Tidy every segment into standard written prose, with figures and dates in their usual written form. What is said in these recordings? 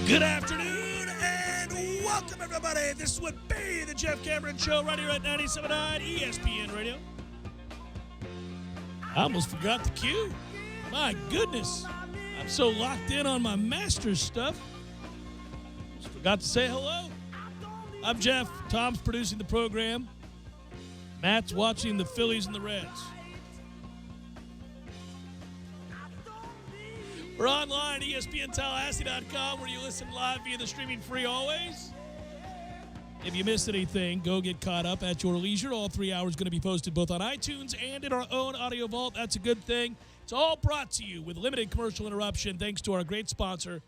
Good afternoon and welcome, everybody. This would be the Jeff Cameron Show right here at 97.9 ESPN Radio. I almost forgot the cue. My goodness. I'm so locked in on my Masters stuff. Just forgot to say hello. I'm Jeff. Tom's producing the program. Matt's watching the Phillies and the Reds. We're online, ESPNTallahassee.com, where you listen live via the streaming free always. If you missed anything, go get caught up at your leisure. All 3 hours going to be posted both on iTunes and in our own audio vault. That's a good thing. It's all brought to you with limited commercial interruption thanks to our great sponsor,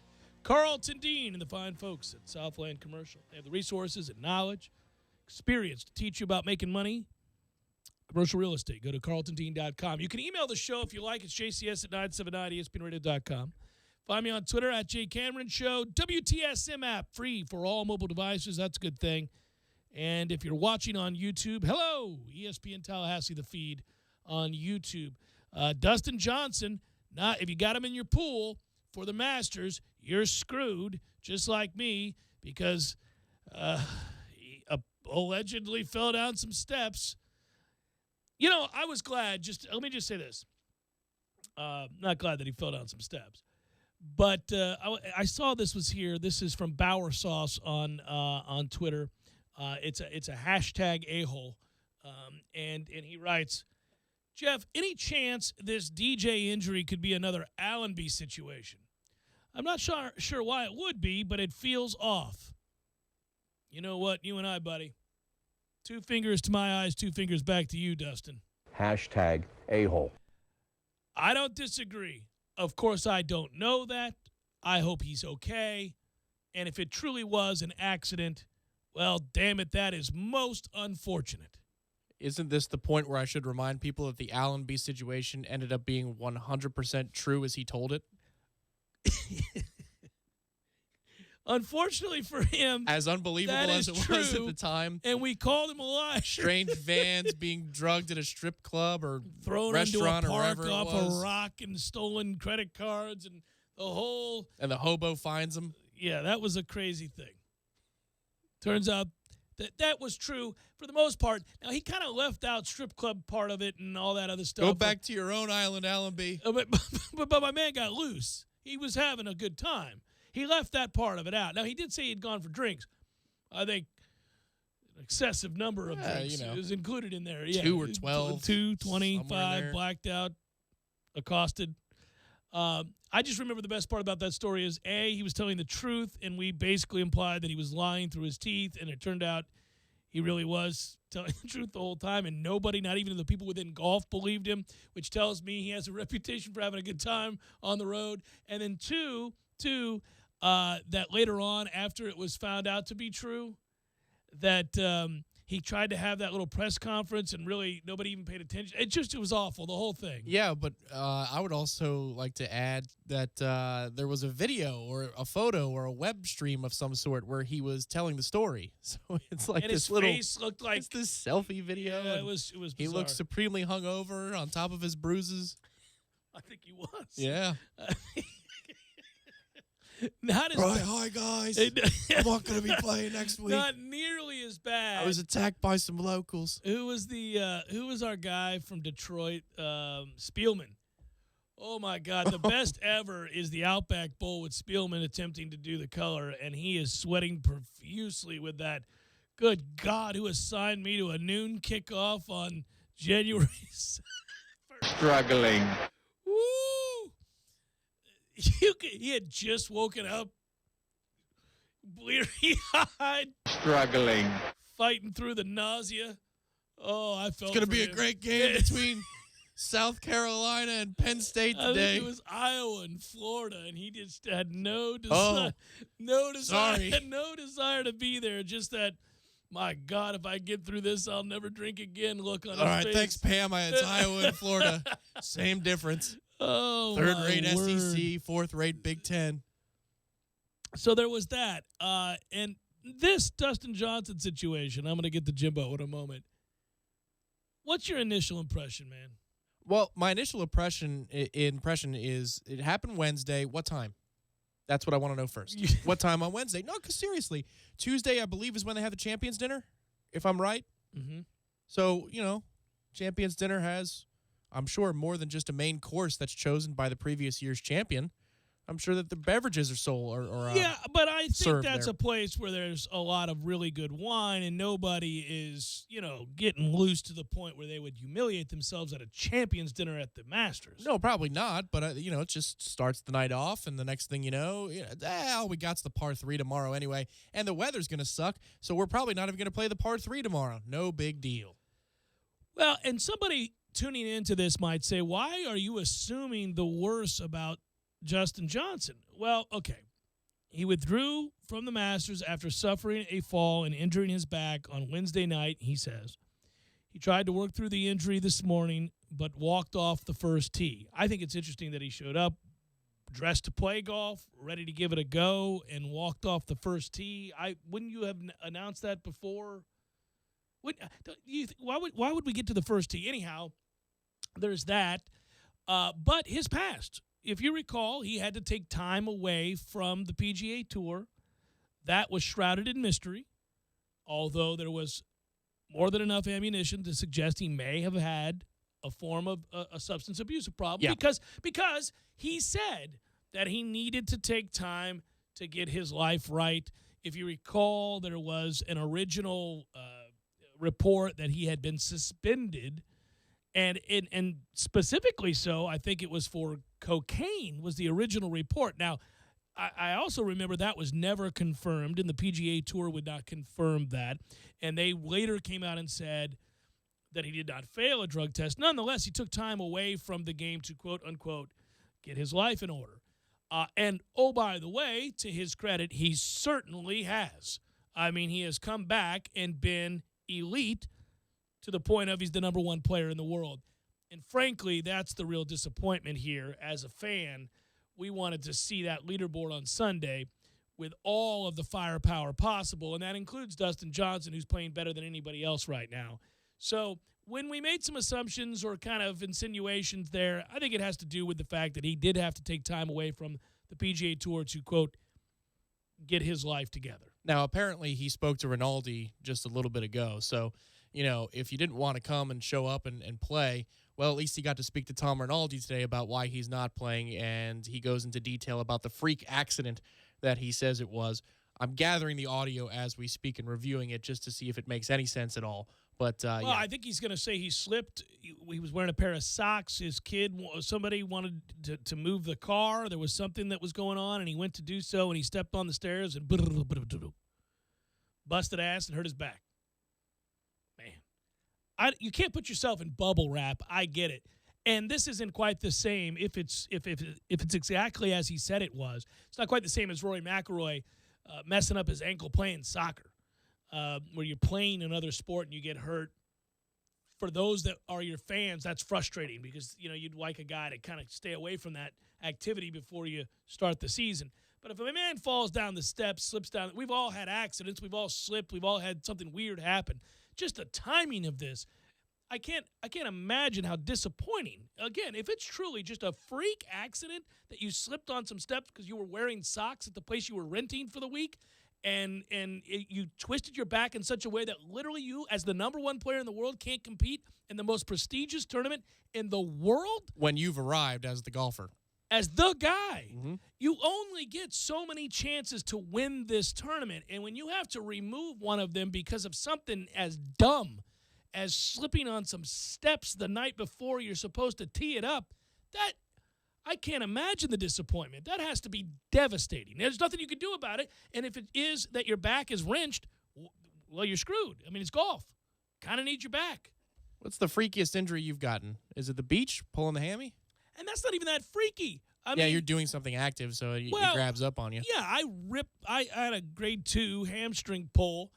Carlton Dean and the fine folks at Southland Commercial. They have the resources and knowledge, experience to teach you about making money. Commercial real estate. Go to carltondean.com. You can email the show if you like. It's jcs at 979espnradio.com. Find me on Twitter at jcameron.show. WTSM app, free for all mobile devices. That's a good thing. And if you're watching on YouTube, hello, ESPN Tallahassee, the feed on YouTube. Dustin Johnson, if you got him in your pool for the Masters, you're screwed, just like me, because he allegedly fell down some steps. You know, I was glad, let me just say this. Not glad that he fell down some steps. But I saw this was here. This is from Bauer Sauce on Twitter. It's a hashtag a-hole. And he writes, Jeff, any chance this DJ injury could be another Allenby situation? I'm not sure why it would be, but it feels off. You know what? You and I, buddy. 2 fingers to my eyes, 2 fingers back to you, Dustin. Hashtag a-hole. I don't disagree. Of course, I don't know that. I hope he's okay. And if it truly was an accident, well, damn it, that is most unfortunate. Isn't this the point where I should remind people that the Allenby situation ended up being 100% true as he told it? Unfortunately for him, as unbelievable as it was at the time, and we called him a liar. Strange vans being drugged at a strip club or thrown restaurant into a or park wherever it off was. a rock and stolen credit cards and the whole. And the hobo finds him. Yeah, that was a crazy thing. Turns out that was true for the most part. Now, he kind of left out strip club part of it and all that other stuff. Go back to your own island, Allenby. But my man got loose. He was having a good time. He left that part of it out. Now, he did say he'd gone for drinks. I think an excessive number of drinks is included in there. Yeah, 2 or 12. 2, 25, blacked out, accosted. I just remember the best part about that story is, A, he was telling the truth, and we basically implied that he was lying through his teeth, and it turned out he really was telling the truth the whole time, and nobody, not even the people within golf, believed him, which tells me he has a reputation for having a good time on the road. And then two, that later on, after it was found out to be true, that he tried to have that little press conference and really nobody even paid attention. It was awful, the whole thing. Yeah, but I would also like to add that there was a video or a photo or a web stream of some sort where he was telling the story. So it's like and this his little face looked like it's this selfie video. Yeah, it was bizarre. He looked supremely hungover on top of his bruises. I think he was. Yeah. Not as bad. Hi guys. I'm not going to be playing next week. Not nearly as bad. I was attacked by some locals. Who was our guy from Detroit? Spielman. Oh my God! The best ever is the Outback Bowl with Spielman attempting to do the color, and he is sweating profusely with that. Good God! Who assigned me to a noon kickoff on January 1st? Struggling. Woo! He had just woken up, bleary-eyed, struggling, fighting through the nausea. Oh, I felt it's going to be a great game between South Carolina and Penn State today. I think it was Iowa and Florida, and he just had no desire to be there. Just that, my God, if I get through this, I'll never drink again. Look on his face. All right, thanks, Pam. It's Iowa and Florida. Same difference. Oh, third-rate SEC, fourth-rate Big Ten. So there was that. And this Dustin Johnson situation, I'm going to get to Jimbo in a moment. What's your initial impression, man? Well, my initial impression is it happened Wednesday. What time? That's what I want to know first. What time on Wednesday? No, because seriously, Tuesday, I believe, is when they have the Champions Dinner, if I'm right. Mm-hmm. So, Champions Dinner has, I'm sure, more than just a main course that's chosen by the previous year's champion. I'm sure that the beverages are sold yeah, but I think served that's there. a place where there's a lot of really good wine, and nobody is, getting loose to the point where they would humiliate themselves at a Champions Dinner at the Masters. No, probably not. But, it just starts the night off, and the next thing you know, all we got's the par 3 tomorrow anyway, and the weather's going to suck, so we're probably not even going to play the par 3 tomorrow. No big deal. Well, and somebody tuning into this might say, why are you assuming the worst about Justin Johnson? Well, okay. He withdrew from the Masters after suffering a fall and injuring his back on Wednesday night, he says. He tried to work through the injury this morning, but walked off the first tee. I think it's interesting that he showed up dressed to play golf, ready to give it a go, and walked off the first tee. Wouldn't you have announced that before? Why would we get to the first tee? Anyhow, there's that. But his past. If you recall, he had to take time away from the PGA Tour. That was shrouded in mystery, although there was more than enough ammunition to suggest he may have had a form of a substance abuse problem. Yeah. Because he said that he needed to take time to get his life right. If you recall, there was an original report that he had been suspended, and specifically so, I think it was for cocaine was the original report. Now, I also remember that was never confirmed, and the PGA Tour would not confirm that. And they later came out and said that he did not fail a drug test. Nonetheless, he took time away from the game to, quote, unquote, get his life in order. And, oh, by the way, to his credit, he certainly has. I mean, he has come back and been elite to the point of he's the number one player in the world. And frankly, that's the real disappointment here. As a fan, we wanted to see that leaderboard on Sunday with all of the firepower possible, and that includes Dustin Johnson, who's playing better than anybody else right now. So when we made some assumptions or kind of insinuations there, I think it has to do with the fact that he did have to take time away from the PGA Tour to, quote, get his life together. Now, apparently he spoke to Rinaldi just a little bit ago, so if you didn't want to come and show up and play, well, at least he got to speak to Tom Rinaldi today about why he's not playing, and he goes into detail about the freak accident that he says it was. I'm gathering the audio as we speak and reviewing it just to see if it makes any sense at all. But well, yeah. I think he's going to say he slipped. He was wearing a pair of socks. Somebody wanted to move the car. There was something that was going on, and he went to do so, and he stepped on the stairs and busted ass and hurt his back. Man, you can't put yourself in bubble wrap. I get it, and this isn't quite the same. If it's exactly as he said it was, it's not quite the same as Rory McIlroy messing up his ankle playing soccer. Where you're playing another sport and you get hurt. For those that are your fans, that's frustrating because, you'd like a guy to kind of stay away from that activity before you start the season. But if a man falls down the steps, slips down, we've all had accidents, we've all slipped, we've all had something weird happen. Just the timing of this, I can't imagine how disappointing. Again, if it's truly just a freak accident that you slipped on some steps because you were wearing socks at the place you were renting for the week, and you twisted your back in such a way that literally you, as the number one player in the world, can't compete in the most prestigious tournament in the world? When you've arrived as the golfer. As the guy. Mm-hmm. You only get so many chances to win this tournament, and when you have to remove one of them because of something as dumb as slipping on some steps the night before you're supposed to tee it up, that I can't imagine the disappointment. That has to be devastating. There's nothing you can do about it. And if it is that your back is wrenched, well, you're screwed. I mean, it's golf. Kind of need your back. What's the freakiest injury you've gotten? Is it the beach, pulling the hammy? And that's not even that freaky. I mean, mean, you're doing something active, so it grabs up on you. Yeah, I had a grade 2 hamstring pull.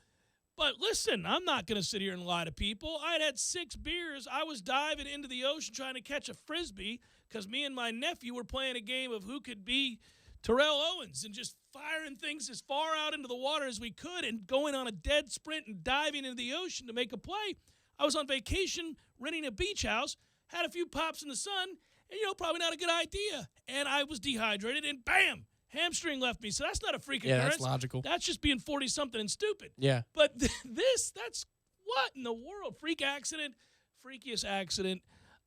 But listen, I'm not going to sit here and lie to people. I had 6 beers. I was diving into the ocean trying to catch a Frisbee because me and my nephew were playing a game of who could be Terrell Owens and just firing things as far out into the water as we could and going on a dead sprint and diving into the ocean to make a play. I was on vacation renting a beach house, had a few pops in the sun, and, probably not a good idea. And I was dehydrated, and bam, hamstring left me. So that's not a freak Yeah, occurrence. that's logical. That's just being 40-something and stupid. Yeah. But that's what in the world? Freak accident, freakiest accident.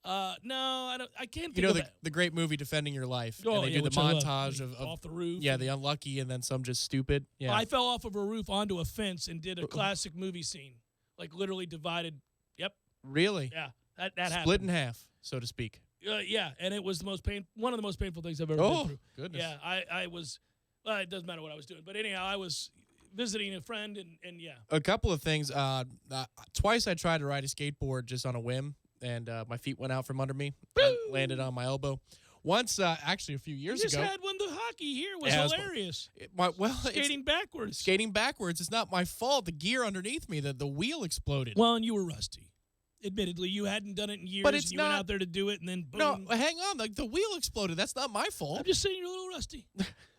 No, I can't think You know of the great movie Defending Your Life, Oh, and they yeah, do the which I love. montage of off the roof. yeah, the unlucky and then some just stupid. Yeah. I fell off of a roof onto a fence and did a classic movie scene, like literally divided. Yep, Really? yeah, that happened. Split in half, so to speak. Yeah, and it was one of the most painful things I've ever Oh, been through. goodness. Yeah, I was. Well, it doesn't matter what I was doing, but anyhow, I was visiting a friend, and yeah. A couple of things. Twice I tried to ride a skateboard just on a whim, and my feet went out from under me. I landed on my elbow. Once, actually, a few years You just ago. had one. The hockey here was Yeah, it was- hilarious. Skating backwards. skating backwards. It's not my fault. The gear underneath me, the wheel exploded. Well, and you were rusty. Admittedly, you hadn't done it in years. But it's and you went not- out there to do it, and then boom. No, hang on. Like the wheel exploded. That's not my I'm fault. just saying you're a little rusty.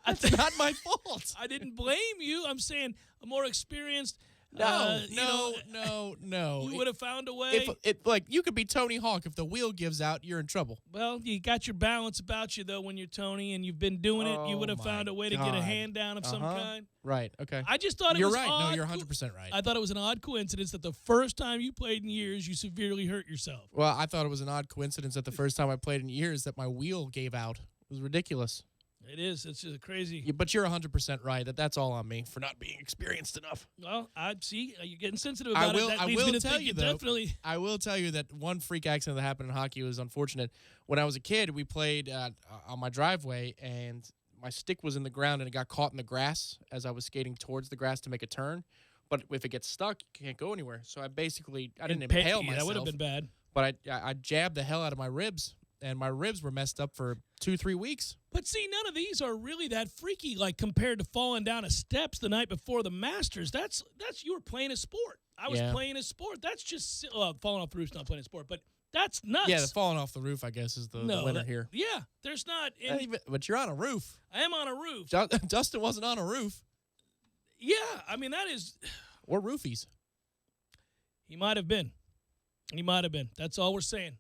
That's not my fault. I didn't blame you. I'm saying a more experienced. No, you know, no. You would have found a way. If it like you could be Tony Hawk. If the wheel gives out, you're in trouble. Well, you got your balance about you, though, when you're Tony, and you've been doing it. You would have Oh, found my a way to get a God. hand down of some kind. Right. Okay. I just thought it You're was right. odd. No, you're 100% right. I thought it was an odd coincidence that the first time you played in years, you severely hurt yourself. Well, I thought it was an odd coincidence that the first time I played in years that my wheel gave out. It was ridiculous. It is. It's just crazy. Yeah, but you're 100% right. That's all on me for not being experienced enough. Well, I see. You're getting sensitive about it. That I leads will me to tell think you though. definitely. I will tell you that one freak accident that happened in hockey was unfortunate. When I was a kid, we played on my driveway, and my stick was in the ground, and it got caught in the grass as I was skating towards the grass to make a turn. But if it gets stuck, you can't go anywhere. So I didn't impale myself. That would have been bad. But I jabbed the hell out of my ribs, and my ribs were messed up for 2-3 weeks. But see, none of these are really that freaky, like compared to falling down a steps the night before the Masters. That's you were playing a sport. I was Yeah. playing a sport. That's just falling off the roof's not playing a sport, but that's nuts. Yeah, the falling off the roof, I guess, is the winner here. Yeah, there's not. But you're on a roof. I am on a roof. Dustin wasn't on a roof. Yeah, I mean that is. Or roofies. He might have been. He might have been. That's all we're saying.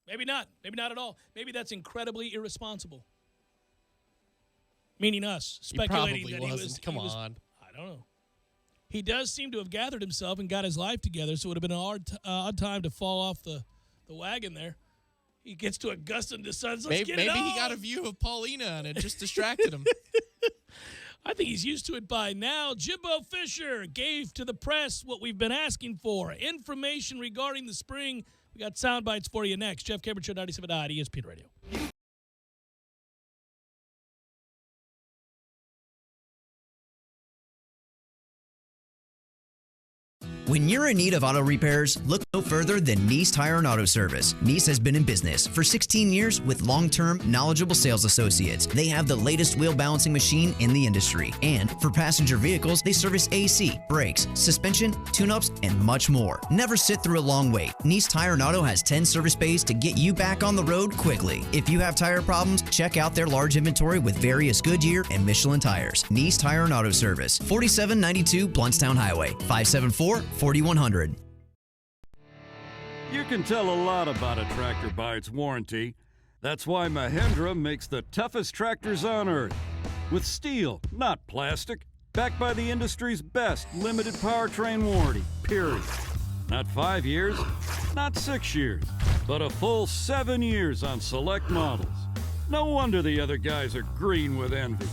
Maybe not. Maybe not at all. Maybe that's incredibly irresponsible. Meaning us, speculating that he was. Come he was- on. I don't know. He does seem to have gathered himself and got his life together, so it would have been an odd time to fall off the wagon there. He gets to Augusta and decides, let's get it Maybe on. he got a view of Paulina and it just distracted him. I think he's used to it by now. Jimbo Fisher gave to the press what we've been asking for. Information regarding the spring. We got sound bites for you next. Jeff Cameron Show, 97.9 ESPN Radio. When you're in need of auto repairs, look no further than Nice Tire and Auto Service. Nice has been in business for 16 years with long-term, knowledgeable sales associates. They have the latest wheel balancing machine in the industry. And for passenger vehicles, they service AC, brakes, suspension, tune-ups, and much more. Never sit through a long wait. Nice Tire and Auto has 10 service bays to get you back on the road quickly. If you have tire problems, check out their large inventory with various Goodyear and Michelin tires. Nice Tire and Auto Service, 4792 Bluntstown Highway, 574-4100. You can tell a lot about a tractor by its warranty. That's why Mahindra makes the toughest tractors on earth. With steel, not plastic, backed by the industry's best limited powertrain warranty, period. Not 5 years, not 6 years, but a full 7 years on select models. No wonder the other guys are green with envy.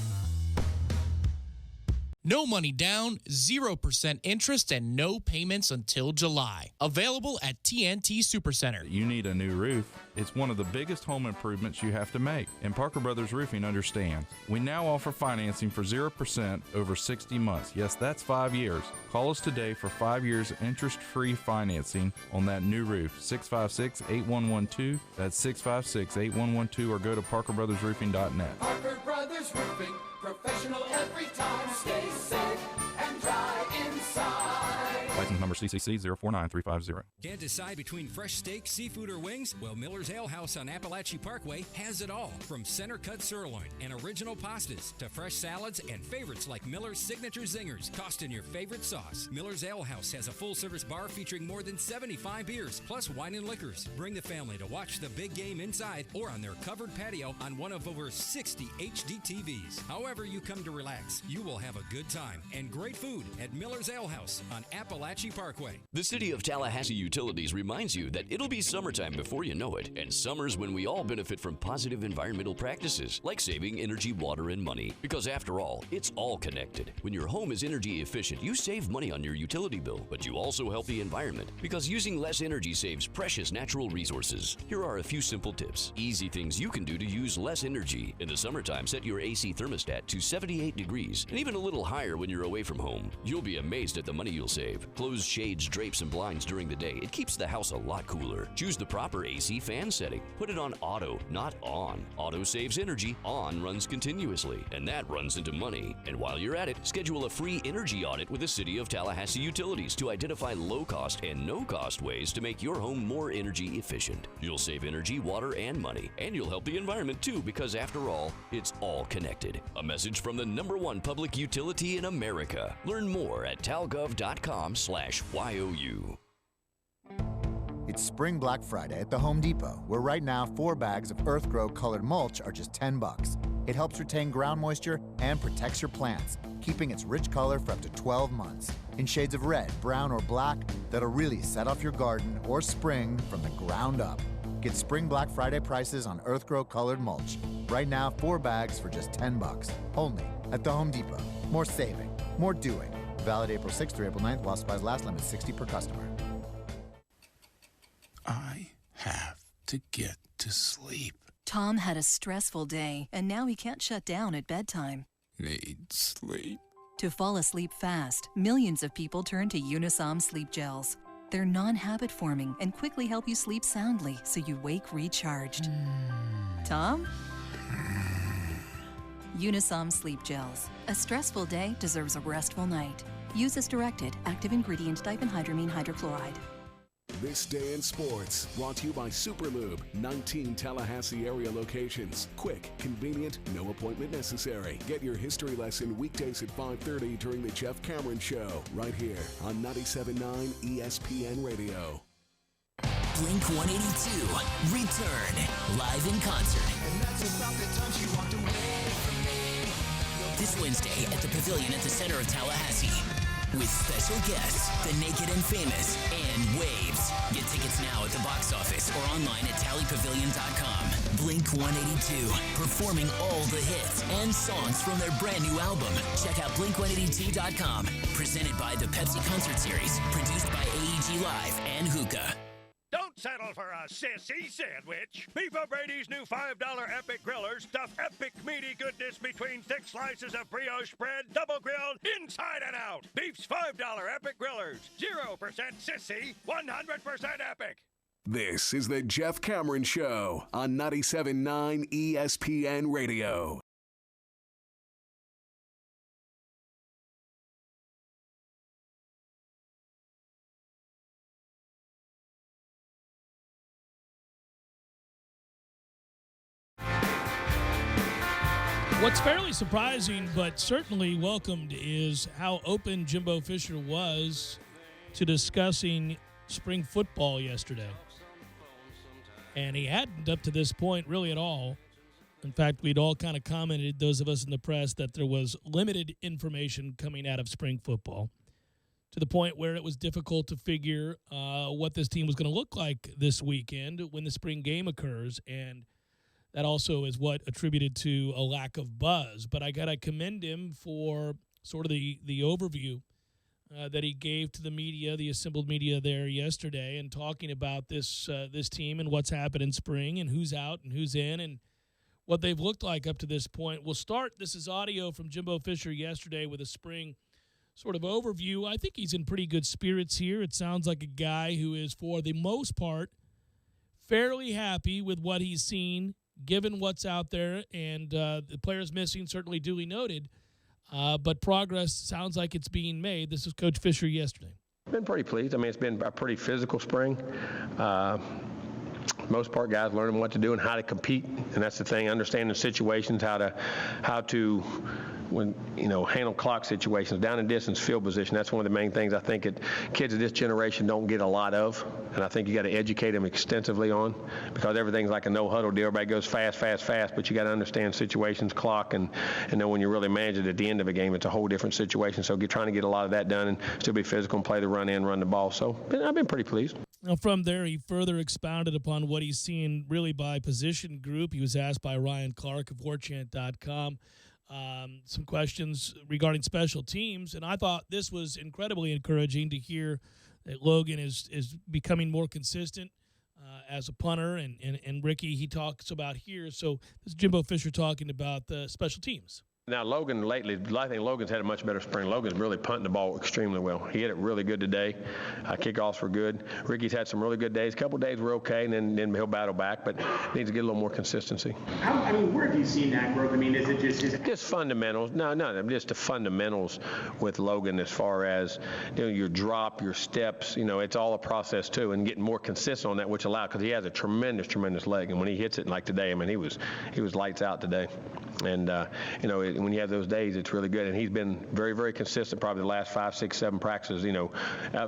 No money down, 0% interest, and no payments until July. Available at TNT Supercenter. You need a new roof. It's one of the biggest home improvements you have to make, and Parker Brothers Roofing understands. We now offer financing for 0% over 60 months. Yes, that's 5 years. Call us today for 5 years interest-free financing on that new roof. 656-8112. That's 656-8112, or go to parkerbrothersroofing.net. Parker Brothers Roofing, professional every time. Stay safe and dry inside. License number Member CCC 049350. Can't decide between fresh steak, seafood, or wings? Well, Miller's Ale House on Appalachia Parkway has it all. From center-cut sirloin and original pastas to fresh salads and favorites like Miller's Signature Zingers, tossed in your favorite sauce. Miller's Ale House has a full-service bar featuring more than 75 beers, plus wine and liquors. Bring the family to watch the big game inside or on their covered patio on one of over 60 HD TVs. However you come to relax, you will have a good time and great food at Miller's Ale House on Appalachia Parkway. The City of Tallahassee Utilities reminds you that it'll be summertime before you know it, and summer's when we all benefit from positive environmental practices like saving energy, water, and money. Because after all, it's all connected. When your home is energy efficient, you save money on your utility bill, but you also help the environment because using less energy saves precious natural resources. Here are a few simple tips. Easy things you can do to use less energy. In the summertime, set your AC thermostat to 78 degrees and even a little higher when you're away from home. You'll be amazed at the money you'll save. Close shades, drapes, and blinds during the day. It keeps the house a lot cooler. Choose the proper AC fan setting. Put it on auto, not on. Auto saves energy, on runs continuously, and that runs into money. And while you're at it, schedule a free energy audit with the City of Tallahassee Utilities to identify low-cost and no-cost ways to make your home more energy efficient. You'll save energy, water, and money, and you'll help the environment too, because after all, it's all connected. A message from the #1 public utility in America. Learn more at talgov.com/YOU. It's Spring Black Friday at the Home Depot, where right now 4 bags of Earthgrow colored mulch are just $10. It helps retain ground moisture and protects your plants, keeping its rich color for up to 12 months in shades of red, brown, or black that'll really set off your garden or spring from the ground up. Get Spring Black Friday prices on Earthgrow colored mulch. Right now, 4 bags for just $10. Only at the Home Depot. More saving, more doing. Valid April 6th through April 9th while supplies last. Limit 60 per customer. I have to get to sleep. Tom had a stressful day, and now he can't shut down at bedtime. Need sleep. To fall asleep fast, millions of people turn to Unisom sleep gels. They're non-habit forming and quickly help you sleep soundly so you wake recharged. Tom? Unisom sleep gels. A stressful day deserves a restful night. Use as directed. Active ingredient diphenhydramine hydrochloride. This Day in Sports, brought to you by Superlube, 19 Tallahassee area locations. Quick, convenient, no appointment necessary. Get your history lesson weekdays at 5:30 during the Jeff Cameron Show, right here on 97.9 ESPN Radio. Blink 182, return, live in concert. And that's about the time she walked away from me. This Wednesday at the Pavilion at the center of Tallahassee. With special guests, The Naked and Famous, and Waves. Get tickets now at the box office or online at tallypavilion.com. Blink 182, performing all the hits and songs from their brand new album. Check out Blink182.com. Presented by the Pepsi Concert Series. Produced by AEG Live and Hookah. Don't settle for a sissy sandwich. Beef O'Brady's new $5 Epic Grillers stuff epic meaty goodness between thick slices of brioche bread, double grilled, inside and out. Beef's $5 Epic Grillers. 0% sissy, 100% epic. This is the Jeff Cameron Show on 97.9 ESPN Radio. What's fairly surprising, but certainly welcomed, is how open Jimbo Fisher was to discussing spring football yesterday. And he hadn't up to this point really at all. In fact, we'd all kind of commented, those of us in the press, that there was limited information coming out of spring football to the point where it was difficult to figure what this team was going to look like this weekend when the spring game occurs. And that also is what attributed to a lack of buzz. But I got to commend him for sort of the overview that he gave to the media, the assembled media there yesterday, and talking about this team and what's happened in spring and who's out and who's in and what they've looked like up to this point. We'll start. This is audio from Jimbo Fisher yesterday with a spring sort of overview. I think he's in pretty good spirits here. It sounds like a guy who is, for the most part, fairly happy with what he's seen, given what's out there, and the players missing certainly duly noted, but progress sounds like it's being made. This is Coach Fisher yesterday. Been pretty pleased. I mean, it's been a pretty physical spring. Most part, guys learning what to do and how to compete, and that's the thing. Understanding situations, how to handle clock situations, down and distance, field position. That's one of the main things I think kids of this generation don't get a lot of, and I think you got to educate them extensively on, because everything's like a no huddle deal. Everybody goes fast, but you got to understand situations, clock, and know when you really manage it at the end of a game, it's a whole different situation. So trying to get a lot of that done and still be physical and play the run in, run the ball. So I've been pretty pleased. Now, from there, he further expounded upon what he's seen really by position group. He was asked by Ryan Clark of WarChant.com some questions regarding special teams, and I thought this was incredibly encouraging to hear that Logan is becoming more consistent as a punter, and Ricky he talks about here. So this is Jimbo Fisher talking about the special teams. Now, Logan lately, I think Logan's had a much better spring. Logan's really punting the ball extremely well. He hit it really good today. Kickoffs were good. Ricky's had some really good days. A couple days were okay, and then he'll battle back, but needs to get a little more consistency. Where have you seen that growth? I mean, is it just fundamentals? No, just the fundamentals with Logan as far as your drop, your steps. It's all a process too, and getting more consistent on that, which allowed, because he has a tremendous leg, and when he hits it like today, I mean, he was lights out today, and when you have those days, it's really good. And he's been very, very consistent probably the last 5, 6, 7 practices.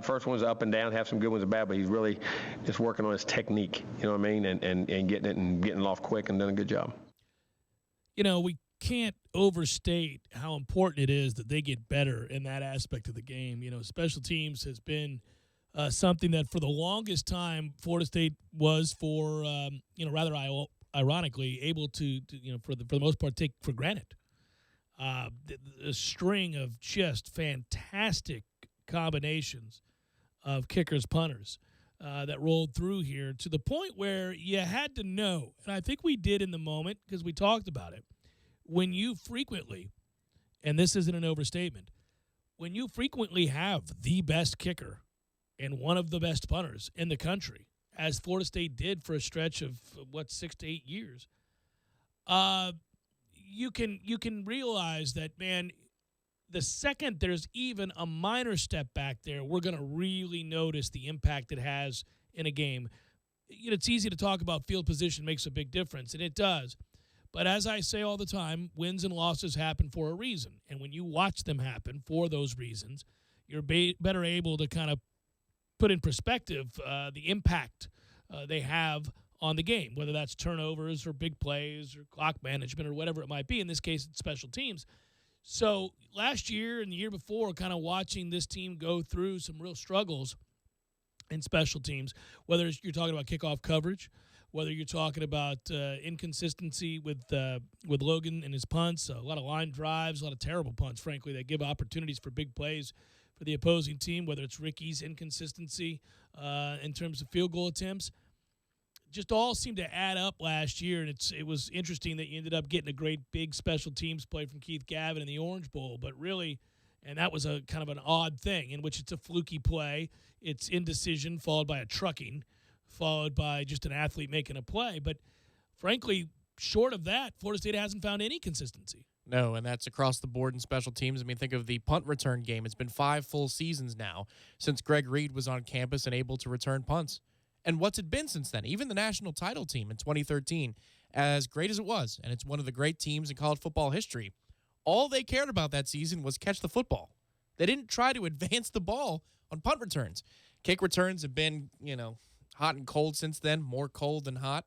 First one's up and down, have some good ones and bad, but he's really just working on his technique, you know what I mean, and getting it and getting it off quick and doing a good job. We can't overstate how important it is that they get better in that aspect of the game. Special teams has been something that for the longest time Florida State was rather ironically able to for the most part take for granted. The string of just fantastic combinations of kickers, punters that rolled through here to the point where you had to know, and I think we did in the moment because we talked about it, when you frequently, and this isn't an overstatement, when you frequently have the best kicker and one of the best punters in the country, as Florida State did for a stretch of 6 to 8 years, you can realize that, man, the second there's even a minor step back there, we're going to really notice the impact it has in a game. It's easy to talk about field position makes a big difference, and it does. But as I say all the time, wins and losses happen for a reason. And when you watch them happen for those reasons, you're better able to kind of put in perspective the impact they have on the game, whether that's turnovers or big plays or clock management or whatever it might be. In this case, it's special teams. So last year and the year before, kind of watching this team go through some real struggles in special teams, whether you're talking about kickoff coverage, whether you're talking about inconsistency with Logan and his punts, a lot of line drives, a lot of terrible punts, frankly, that give opportunities for big plays for the opposing team, whether it's Ricky's inconsistency in terms of field goal attempts. Just all seemed to add up last year, and it was interesting that you ended up getting a great big special teams play from Keith Gavin in the Orange Bowl, but really, and that was a kind of an odd thing in which it's a fluky play, it's indecision followed by a trucking, followed by just an athlete making a play, but frankly, short of that, Florida State hasn't found any consistency. No, and that's across the board in special teams. I mean, think of the punt return game. It's been 5 full seasons now since Greg Reed was on campus and able to return punts. And what's it been since then? Even the national title team in 2013, as great as it was, and it's one of the great teams in college football history, all they cared about that season was catch the football. They didn't try to advance the ball on punt returns. Kick returns have been, hot and cold since then, more cold than hot.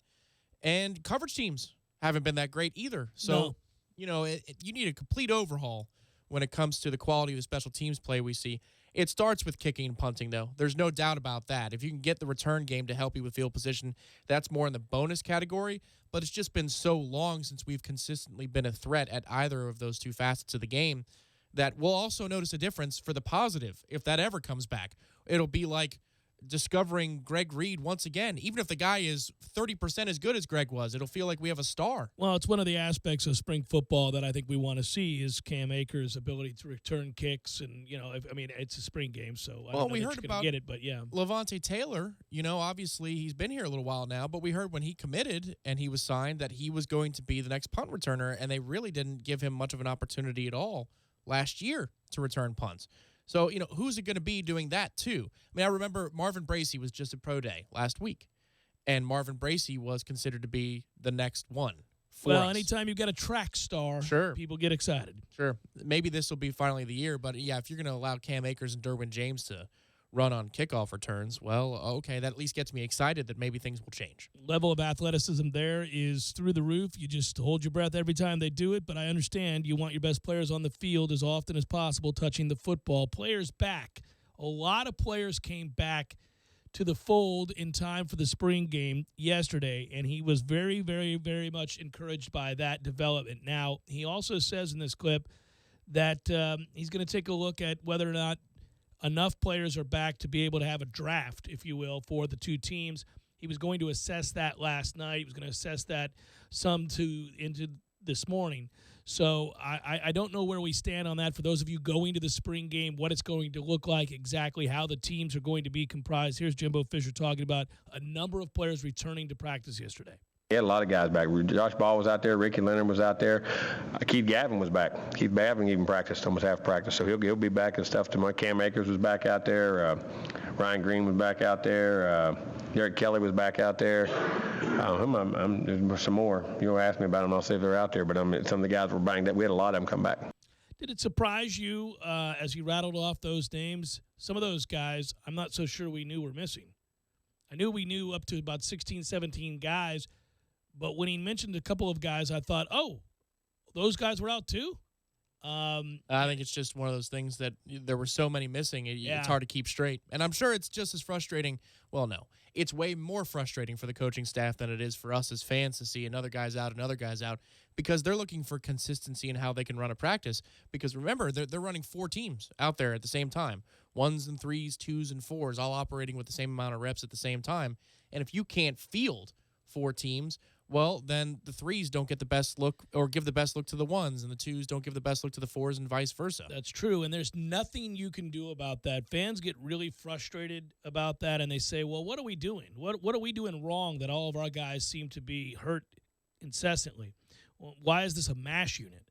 And coverage teams haven't been that great either. So, no. You need a complete overhaul when it comes to the quality of the special teams play we see. It starts with kicking and punting, though. There's no doubt about that. If you can get the return game to help you with field position, that's more in the bonus category. But it's just been so long since we've consistently been a threat at either of those two facets of the game that we'll also notice a difference for the positive if that ever comes back. It'll be like discovering Greg Reed once again. Even if the guy is 30% as good as Greg was, it'll feel like we have a star. Well, it's one of the aspects of spring football that I think we want to see is Cam Akers' ability to return kicks. And, it's a spring game, so I don't know we that heard you're gonna about get it, but yeah. Levante Taylor, obviously he's been here a little while now, but we heard when he committed and he was signed that he was going to be the next punt returner, and they really didn't give him much of an opportunity at all last year to return punts. So, who's it going to be doing that too? I mean, I remember Marvin Bracey was just at Pro Day last week, and Marvin Bracey was considered to be the next one for us. Anytime you've got a track star, sure, people get excited. Sure. Maybe this will be finally the year, but yeah, if you're going to allow Cam Akers and Derwin James to run on kickoff returns, well, okay, that at least gets me excited that maybe things will change. Level of athleticism there is through the roof. You just hold your breath every time they do it, but I understand you want your best players on the field as often as possible touching the football. Players back. A lot of players came back to the fold in time for the spring game yesterday, and he was very, very, very much encouraged by that development. Now, he also says in this clip that he's going to take a look at whether or not enough players are back to be able to have a draft, if you will, for the two teams. He was going to assess that last night. He was going to assess that into this morning. So I don't know where we stand on that. For those of you going to the spring game, what it's going to look like, exactly how the teams are going to be comprised. Here's Jimbo Fisher talking about a number of players returning to practice yesterday. He had a lot of guys back. Josh Ball was out there. Ricky Leonard was out there. Keith Gavin was back. Keith Gavin even practiced almost half practice, so he'll be back and stuff tomorrow. Cam Akers was back out there. Ryan Green was back out there. Derek Kelly was back out there. There's some more. You'll ask me about them. I'll see if they're out there. But some of the guys were banged up. We had a lot of them come back. Did it surprise you as you rattled off those names? Some of those guys I'm not so sure we knew were missing. I knew we knew up to about 16, 17 guys. But when he mentioned a couple of guys, I thought, oh, those guys were out too? I think it's just one of those things that there were so many missing, it's hard to keep straight. And I'm sure it's just as frustrating. Well, no. It's way more frustrating for the coaching staff than it is for us as fans to see another guy's out, because they're looking for consistency in how they can run a practice. Because remember, they're running 4 teams out there at the same time. 1s and 3s, 2s and 4s, all operating with the same amount of reps at the same time. And if you can't field 4 teams, well, then the 3s don't get the best look or give the best look to the 1s, and the 2s don't give the best look to the 4s, and vice versa. That's true, and there's nothing you can do about that. Fans get really frustrated about that, and they say, well, what are we doing? What are we doing wrong that all of our guys seem to be hurt incessantly? Well, why is this a MASH unit?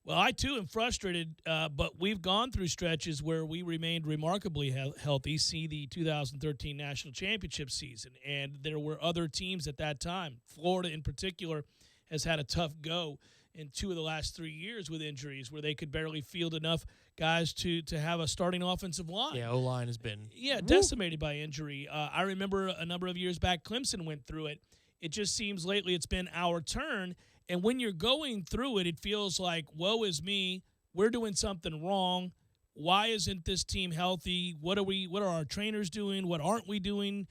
Well, I, too, am frustrated, but we've gone through stretches where we remained remarkably healthy. See the 2013 National Championship season, and there were other teams at that time. Florida, in particular, has had a tough go in 2 of the last 3 years with injuries where they could barely field enough guys to have a starting offensive line. Yeah, O-line has been decimated by injury. I remember a number of years back, Clemson went through it. It just seems lately it's been our turn. And when you're going through it, it feels like, woe is me. We're doing something wrong. Why isn't this team healthy? What are our trainers doing? What aren't we doing?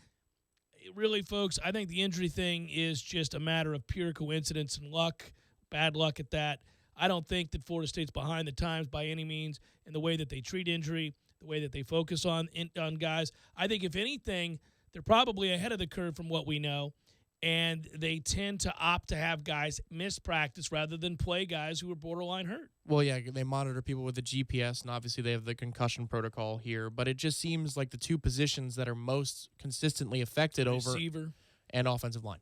Really, folks, I think the injury thing is just a matter of pure coincidence and luck, bad luck at that. I don't think that Florida State's behind the times by any means in the way that they treat injury, the way that they focus on guys. I think, if anything, they're probably ahead of the curve from what we know. And they tend to opt to have guys miss practice rather than play guys who are borderline hurt. Well, yeah, they monitor people with the GPS, and obviously they have the concussion protocol here. But it just seems like the 2 positions that are most consistently affected receiver and offensive line.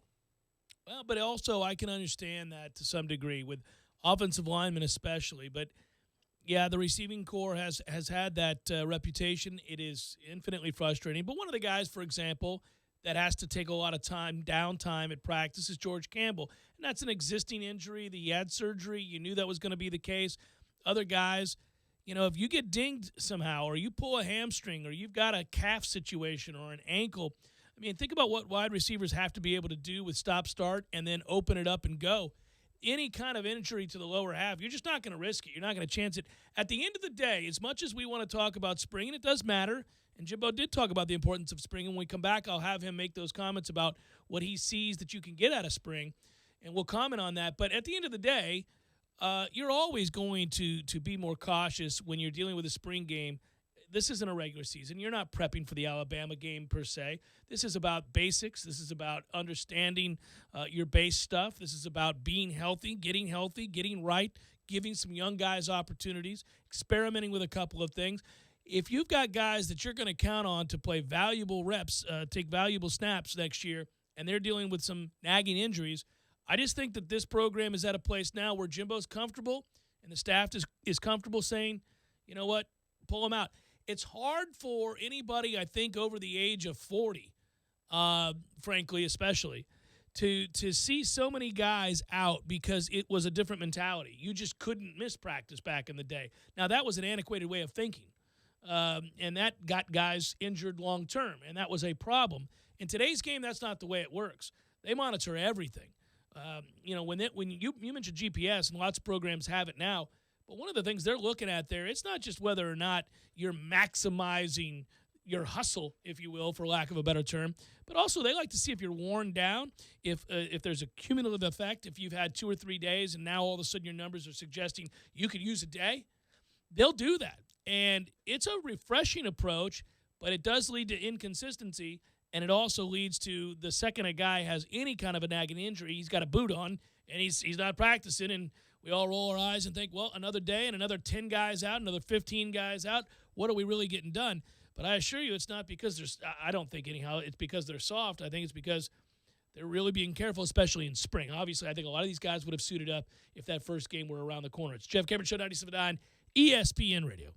Well, but also I can understand that to some degree with offensive linemen especially. But, yeah, the receiving corps has had that reputation. It is infinitely frustrating. But one of the guys, for example, that has to take a lot of downtime at practice is George Campbell. And that's an existing injury. He had surgery. You knew that was going to be the case. Other guys, if you get dinged somehow or you pull a hamstring or you've got a calf situation or an ankle, I mean, think about what wide receivers have to be able to do with stop-start and then open it up and go. Any kind of injury to the lower half, you're just not going to risk it. You're not going to chance it. At the end of the day, as much as we want to talk about spring, and it does matter, and Jimbo did talk about the importance of spring. And when we come back, I'll have him make those comments about what he sees that you can get out of spring, and we'll comment on that. But at the end of the day, you're always going to be more cautious when you're dealing with a spring game. This isn't a regular season. You're not prepping for the Alabama game per se. This is about basics. This is about understanding your base stuff. This is about being healthy, getting right, giving some young guys opportunities, experimenting with a couple of things. If you've got guys that you're going to count on to play valuable reps, take valuable snaps next year, and they're dealing with some nagging injuries, I just think that this program is at a place now where Jimbo's comfortable and the staff is comfortable saying, you know what, pull them out. it's hard for anybody, I think, over the age of 40, frankly, especially, to see so many guys out because it was a different mentality. You just couldn't miss practice back in the day. Now, that was an antiquated way of thinking, and that got guys injured long term, and that was a problem. In today's game, that's not the way it works. They monitor everything. When you mentioned GPS, and lots of programs have it now, but one of the things they're looking at there, it's not just whether or not you're maximizing your hustle, if you will, for lack of a better term, but also they like to see if you're worn down, if there's a cumulative effect, if you've had 2 or 3 days and now all of a sudden your numbers are suggesting you could use a day. They'll do that. And it's a refreshing approach, but it does lead to inconsistency, and it also leads to the second a guy has any kind of a nagging injury, he's got a boot on, and he's not practicing, and we all roll our eyes and think, well, another day and another 10 guys out, another 15 guys out. What are we really getting done? But I assure you it's not because I don't think anyhow, it's because they're soft. I think it's because they're really being careful, especially in spring. Obviously, I think a lot of these guys would have suited up if that first game were around the corner. It's Jeff Cameron Show, 97.9 ESPN Radio.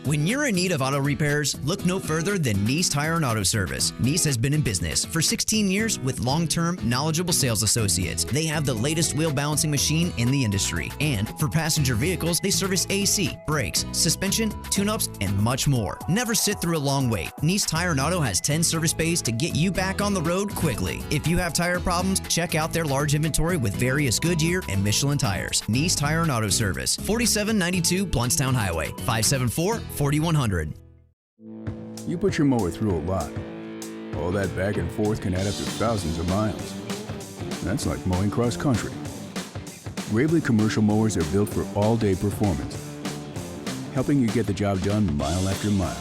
When you're in need of auto repairs, look no further than Nice Tire and Auto Service. Nice has been in business for 16 years with long-term, knowledgeable sales associates. They have the latest wheel balancing machine in the industry. And for passenger vehicles, they service AC, brakes, suspension, tune-ups, and much more. Never sit through a long wait. Nice Tire and Auto has 10 service bays to get you back on the road quickly. If you have tire problems, check out their large inventory with various Goodyear and Michelin tires. Nice Tire and Auto Service, 4792 Bluntstown Highway, 574-4100. You put your mower through a lot. All that back and forth can add up to thousands of miles. That's like mowing cross country. Gravely commercial mowers are built for all-day performance, helping you get the job done mile after mile.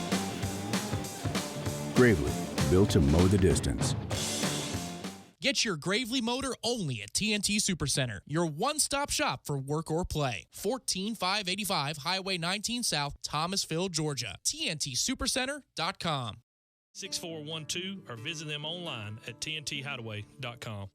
Gravely, built to mow the distance. Get your Gravely motor only at TNT Supercenter, your one-stop shop for work or play. 14585 Highway 19 South, Thomasville, Georgia. TNTSupercenter.com. 6412 or visit them online at tnthideaway.com.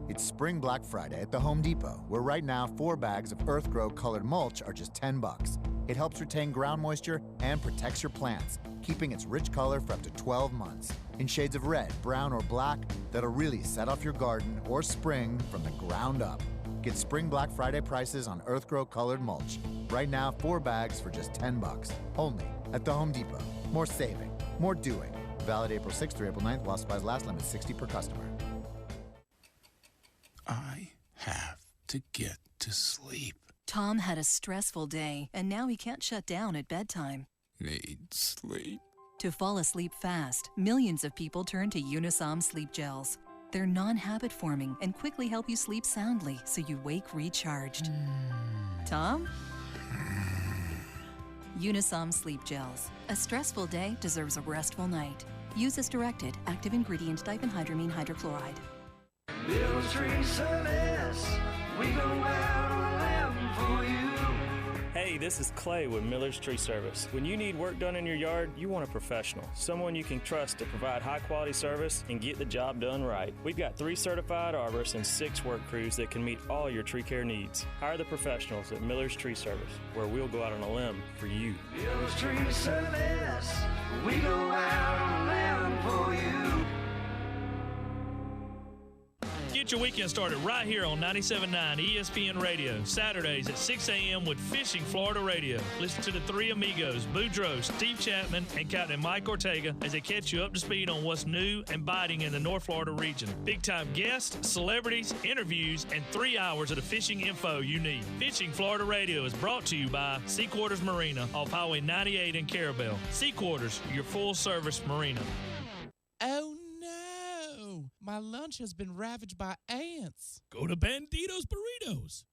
It's Spring Black Friday at the Home Depot, where right now 4 bags of Earthgrow colored mulch are just $10. It helps retain ground moisture and protects your plants, keeping its rich color for up to 12 months. In shades of red, brown, or black that'll really set off your garden or spring from the ground up. Get Spring Black Friday prices on Earthgrow colored mulch. Right now, 4 bags for just $10. Only at the Home Depot. More saving, more doing. Valid April 6th through April 9th while supplies last. Limit 60 per customer. I have to get to sleep. Tom had a stressful day, and now he can't shut down at bedtime. Need sleep. To fall asleep fast, millions of people turn to Unisom sleep gels. They're non-habit forming and quickly help you sleep soundly so you wake recharged. Tom? Unisom sleep gels. A stressful day deserves a restful night. Use as directed. Active ingredient diphenhydramine hydrochloride. Miller's Tree Service, we go out on a limb for you. Hey, this is Clay with Miller's Tree Service. When you need work done in your yard, you want a professional, someone you can trust to provide high-quality service and get the job done right. We've got 3 certified arborists and 6 work crews that can meet all your tree care needs. Hire the professionals at Miller's Tree Service, where we'll go out on a limb for you. Miller's Tree Service, we go out on a limb for you. Get your weekend started right here on 97.9 ESPN Radio, Saturdays at 6 a.m. with Fishing Florida Radio. Listen to the 3 amigos, Boudreaux, Steve Chapman, and Captain Mike Ortega as they catch you up to speed on what's new and biting in the North Florida region. Big-time guests, celebrities, interviews, and 3 hours of the fishing info you need. Fishing Florida Radio is brought to you by Sea Quarters Marina off Highway 98 in Carabel. Sea Quarters, your full-service marina. Oh, no. My lunch has been ravaged by ants. Go to Bandito's Burritos.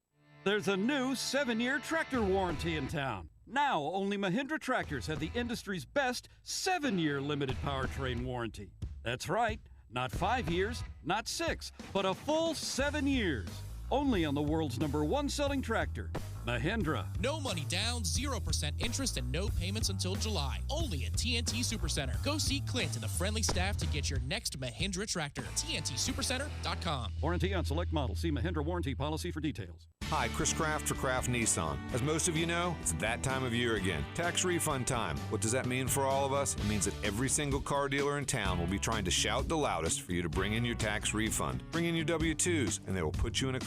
There's a new 7-year tractor warranty in town. Now, only Mahindra tractors have the industry's best 7-year limited powertrain warranty. That's right, not 5 years, not 6, but a full 7 years. Only on the world's #1 selling tractor. Mahindra. No money down, 0% interest, and no payments until July. Only at TNT Supercenter. Go see Clint and the friendly staff to get your next Mahindra tractor. TNTSupercenter.com. Warranty on select models. See Mahindra warranty policy for details. Hi, Chris Kraft for Kraft Nissan. As most of you know, it's that time of year again. Tax refund time. What does that mean for all of us? It means that every single car dealer in town will be trying to shout the loudest for you to bring in your tax refund. Bring in your W-2s, and they will put you in a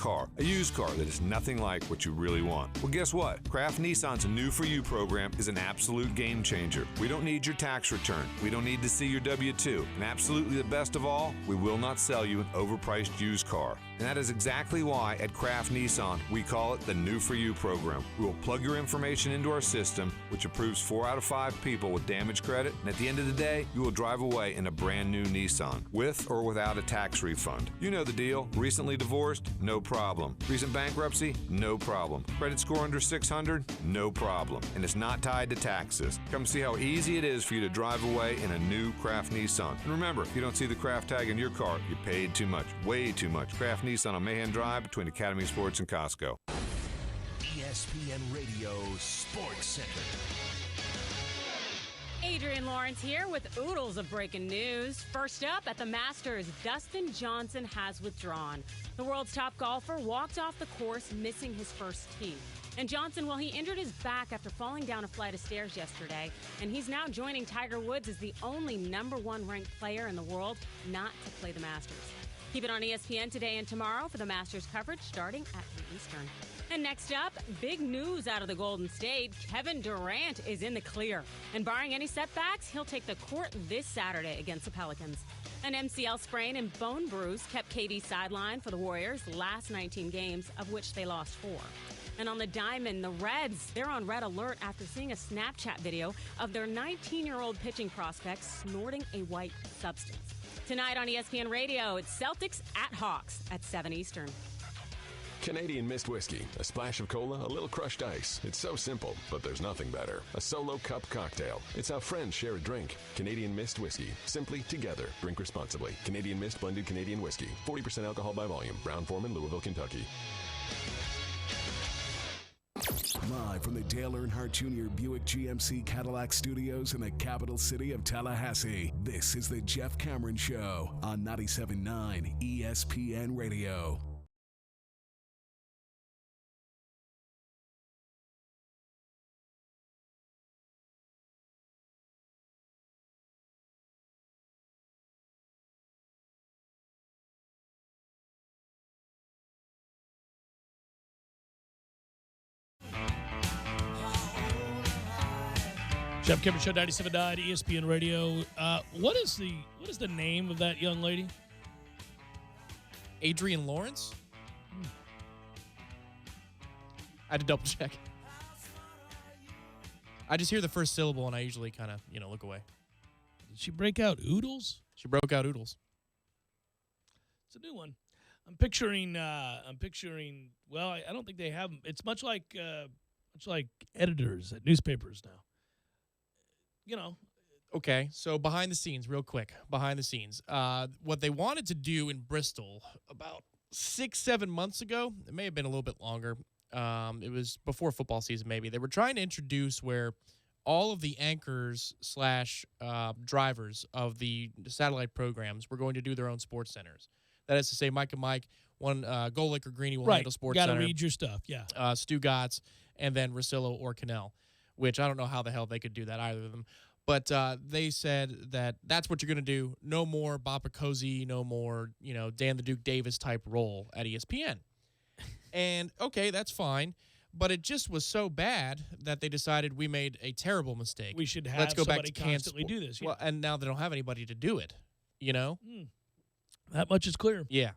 used car that is nothing like what you really want. Well, guess what? Kraft Nissan's New For You program is an absolute game changer. We don't need your tax return. We don't need to see your W-2. And absolutely the best of all, we will not sell you an overpriced used car. And that is exactly why at Kraft Nissan, we call it the New For You program. We will plug your information into our system, which approves 4 out of 5 people with damage credit, and at the end of the day, you will drive away in a brand new Nissan, with or without a tax refund. You know the deal. Recently divorced? No problem. Recent bankruptcy? No problem. Credit score under 600? No problem. And it's not tied to taxes. Come see how easy it is for you to drive away in a new Kraft Nissan. And remember, if you don't see the Kraft tag in your car, you paid too much, way too much. Kraft Nissan on Mahan Drive between Academy Sports and Costco. ESPN Radio Sports Center. Adrian Lawrence here with oodles of breaking news. First up, at the Masters, Dustin Johnson has withdrawn. The world's top golfer walked off the course missing his first tee. And Johnson, well, he injured his back after falling down a flight of stairs yesterday, and he's now joining Tiger Woods as the only #1 ranked player in the world not to play the Masters. Keep it on ESPN today and tomorrow for the Masters coverage starting at 3 Eastern. And next up, big news out of the Golden State. Kevin Durant is in the clear. And barring any setbacks, he'll take the court this Saturday against the Pelicans. An MCL sprain and bone bruise kept KD sidelined for the Warriors' last 19 games, of which they lost 4. And on the diamond, the Reds, they're on red alert after seeing a Snapchat video of their 19-year-old pitching prospect snorting a white substance. Tonight on ESPN Radio, it's Celtics at Hawks at 7 Eastern. Canadian Mist Whiskey. A splash of cola, a little crushed ice. It's so simple, but there's nothing better. A solo cup cocktail. It's how friends share a drink. Canadian Mist Whiskey. Simply together. Drink responsibly. Canadian Mist Blended Canadian Whiskey. 40% alcohol by volume. Brown-Forman, Louisville, Kentucky. Live from the Dale Earnhardt Jr. Buick GMC Cadillac Studios in the capital city of Tallahassee, this is the Jeff Cameron Show on 97.9 ESPN Radio. Jeff Cameron Show, 97.9 ESPN Radio. What is the name of that young lady? Adrian Lawrence? I had to double check. I just hear the first syllable and I usually kind of, look away. Did she break out oodles? She broke out oodles. It's a new one. I'm picturing. Well, I don't think they have them. It's much like editors at newspapers now. Okay, so behind the scenes, real quick. Behind the scenes. What they wanted to do in Bristol about 6-7 months ago, it may have been a little bit longer. It was before football season, maybe. They were trying to introduce where all of the anchors / drivers of the satellite programs were going to do their own sports centers. That is to say, Mike and Mike, one Golick or Greeny will handle sports center. Got to read your stuff, yeah. Stu Gotts, and then Rosillo or Cannell, which I don't know how the hell they could do that, either of them. But they said that that's what you're going to do. No more Bob Picozzi, no more, Dan the Duke Davis type role at ESPN. And, okay, that's fine. But it just was so bad that they decided we made a terrible mistake. We should have Let's go somebody back to constantly do this. Yeah. Well, and now they don't have anybody to do it, That much is clear. Yeah.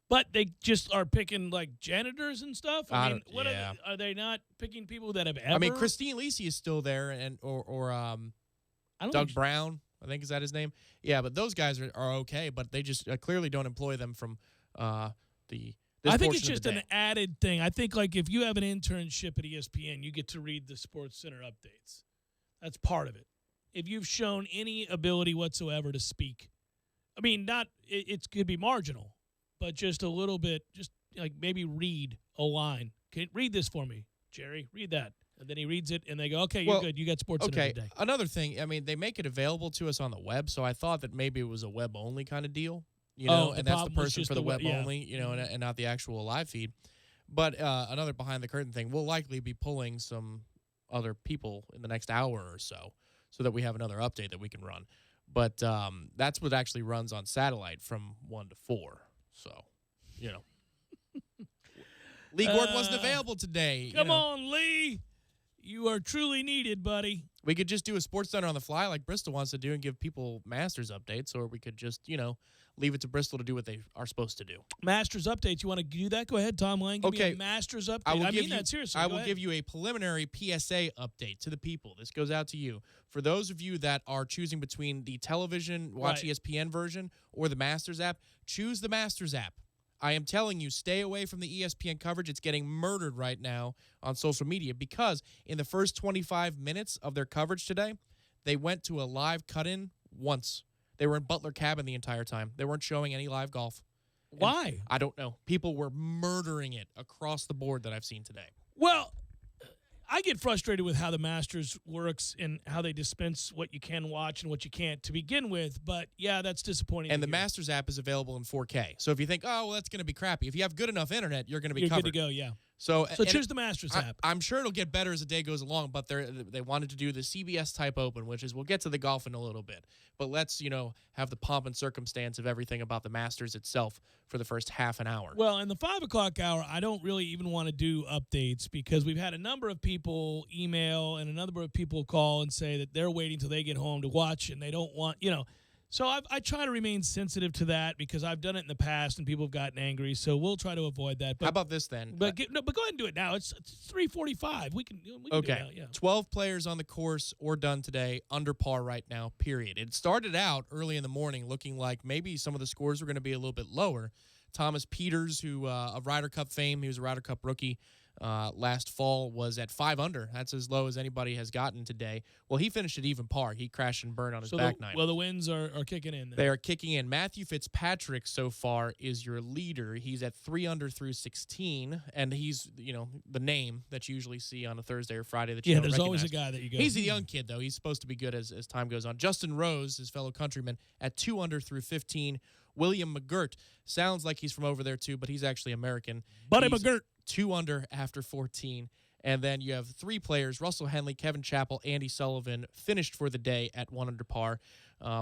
But they just are picking, janitors and stuff? I mean, yeah. Are they not picking people that have ever... I mean, Christine Lisi is still there, and or Doug Brown, I think, is that his name? Yeah, but those guys are okay, but they just clearly don't employ them from this I think it's portion of just the an day. added thing. I think, if you have an internship at ESPN, you get to read the Sports Center updates. That's part of it. If you've shown any ability whatsoever to speak, I mean, it could be marginal, but just a little bit, just maybe read a line read this for me, Jerry. Read that. And then he reads it, and they go, okay, you're good. You got Sports Center today. Another thing, I mean, they make it available to us on the web, so I thought that maybe it was a web-only kind of deal, you know, and that's the person for the web-only, you know, and not the actual live feed. But another behind-the-curtain thing, we'll likely be pulling some other people in the next hour or so that we have another update that we can run. But that's what actually runs on satellite from 1 to 4. So, you know. Lee Gordon wasn't available today. Come on, Lee. You are truly needed, buddy. We could just do a Sports Center on the fly like Bristol wants to do and give people Masters updates, or we could just, you know, leave it to Bristol to do what they are supposed to do. Masters updates. You want to do that? Go ahead, Tom Lang. Give me a Masters update. I mean that seriously. I will give you a preliminary PSA update to the people. This goes out to you. For those of you that are choosing between the television, Watch ESPN version, or the Masters app, choose the Masters app. I am telling you, stay away from the ESPN coverage. It's getting murdered right now on social media because in the first 25 minutes of their coverage today, they went to a live cut-in once. They were in Butler Cabin the entire time. They weren't showing any live golf. Why? And I don't know. People were murdering it across the board that I've seen today. Well, I get frustrated with how the Masters works and how they dispense what you can watch and what you can't to begin with. But, yeah, that's disappointing. And the Masters app is available in 4K. So if you think, oh, well, that's going to be crappy. If you have good enough internet, you're going to be covered. You're good to go, yeah. So choose the Masters app. I'm sure it'll get better as the day goes along, but they wanted to do the CBS type open, which is we'll get to the golf in a little bit. But let's, you know, have the pomp and circumstance of everything about the Masters itself for the first half an hour. Well, in the 5 o'clock hour, I don't really even want to do updates because we've had a number of people email and a number of people call and say that they're waiting till they get home to watch and they don't want, you know. So I try to remain sensitive to that because I've done it in the past and people have gotten angry. So we'll try to avoid that. But, how about this then? But go ahead and do it now. It's 3:45. We can do it now, yeah. 12 players on the course or done today, under par right now, period. It started out early in the morning looking like maybe some of the scores were going to be a little bit lower. Thomas Peters, who of Ryder Cup fame, he was a Ryder Cup rookie last fall, was at 5 under. That's as low as anybody has gotten today. Well, he finished at even par. He crashed and burned on his back nine. Well, the winds are kicking in. They are kicking in. Matthew Fitzpatrick so far is your leader. He's at 3 under through 16, and he's, you know, the name that you usually see on a Thursday or Friday that you don't there's recognize. always a guy that you go. He's a young kid, though. He's supposed to be good as time goes on. Justin Rose, his fellow countryman, at 2 under through 15. William McGirt sounds like he's from over there, too, but he's actually American. Buddy McGirt. 2 under after 14. And then you have 3 players, Russell Henley, Kevin Chappell, Andy Sullivan, finished for the day at 1 under par.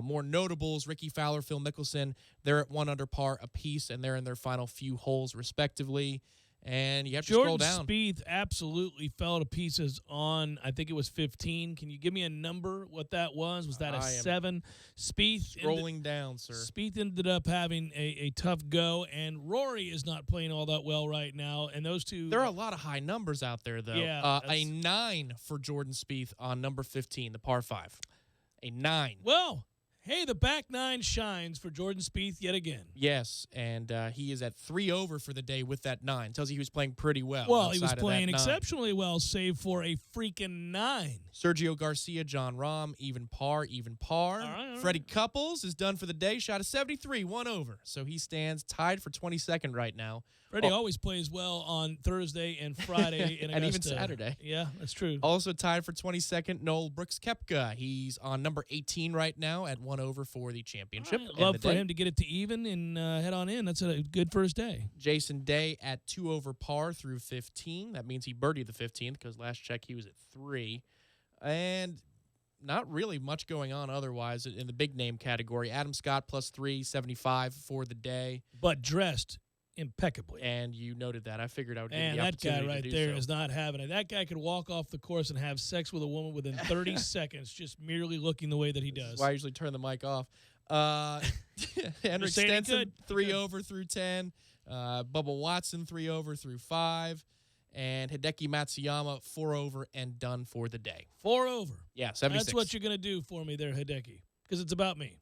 More notables, Ricky Fowler, Phil Mickelson, they're at 1 under par apiece, and they're in their final few holes, respectively. And you have to scroll down. Jordan Spieth absolutely fell to pieces on, I think it was 15. Can you give me a number what that was? Was that a 7? Spieth scrolling down, sir. Spieth ended up having a tough go, and Rory is not playing all that well right now. And those two, there are a lot of high numbers out there, though. Yeah, a 9 for Jordan Spieth on number 15, the par 5. A 9. Well, hey, the back nine shines for Jordan Spieth yet again. Yes, and he is at 3 over for the day with that 9. Tells you he was playing pretty well. Well, he was playing exceptionally well, save for a freaking 9. Sergio Garcia, John Rahm, even par. All right. Freddie Couples is done for the day, shot a 73, 1 over. So he stands tied for 22nd right now. Freddie always plays well on Thursday and Friday in Augusta. And even Saturday. Yeah, that's true. Also tied for 22nd, Noel Brooks Koepka. He's on number 18 right now at 1 over for the championship. Right. Love for him to get it to even and head on in. That's a good first day. Jason Day at 2 over par through 15. That means he birdied the 15th because last check he was at 3. And not really much going on otherwise in the big name category. Adam Scott plus 375 for the day. But dressed impeccably. And you noted that. I figured I would give you and the that guy opportunity right to do there so. is not having it. That guy could walk off the course and have sex with a woman within 30 seconds, just merely looking the way that he does. That's why I usually turn the mic off. Henrik saying Stenson, 3 over through 10. Bubba Watson, 3 over through 5. And Hideki Matsuyama, 4 over and done for the day. 4 over. Yeah, 76. That's what you're going to do for me there, Hideki, because it's about me.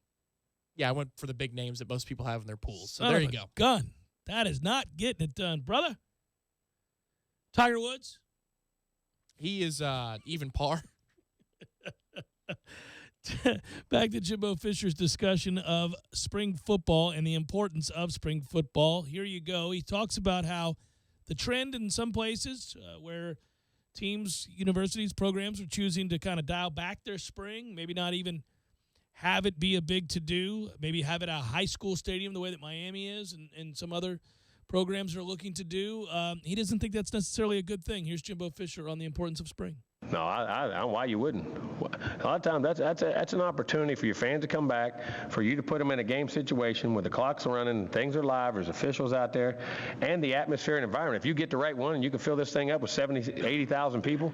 Yeah, I went for the big names that most people have in their pools. So Son there of you a go. Gun. That is not getting it done, brother. Tiger Woods? He is even par. Back to Jimbo Fisher's discussion of spring football and the importance of spring football. Here you go. He talks about how the trend in some places where teams, universities, programs are choosing to kind of dial back their spring, maybe not even have it be a big to-do, maybe have it a high school stadium the way that Miami is and some other programs are looking to do. He doesn't think that's necessarily a good thing. Here's Jimbo Fisher on the importance of spring. No, I why you wouldn't. A lot of times that's an opportunity for your fans to come back, for you to put them in a game situation where the clock's running and things are live, there's officials out there, and the atmosphere and environment. If you get the right one and you can fill this thing up with 70, 80,000 people,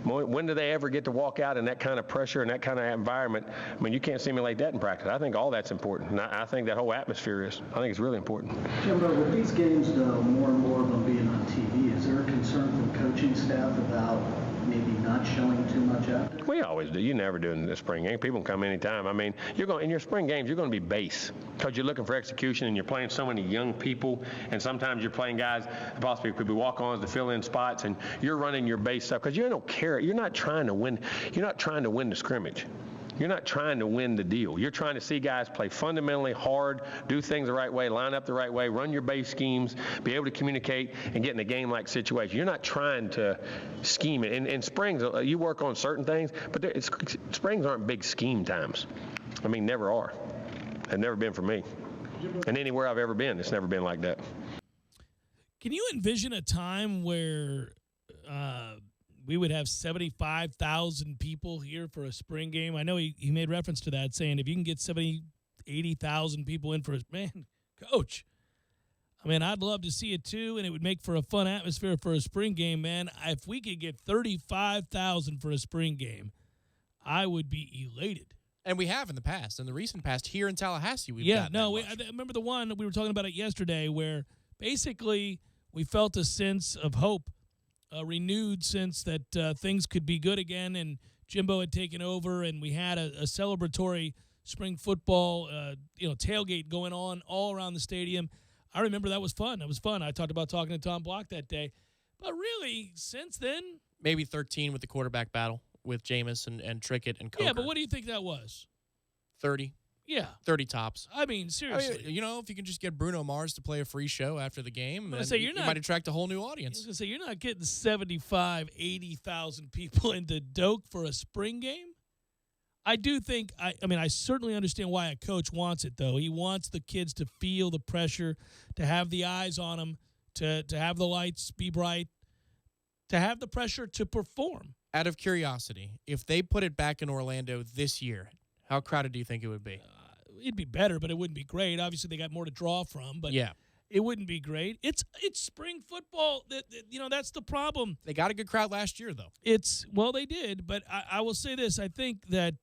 when do they ever get to walk out in that kind of pressure and that kind of environment? I mean, you can't simulate that in practice. I think all that's important. And I think that whole atmosphere is. I think it's really important. Jimbo, with these games, though, more and more of them being on TV, is there a concern from coaching staff about maybe not showing too much out there? We always do. You never do in the spring game. People can come anytime. I mean, in your spring games, you're going to be base because you're looking for execution and you're playing so many young people, and sometimes you're playing guys that possibly could be walk-ons to fill in spots, and you're running your base stuff because you don't care. You're not trying to win. You're not trying to win the scrimmage. You're not trying to win the deal. You're trying to see guys play fundamentally hard, do things the right way, line up the right way, run your base schemes, be able to communicate, and get in a game-like situation. You're not trying to scheme it. In springs, you work on certain things, but springs aren't big scheme times. I mean, never are. Have never been for me. And anywhere I've ever been, it's never been like that. Can you envision a time where we would have 75,000 people here for a spring game? I know he made reference to that, saying if you can get 70, 80,000 people in for man, Coach, I mean, I'd love to see it too, and it would make for a fun atmosphere for a spring game, man. If we could get 35,000 for a spring game, I would be elated. And we have in the past, in the recent past, here in Tallahassee, we've gotten I remember the one, we were talking about it yesterday, where basically we felt a sense of hope, a renewed sense that things could be good again, and Jimbo had taken over, and we had a celebratory spring football tailgate going on all around the stadium. I remember that was fun. It was fun. I talked about talking to Tom Block that day. But really, since then, maybe 13 with the quarterback battle with Jameis and Trickett and Coker. Yeah, but what do you think that was? 30. Yeah. 30 tops. I mean, seriously. If you can just get Bruno Mars to play a free show after the game, then you might attract a whole new audience. I was going to say, you're not getting 75, 80,000 people into Doak for a spring game? I do think, I certainly understand why a coach wants it, though. He wants the kids to feel the pressure, to have the eyes on them, to have the lights be bright, to have the pressure to perform. Out of curiosity, if they put it back in Orlando this year, how crowded do you think it would be? It'd be better, but it wouldn't be great. Obviously, they got more to draw from, but yeah, it wouldn't be great. It's spring football. That's the problem. They got a good crowd last year, though. They did, but I will say this. I think that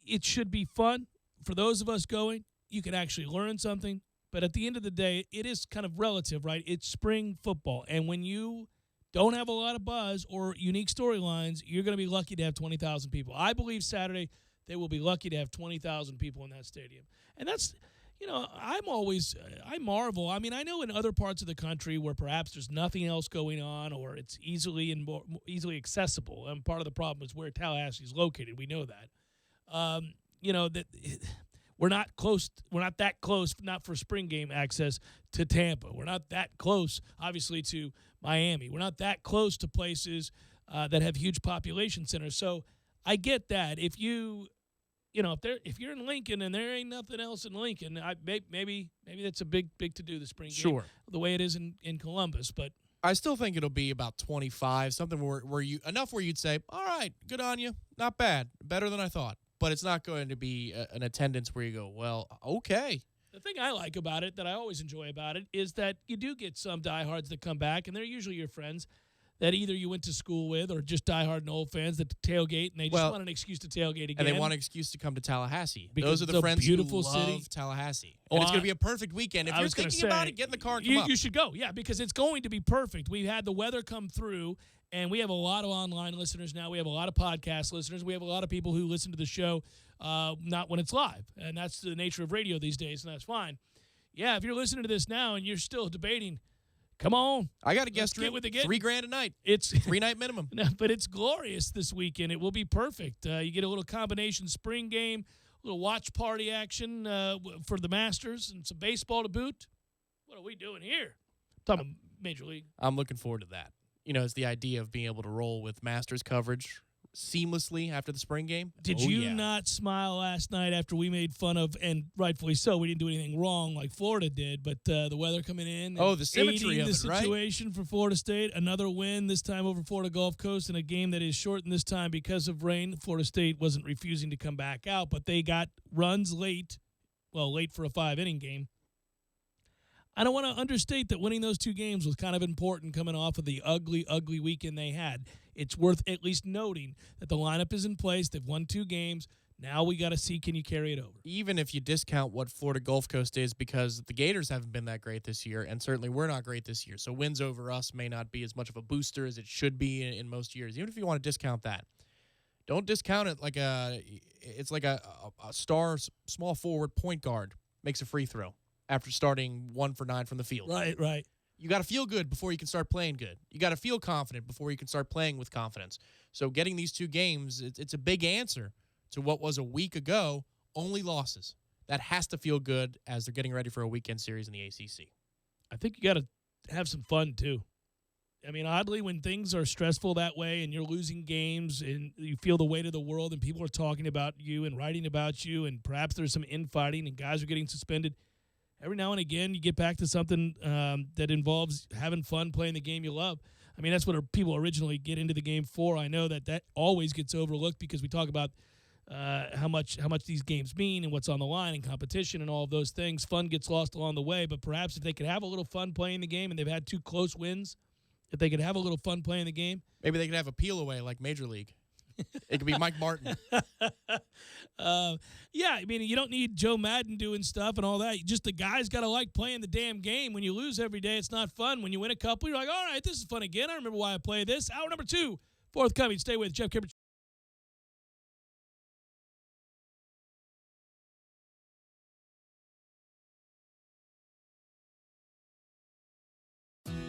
it should be fun for those of us going. You can actually learn something, but at the end of the day, it is kind of relative, right? It's spring football, and when you don't have a lot of buzz or unique storylines, you're going to be lucky to have 20,000 people. I believe Saturday they will be lucky to have 20,000 people in that stadium. And that's, I marvel. I mean, I know in other parts of the country where perhaps there's nothing else going on or it's easily and more easily accessible. And part of the problem is where Tallahassee is located. We know that. That we're not close. We're not that close, not for spring game access, to Tampa. We're not that close, obviously, to Miami. We're not that close to places that have huge population centers. So I get that. If if you're in Lincoln and there ain't nothing else in Lincoln, maybe that's a big to do the spring game. Sure. The way it is in Columbus, but I still think it'll be about 25, something where you'd say, all right, good on you, not bad, better than I thought. But it's not going to be an attendance where you go, well, okay. The thing I like about it, that I always enjoy about it, is that you do get some diehards that come back, and they're usually your friends that either you went to school with or just diehard and old fans that tailgate, and they just want an excuse to tailgate again. And they want an excuse to come to Tallahassee. Because those are the friends beautiful who city. Love Tallahassee. And it's going to be a perfect weekend. If you're thinking about it, get in the car and come up. You should go, yeah, because it's going to be perfect. We've had the weather come through, and we have a lot of online listeners now. We have a lot of podcast listeners. We have a lot of people who listen to the show not when it's live, and that's the nature of radio these days, and that's fine. Yeah, if you're listening to this now and you're still debating, come on. I got to guess $3,000 a night. It's 3-night minimum. No, but it's glorious this weekend. It will be perfect. You get a little combination spring game, a little watch party action for the Masters, and some baseball to boot. What are we doing here? Talking about Major League. I'm looking forward to that. It's the idea of being able to roll with Masters coverage seamlessly after the spring game. Did you not smile last night after we made fun of, and rightfully so, we didn't do anything wrong like Florida did, but the weather coming in. The symmetry of it, the right? situation for Florida State. Another win, this time over Florida Gulf Coast, in a game that is shortened this time because of rain. Florida State wasn't refusing to come back out, but they got runs late. Well, late for a 5-inning game. I don't want to understate that winning those two games was kind of important coming off of the ugly, ugly weekend they had. It's worth at least noting that the lineup is in place. They've won 2 games. Now we got to see, can you carry it over? Even if you discount what Florida Gulf Coast is, because the Gators haven't been that great this year, and certainly we're not great this year. So wins over us may not be as much of a booster as it should be in most years. Even if you want to discount that, don't discount it like it's like a star small forward point guard makes a free throw after starting 1 for 9 from the field. Right. You got to feel good before you can start playing good. You got to feel confident before you can start playing with confidence. So getting these 2 games, it's a big answer to what was a week ago, only losses. That has to feel good as they're getting ready for a weekend series in the ACC. I think you got to have some fun, too. I mean, oddly, when things are stressful that way and you're losing games and you feel the weight of the world and people are talking about you and writing about you and perhaps there's some infighting and guys are getting suspended, every now and again, you get back to something that involves having fun playing the game you love. I mean, that's what people originally get into the game for. I know that always gets overlooked because we talk about how much these games mean and what's on the line and competition and all of those things. Fun gets lost along the way, but perhaps if they could have a little fun playing the game, and they've had 2 close wins, if they could have a little fun playing the game. Maybe they could have a peel away like Major League. It could be Mike Martin. Yeah, I mean, you don't need Joe Madden doing stuff and all that. Just the guys got to like playing the damn game. When you lose every day, it's not fun. When you win a couple, you're like, all right, this is fun again. I remember why I play this. Hour number 2, forthcoming. Stay with Jeff Kimber.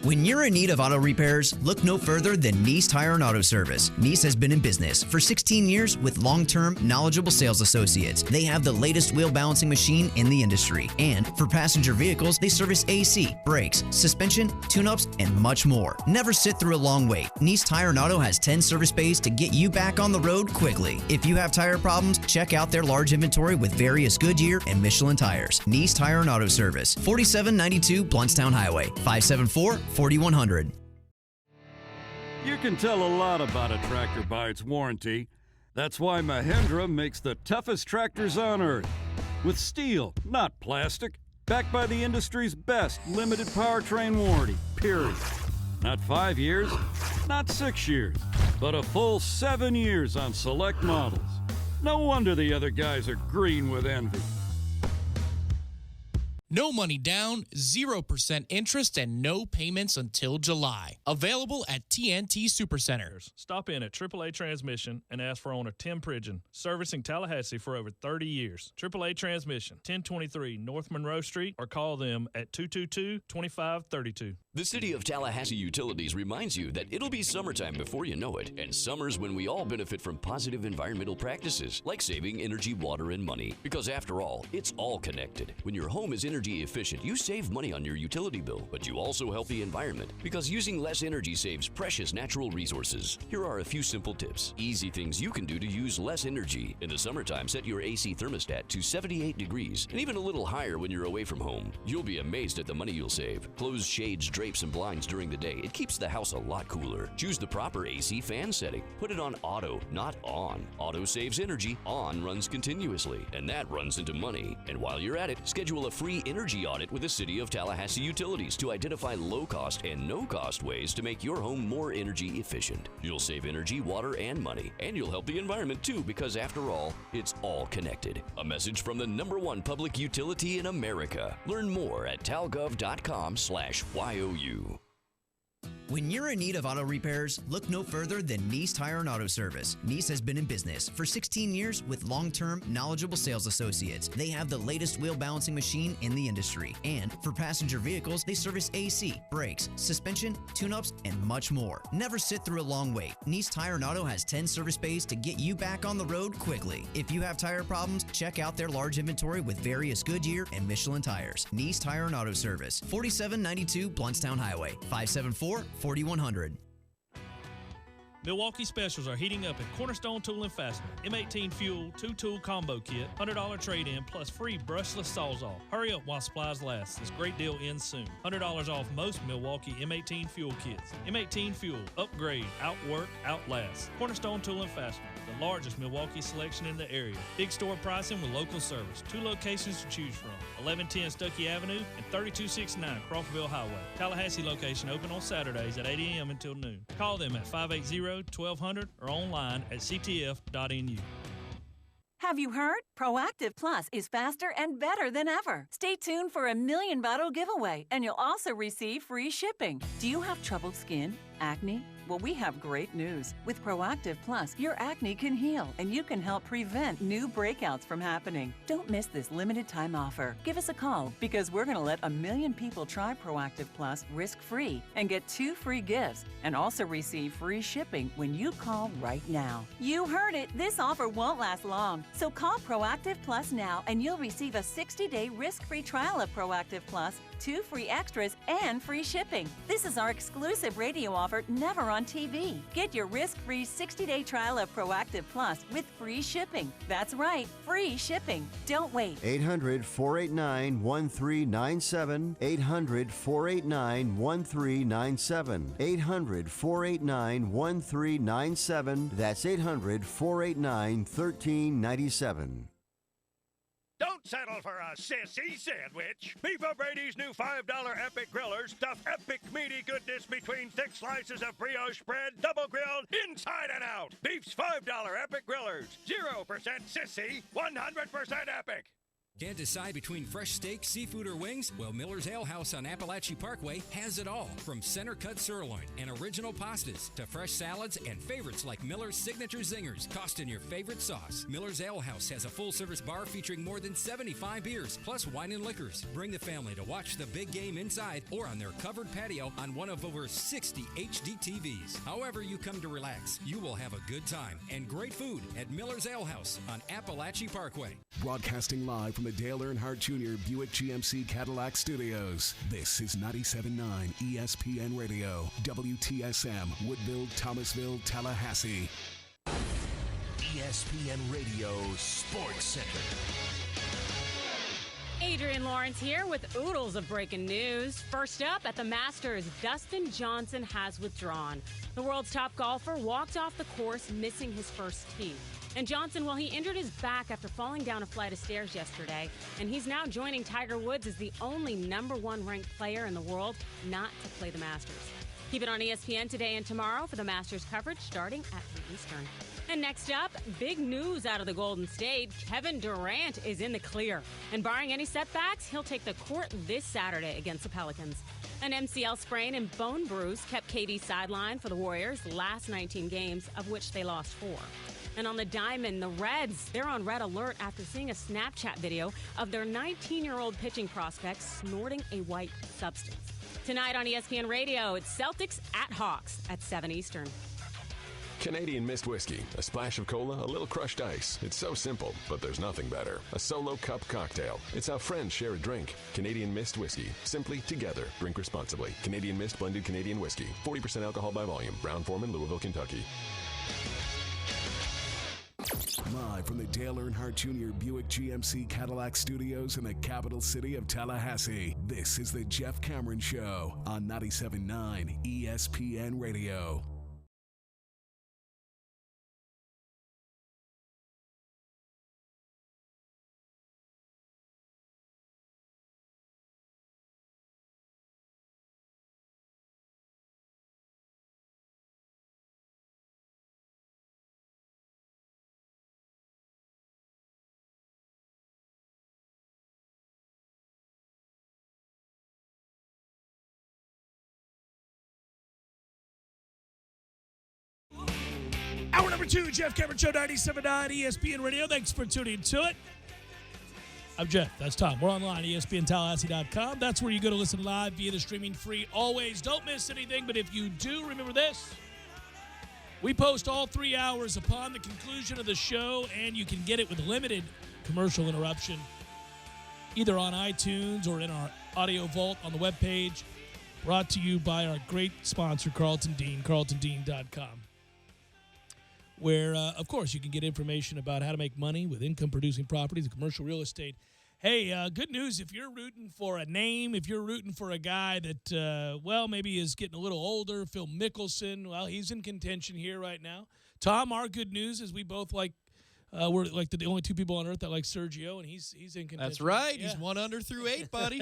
When you're in need of auto repairs, look no further than Nice Tire and Auto Service. Nice has been in business for 16 years with long-term, knowledgeable sales associates. They have the latest wheel balancing machine in the industry. And for passenger vehicles, they service AC, brakes, suspension, tune-ups, and much more. Never sit through a long wait. Nice Tire and Auto has 10 service bays to get you back on the road quickly. If you have tire problems, check out their large inventory with various Goodyear and Michelin tires. Nice Tire and Auto Service, 4792 Bluntstown Highway, 574-4100. You can tell a lot about a tractor by its warranty. That's why Mahindra makes the toughest tractors on earth. With steel, not plastic. Backed by the industry's best limited powertrain warranty, period. Not 5 years, not 6 years, but a full 7 years on select models. No wonder the other guys are green with envy. No money down, 0% interest, and no payments until July. Available at TNT Supercenters. Stop in at AAA Transmission and ask for owner Tim Pridgeon, servicing Tallahassee for over 30 years. AAA Transmission, 1023 North Monroe Street, or call them at 222-2532. The City of Tallahassee Utilities reminds you that it'll be summertime before you know it, and summer's when we all benefit from positive environmental practices, like saving energy, water, and money. Because after all, it's all connected. When your home is energy efficient, you save money on your utility bill, but you also help the environment, because using less energy saves precious natural resources. Here are a few simple tips. Easy things you can do to use less energy. In the summertime, set your AC thermostat to 78 degrees, and even a little higher when you're away from home. You'll be amazed at the money you'll save. Close shades, drapes, and blinds during the day. It keeps the house a lot cooler. Choose the proper AC fan setting. Put it on auto, not on. Auto saves energy, on runs continuously, and that runs into money. And while you're at it, schedule a free energy audit with the City of Tallahassee Utilities to identify low-cost and no-cost ways to make your home more energy efficient. You'll save energy, water, and money, and you'll help the environment too, because after all, it's all connected. A message from the #1 public utility in America. Learn more at talgov.com/YOU. When you're in need of auto repairs, look no further than Nice Tire and Auto Service. Nice has been in business for 16 years with long-term, knowledgeable sales associates. They have the latest wheel balancing machine in the industry. And for passenger vehicles, they service AC, brakes, suspension, tune-ups, and much more. Never sit through a long wait. Nice Tire and Auto has 10 service bays to get you back on the road quickly. If you have tire problems, check out their large inventory with various Goodyear and Michelin tires. Nice Tire and Auto Service, 4792 Bluntstown Highway, 574-4100. Milwaukee specials are heating up at Cornerstone Tool and Fastener. M18 Fuel 2-tool combo kit, $100 trade-in plus free brushless Sawzall. Hurry up while supplies last. This great deal ends soon. $100 off most Milwaukee M18 Fuel kits. M18 Fuel, upgrade, outwork, outlast. Cornerstone Tool and Fastener, the largest Milwaukee selection in the area. Big store pricing with local service. 2 locations to choose from: 1110 Stuckey Avenue and 3269 Crawfordville Highway. Tallahassee location open on Saturdays at 8 a.m. until noon. Call them at 580-1200 or online at ctf.nu. Have you heard? Proactive Plus is faster and better than ever. Stay tuned for a $1 million bottle giveaway, and you'll also receive free shipping. Do you have troubled skin? Acne? Well, we have great news. With Proactive Plus, your acne can heal, and you can help prevent new breakouts from happening. Don't miss this limited time offer. Give us a call, because we're going to let 1 million people try Proactive Plus risk-free and get 2 free gifts, and also receive free shipping when you call right now. You heard it. This offer won't last long. So call Proactive Plus now, and you'll receive a 60-day risk-free trial of Proactive Plus, 2 free extras, and free shipping. This is our exclusive radio offer, never on TV. Get your risk-free 60-day trial of Proactive Plus with free shipping. That's right, free shipping. Don't wait. 800-489-1397. 800-489-1397. 800-489-1397. That's 800-489-1397. Don't settle for a sissy sandwich. Beef O'Brady's new $5 Epic Grillers stuff epic meaty goodness between thick slices of brioche bread, double grilled, inside and out. Beef's $5 Epic Grillers. 0% sissy, 100% epic. Can't decide between fresh steak, seafood, or wings? Well, Miller's Ale House on Appalachia Parkway has it all. From center-cut sirloin and original pastas to fresh salads and favorites like Miller's Signature Zingers, tossed in your favorite sauce. Miller's Ale House has a full-service bar featuring more than 75 beers, plus wine and liquors. Bring the family to watch the big game inside or on their covered patio on one of over 60 HD TVs. However you come to relax, you will have a good time and great food at Miller's Ale House on Appalachia Parkway. Broadcasting live from the Dale Earnhardt Jr. Buick GMC Cadillac Studios. This is 97.9 ESPN Radio, WTSM, Woodville, Thomasville, Tallahassee. ESPN Radio Sports Center. Adrian Lawrence here with oodles of breaking news. First up, at the Masters, Dustin Johnson has withdrawn. The world's top golfer walked off the course missing his first tee. And Johnson, well, he injured his back after falling down a flight of stairs yesterday, and he's now joining Tiger Woods as the only #1 ranked player in the world not to play the Masters. Keep it on ESPN today and tomorrow for the Masters coverage starting at 3 Eastern. And next up, big news out of the Golden State. Kevin Durant is in the clear, and barring any setbacks, he'll take the court this Saturday against the Pelicans. An MCL sprain and bone bruise kept KD sidelined for the Warriors' last 19 games, of which they lost 4. And on the diamond, the Reds, they're on red alert after seeing a Snapchat video of their 19-year-old pitching prospect snorting a white substance. Tonight on ESPN Radio, it's Celtics at Hawks at 7 Eastern. Canadian Mist Whiskey. A splash of cola, a little crushed ice. It's so simple, but there's nothing better. A solo cup cocktail. It's how friends share a drink. Canadian Mist Whiskey. Simply together. Drink responsibly. Canadian Mist blended Canadian whiskey. 40% alcohol by volume. Brown-Forman, Louisville, Kentucky. Live from the Dale Earnhardt Jr. Buick GMC Cadillac Studios in the capital city of Tallahassee, this is the Jeff Cameron Show on 97.9 ESPN Radio. Hour number 2, Jeff Cameron Show, 97.9 ESPN Radio. Thanks for tuning to it. I'm Jeff. That's Tom. We're online, ESPNTallahassee.com. That's where you go to listen live via the streaming free. Always don't miss anything, but if you do, remember this. We post all 3 hours upon the conclusion of the show, and you can get it with limited commercial interruption, either on iTunes or in our audio vault on the webpage. Brought to you by our great sponsor, Carlton Dean, carltondean.com. Where, of course, you can get information about how to make money with income-producing properties and commercial real estate. Hey, good news, if you're rooting for a name, if you're rooting for a guy that, maybe is getting a little older, Phil Mickelson, well, he's in contention here right now. Tom, our good news is we both we're like the only two people on earth that like Sergio, and he's in contention. That's right. Yeah. He's 1 under through 8, buddy.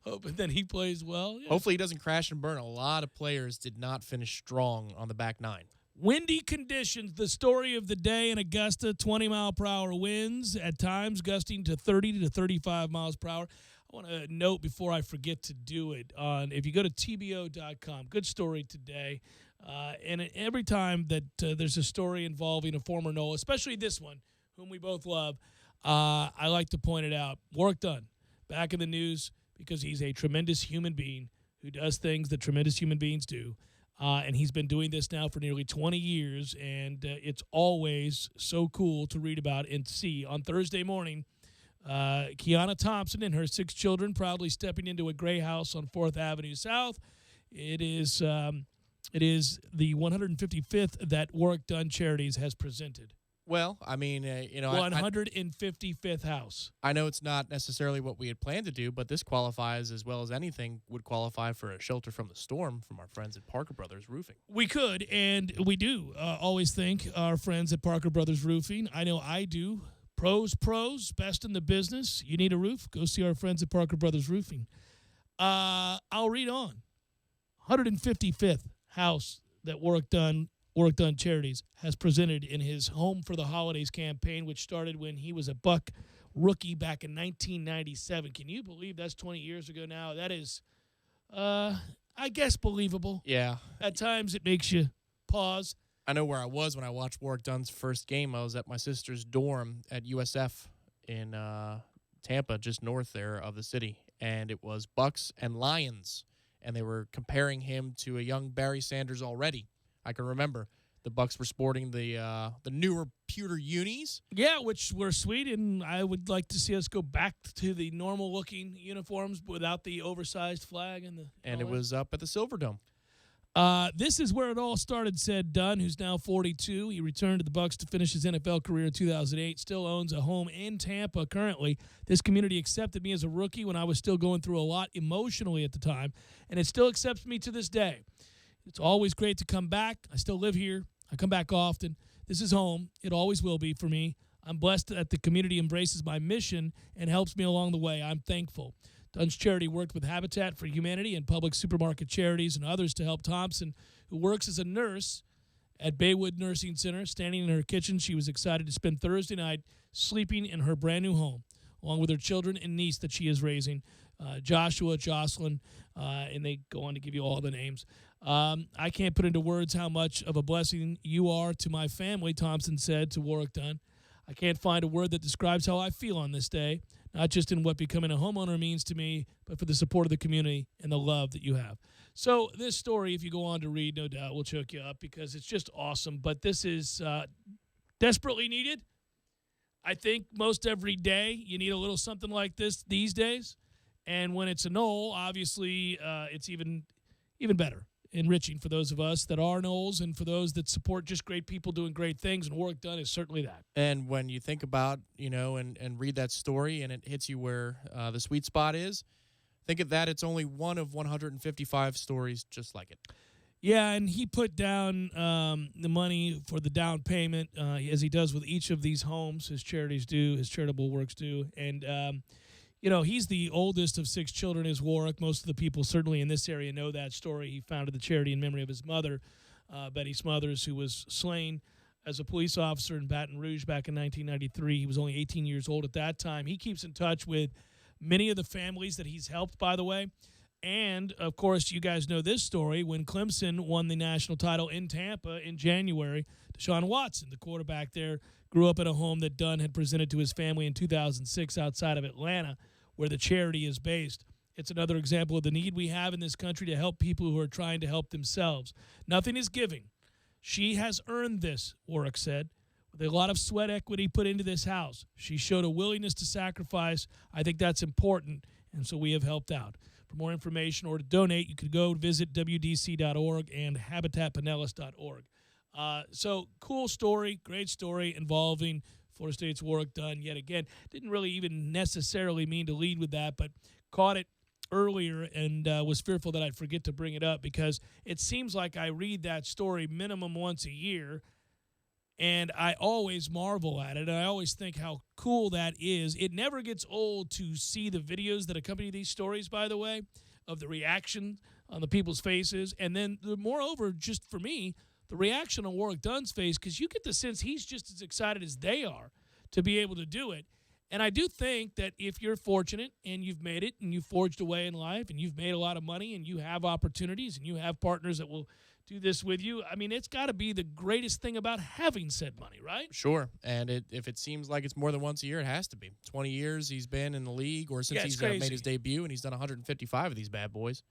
Hoping that he plays well. Yeah. Hopefully he doesn't crash and burn. A lot of players did not finish strong on the back 9. Windy conditions, the story of the day in Augusta, 20-mile-per-hour winds, at times gusting to 30 to 35 miles per hour. I want to note before I forget to do it, if you go to TBO.com, good story today. And every time that there's a story involving a former Nole, especially this one, whom we both love, I like to point it out. Work done. Back in the news because he's a tremendous human being who does things that tremendous human beings do. And he's been doing this now for nearly 20 years, and it's always so cool to read about and see. On Thursday morning, Kiana Thompson and her 6 children proudly stepping into a gray house on 4th Avenue South. It is the 155th that Work Done Charities has presented. Well, I mean, 155th house. I know it's not necessarily what we had planned to do, but this qualifies as well as anything would qualify for a shelter from the storm from our friends at Parker Brothers Roofing. We could, and we do always thank our friends at Parker Brothers Roofing. I know I do. Pros, best in the business. You need a roof? Go see our friends at Parker Brothers Roofing. I'll read on. 155th house that Work Done Charities has presented in his Home for the Holidays campaign, which started when he was a Buck rookie back in 1997. Can you believe that's 20 years ago now? That is, I guess, believable. Yeah. At times it makes you pause. I know where I was when I watched Work Done's first game. I was at my sister's dorm at USF in Tampa, just north there of the city, and it was Bucks and Lions, and they were comparing him to a young Barry Sanders already. I can remember the Bucks were sporting the newer pewter unis. Yeah, which were sweet, and I would like to see us go back to the normal-looking uniforms without the oversized flag and it was up at the Silverdome. This is where it all started, said Dunn, who's now 42. He returned to the Bucks to finish his NFL career in 2008. Still owns a home in Tampa currently. This community accepted me as a rookie when I was still going through a lot emotionally at the time, and it still accepts me to this day. It's always great to come back. I still live here. I come back often. This is home. It always will be for me. I'm blessed that the community embraces my mission and helps me along the way. I'm thankful. Dunn's charity worked with Habitat for Humanity and Public Supermarket Charities and others to help Thompson, who works as a nurse at Baywood Nursing Center. Standing in her kitchen, she was excited to spend Thursday night sleeping in her brand-new home, along with her children and niece that she is raising, Joshua, Jocelyn, and they go on to give you all the names. I can't put into words how much of a blessing you are to my family, Thompson said to Work Done. I can't find a word that describes how I feel on this day, not just in what becoming a homeowner means to me, but for the support of the community and the love that you have. So this story, if you go on to read, no doubt will choke you up because it's just awesome. But this is desperately needed. I think most every day you need a little something like this these days. And when it's a Nole, obviously it's even better. Enriching for those of us that are Noles and for those that support just great people doing great things, and Work Done is certainly that. And when you think about, and read that story and it hits you where the sweet spot is, think of that. It's only one of 155 stories just like it. Yeah, and he put down the money for the down payment, as he does with each of these homes, his charities do, his charitable works do. And, he's the oldest of 6 children, is Warwick. Most of the people certainly in this area know that story. He founded the charity in memory of his mother, Betty Smothers, who was slain as a police officer in Baton Rouge back in 1993. He was only 18 years old at that time. He keeps in touch with many of the families that he's helped, by the way. And, of course, you guys know this story. When Clemson won the national title in Tampa in January, Deshaun Watson, the quarterback there, grew up in a home that Dunn had presented to his family in 2006 outside of Atlanta, where the charity is based. It's another example of the need we have in this country to help people who are trying to help themselves. Nothing is giving. She has earned this, Warwick said, with a lot of sweat equity put into this house. She showed a willingness to sacrifice. I think that's important, and so we have helped out. For more information or to donate, you could go visit WDC.org and HabitatPinellas.org. So cool story, great story involving Florida State's Warwick Dunn yet again. Didn't really even necessarily mean to lead with that, but caught it earlier and was fearful that I'd forget to bring it up because it seems like I read that story minimum once a year, and I always marvel at it, and I always think how cool that is. It never gets old to see the videos that accompany these stories, by the way, of the reaction on the people's faces. And then, moreover, just for me, the reaction on Warwick Dunn's face, because you get the sense he's just as excited as they are to be able to do it. And I do think that if you're fortunate and you've made it and you've forged a way in life and you've made a lot of money and you have opportunities and you have partners that will do this with you, I mean, it's got to be the greatest thing about having said money, right? Sure. And if it seems like it's more than once a year, it has to be. 20 years he's been in the league, or since he's made his debut, and he's done 155 of these bad boys.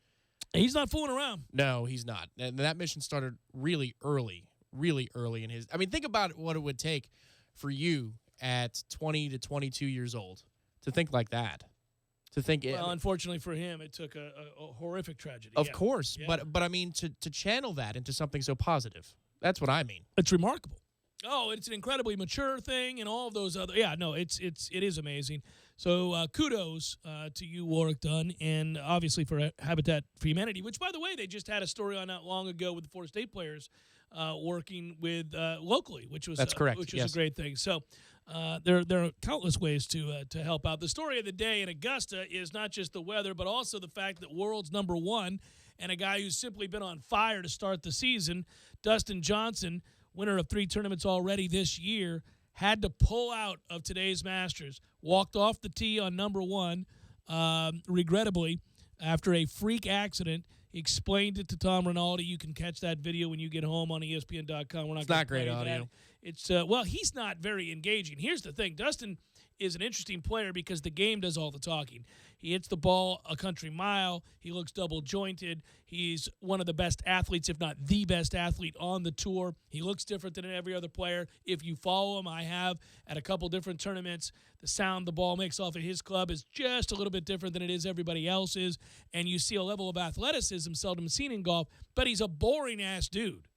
He's not fooling around. No, he's not. And that mission started really early in his. I mean, think about what it would take for you at 20 to 22 years old to think like that. To think well, unfortunately for him, it took a horrific tragedy. Of course, yeah. But I mean, to channel that into something so positive, that's what I mean. It's remarkable. Oh, it's an incredibly mature thing, and all of those other. Yeah, no, it is amazing. So kudos to you, Warwick Dunn, and obviously for Habitat for Humanity, which, by the way, they just had a story on not long ago with the Florida State players working with locally, which was that's correct. Which was a great thing. So. There are countless ways to help out. The story of the day in Augusta is not just the weather, but also the fact that world's number one and a guy who's simply been on fire to start the season, Dustin Johnson, winner of 3 tournaments already this year, had to pull out of today's Masters. Walked off the tee on number one, regrettably, after a freak accident. He explained it to Tom Rinaldi. You can catch that video when you get home on ESPN.com. We're not it's not great audio. That. It's well, he's not very engaging. Here's the thing. Dustin is an interesting player because the game does all the talking. He hits the ball a country mile. He looks double-jointed. He's one of the best athletes, if not the best athlete on the tour. He looks different than every other player. If you follow him, I have, at a couple different tournaments, the sound the ball makes off at his club is just a little bit different than it is everybody else's, and you see a level of athleticism seldom seen in golf, but he's a boring-ass dude.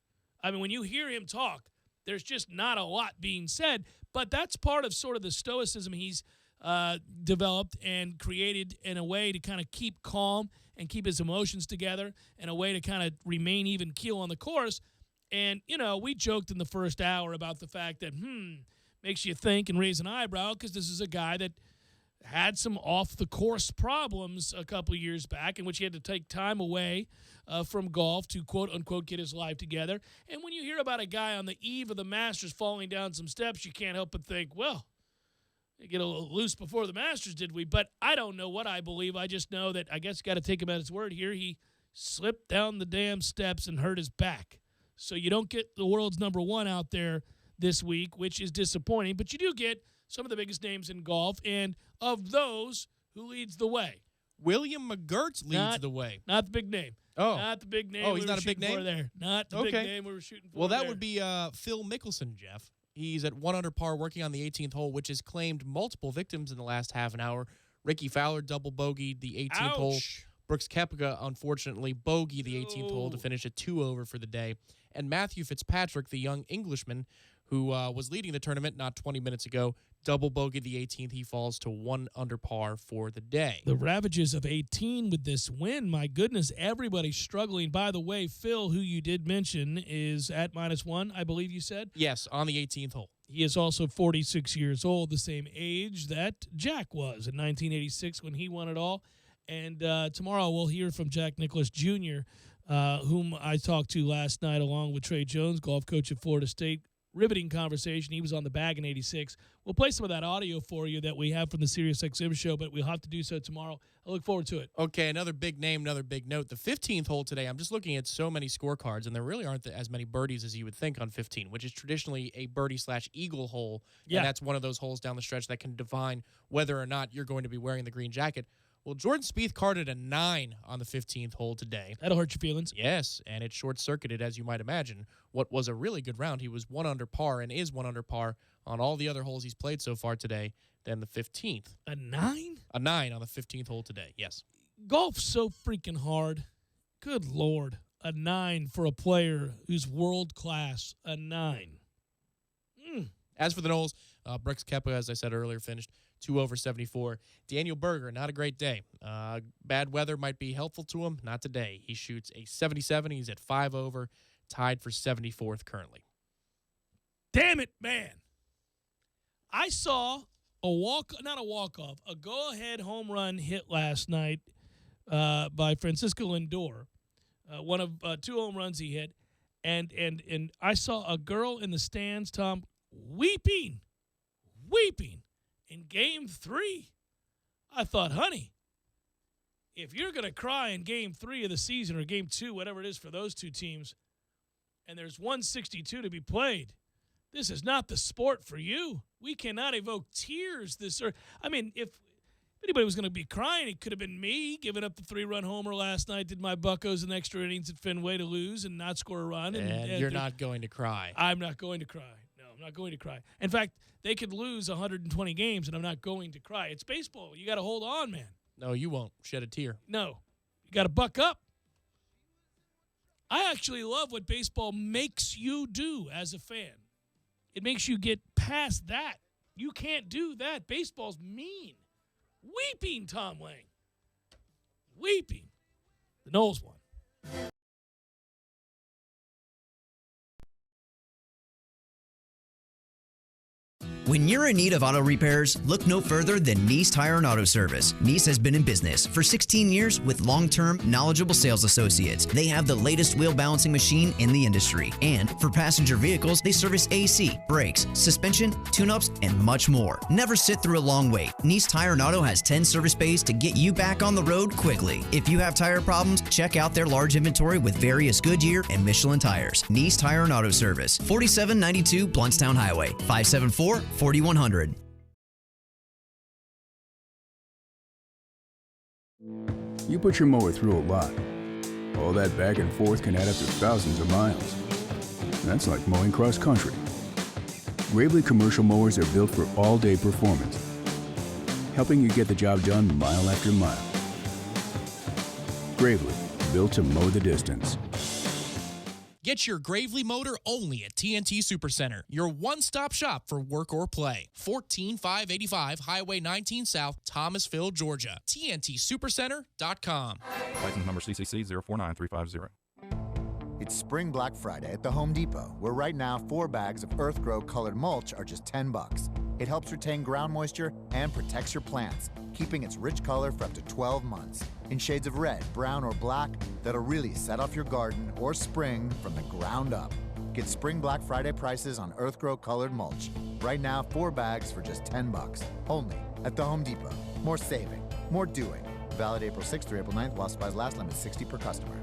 I mean, when you hear him talk, there's just not a lot being said, but that's part of sort of the stoicism he's developed and created in a way to kind of keep calm and keep his emotions together, and a way to kind of remain even keel on the course. And, you know, we joked in the first hour about the fact that, makes you think and raise an eyebrow, because this is a guy that had some off-the-course problems a couple years back in which he had to take time away from golf to, quote-unquote, get his life together. And when you hear about a guy on the eve of the Masters falling down some steps, you can't help but think, well, they get a little loose before the Masters, did we? But I don't know what I believe. I just know that I guess you got to take him at his word here. He slipped down the damn steps and hurt his back. So you don't get the world's number one out there this week, which is disappointing. But you do get some of the biggest names in golf, and of those, who leads the way? William McGirt leads the way. Not the big name. Oh. Not the big name. Oh, he's not a big name? There. Not the big name we were shooting for. Well, that would be Phil Mickelson, Jeff. He's at 1 under par working on the 18th hole, which has claimed multiple victims in the last half an hour. Ricky Fowler double bogeyed the 18th hole. Brooks Koepka, unfortunately, bogeyed the 18th hole to finish at 2 over for the day. And Matthew Fitzpatrick, the young Englishman, who was leading the tournament not 20 minutes ago, double bogeyed the 18th. He falls to 1 under par for the day. The ravages of 18 with this win. My goodness, everybody's struggling. By the way, Phil, who you did mention, is at -1, I believe you said? Yes, on the 18th hole. He is also 46 years old, the same age that Jack was in 1986 when he won it all. And tomorrow we'll hear from Jack Nicklaus Jr., whom I talked to last night along with Trey Jones, golf coach at Florida State. riveting conversation. He was on the bag in 86. We'll play some of that audio for you that we have from the SiriusXM show, but we'll have to do so tomorrow. I look forward to it. Okay, another big name, another big note. The 15th hole today, I'm just looking at so many scorecards, and there really aren't as many birdies as you would think on 15, which is traditionally a birdie/eagle hole. Yeah. And that's one of those holes down the stretch that can define whether or not you're going to be wearing the green jacket. Well, Jordan Spieth carded a 9 on the 15th hole today. That'll hurt your feelings. Yes, and it short-circuited, as you might imagine, what was a really good round. He was 1 under par and is 1 under par on all the other holes he's played so far today than the 15th. A 9? A 9 on the 15th hole today, yes. Golf's so freaking hard. Good Lord. A 9 for a player who's world-class. A 9. As for the Knowles, Brooks Koepka, as I said earlier, finished 2 over 74. Daniel Berger, not a great day. Bad weather might be helpful to him. Not today. He shoots a 77. He's at 5 over, tied for 74th currently. Damn it, man. I saw a go-ahead home run hit last night by Francisco Lindor. One of 2 home runs he hit. And I saw a girl in the stands, Tom, weeping in Game 3. I thought, honey, if you're going to cry in Game 3 of the season or Game 2, whatever it is for those 2 teams, and there's 162 to be played, this is not the sport for you. We cannot evoke tears this early. I mean, if anybody was going to be crying, it could have been me giving up the 3-run homer last night, did my Buccos in extra innings at Fenway to lose and not score a run. And you're not going to cry. I'm not going to cry. No, I'm not going to cry. In fact, they could lose 120 games, and I'm not going to cry. It's baseball. You got to hold on, man. No, you won't shed a tear. No. You got to buck up. I actually love what baseball makes you do as a fan. It makes you get past that. You can't do that. Baseball's mean. Weeping, Tom Lang. Weeping. The Knowles won. When you're in need of auto repairs, look no further than Nice Tire and Auto Service. Nice has been in business for 16 years with long-term, knowledgeable sales associates. They have the latest wheel balancing machine in the industry. And for passenger vehicles, they service AC, brakes, suspension, tune-ups, and much more. Never sit through a long wait. Nice Tire and Auto has 10 service bays to get you back on the road quickly. If you have tire problems, check out their large inventory with various Goodyear and Michelin tires. Nice Tire and Auto Service, 4792 Bluntstown Highway, 574-4100. You put your mower through a lot. All that back and forth can add up to thousands of miles. That's like mowing cross country. Gravely commercial mowers are built for all-day performance, helping you get the job done mile after mile. Gravely, built to mow the distance. Get your Gravely motor only at TNT Supercenter, your one-stop shop for work or play. 14585 Highway 19 South, Thomasville, Georgia. TNTSupercenter.com. License number CCC 049350. It's Spring Black Friday at the Home Depot, where right now 4 bags of Earthgrow colored mulch are just $10. It helps retain ground moisture and protects your plants, keeping its rich color for up to 12 months. In shades of red, brown, or black that'll really set off your garden or spring from the ground up. Get Spring Black Friday prices on Earthgrow colored mulch. Right now, 4 bags for just $10. Only at the Home Depot. More saving, more doing. Valid April 6th through April 9th while supplies last. Limit 60 per customer.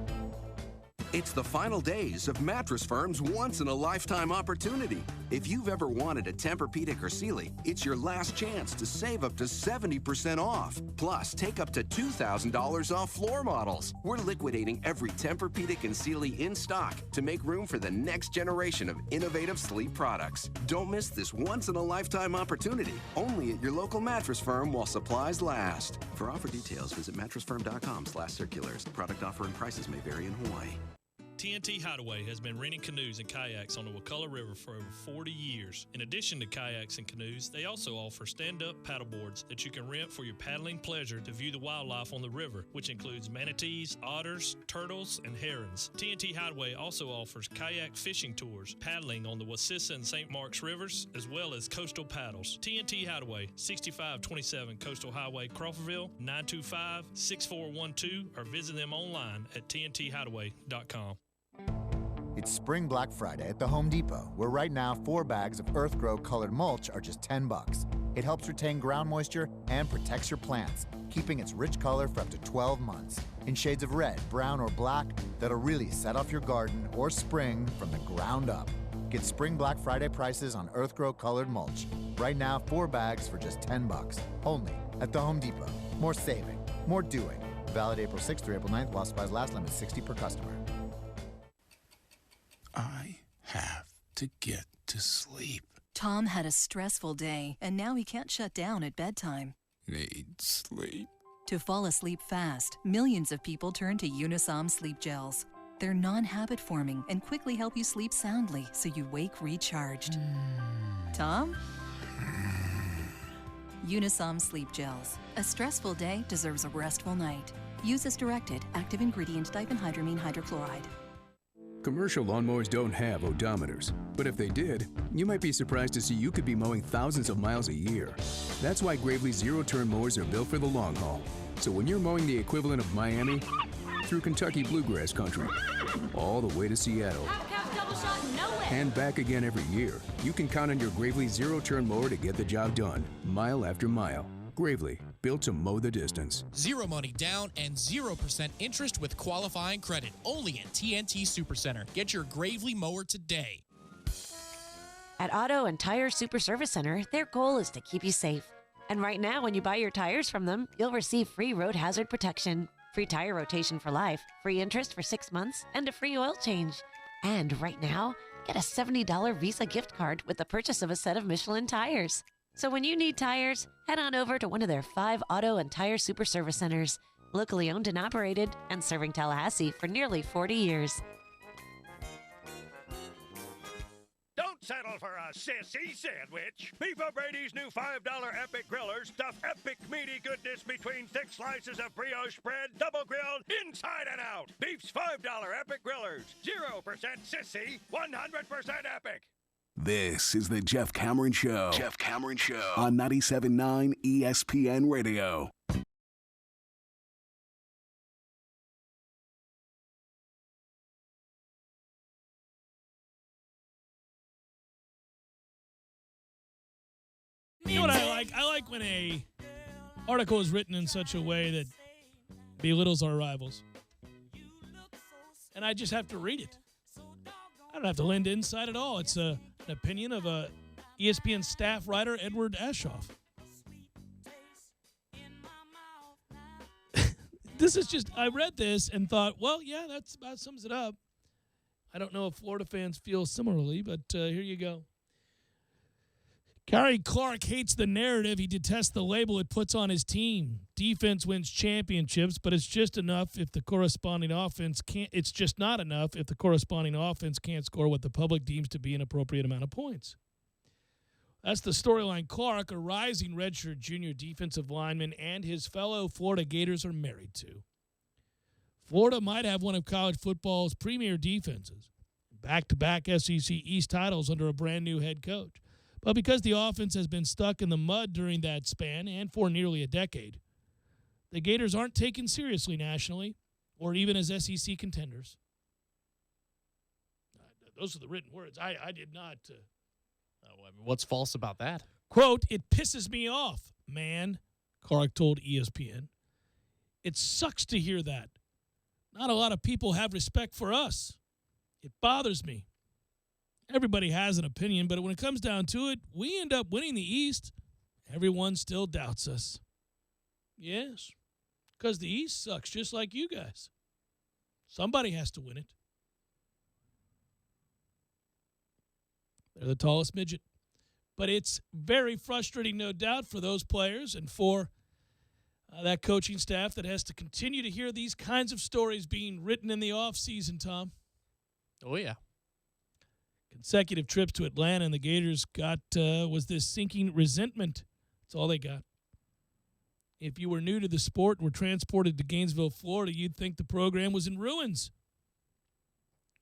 It's the final days of Mattress Firm's once-in-a-lifetime opportunity. If you've ever wanted a Tempur-Pedic or Sealy, it's your last chance to save up to 70% off. Plus, take up to $2,000 off floor models. We're liquidating every Tempur-Pedic and Sealy in stock to make room for the next generation of innovative sleep products. Don't miss this once-in-a-lifetime opportunity, only at your local Mattress Firm while supplies last. For offer details, visit mattressfirm.com/circulars. Product offer and prices may vary in Hawaii. TNT Hideaway has been renting canoes and kayaks on the Wakulla River for over 40 years. In addition to kayaks and canoes, they also offer stand-up paddleboards that you can rent for your paddling pleasure to view the wildlife on the river, which includes manatees, otters, turtles, and herons. TNT Hideaway also offers kayak fishing tours, paddling on the Wassissa and St. Marks rivers, as well as coastal paddles. TNT Hideaway, 6527 Coastal Highway, Crawfordville, 925-6412, or visit them online at tnthideaway.com. It's Spring Black Friday at the Home Depot, where right now 4 bags of Earthgrow colored mulch are just 10 bucks. It helps retain ground moisture and protects your plants, keeping its rich color for up to 12 months. In shades of red, brown, or black that'll really set off your garden or spring from the ground up. Get Spring Black Friday prices on Earthgrow colored mulch. Right now, 4 bags for just 10 bucks. Only at the Home Depot. More saving, more doing. Valid April 6th through April 9th while supplies last. Limit 60 per customer. I have to get to sleep. Tom had a stressful day, and now he can't shut down at bedtime. Need sleep. To fall asleep fast, millions of people turn to Unisom sleep gels. They're non-habit forming and quickly help you sleep soundly so you wake recharged. Tom? Unisom sleep gels. A stressful day deserves a restful night. Use as directed. Active ingredient diphenhydramine hydrochloride. Commercial lawnmowers don't have odometers, but if they did, you might be surprised to see you could be mowing thousands of miles a year. That's why Gravely zero-turn mowers are built for the long haul. So when you're mowing the equivalent of Miami through Kentucky bluegrass country, all the way to Seattle, and back again every year, you can count on your Gravely zero-turn mower to get the job done, mile after mile. Gravely, built to mow the distance. Zero money down and 0% interest with qualifying credit. Only at TNT Supercenter. Get your Gravely mower today. At Auto and Tire Super Service Center, their goal is to keep you safe. And right now, when you buy your tires from them, you'll receive free road hazard protection, free tire rotation for life, free interest for 6 months, and a free oil change. And right now, get a $70 Visa gift card with the purchase of a set of Michelin tires. So when you need tires, head on over to one of their 5 Auto and Tire Super Service Centers, locally owned and operated, and serving Tallahassee for nearly 40 years. Don't settle for a sissy sandwich. Beef O'Brady's new $5 Epic Grillers stuff epic meaty goodness between thick slices of brioche bread, double grilled, inside and out. Beef's $5 Epic Grillers. 0% sissy, 100% epic. This is the Jeff Cameron Show. Jeff Cameron Show on 97.9 ESPN Radio. You know what I like? I like when a article is written in such a way that belittles our rivals. And I just have to read it. I don't have to lend insight at all. It's an opinion of a ESPN staff writer, Edward Aschoff. This is just, I read this and thought, well, yeah, that about sums it up. I don't know if Florida fans feel similarly, but here you go. Gary Clark hates the narrative. He detests the label it puts on his team. Defense wins championships, but it's just enough if the corresponding offense can't. It's just not enough if the corresponding offense can't score what the public deems to be an appropriate amount of points. That's the storyline Clark, a rising redshirt junior defensive lineman, and his fellow Florida Gators are married to. Florida might have one of college football's premier defenses, back-to-back SEC East titles under a brand-new head coach. But because the offense has been stuck in the mud during that span and for nearly a decade, the Gators aren't taken seriously nationally or even as SEC contenders. Those are the written words. I did not. What's false about that? Quote, "It pisses me off, man," Clark told ESPN. "It sucks to hear that. Not a lot of people have respect for us. It bothers me. Everybody has an opinion, but when it comes down to it, we end up winning the East. Everyone still doubts us." Yes, because the East sucks just like you guys. Somebody has to win it. They're the tallest midget. But it's very frustrating, no doubt, for those players and for that coaching staff that has to continue to hear these kinds of stories being written in the offseason, Tom. Oh, yeah. Consecutive trips to Atlanta, and the Gators got was this sinking resentment. That's all they got. If you were new to the sport and were transported to Gainesville, Florida, you'd think the program was in ruins.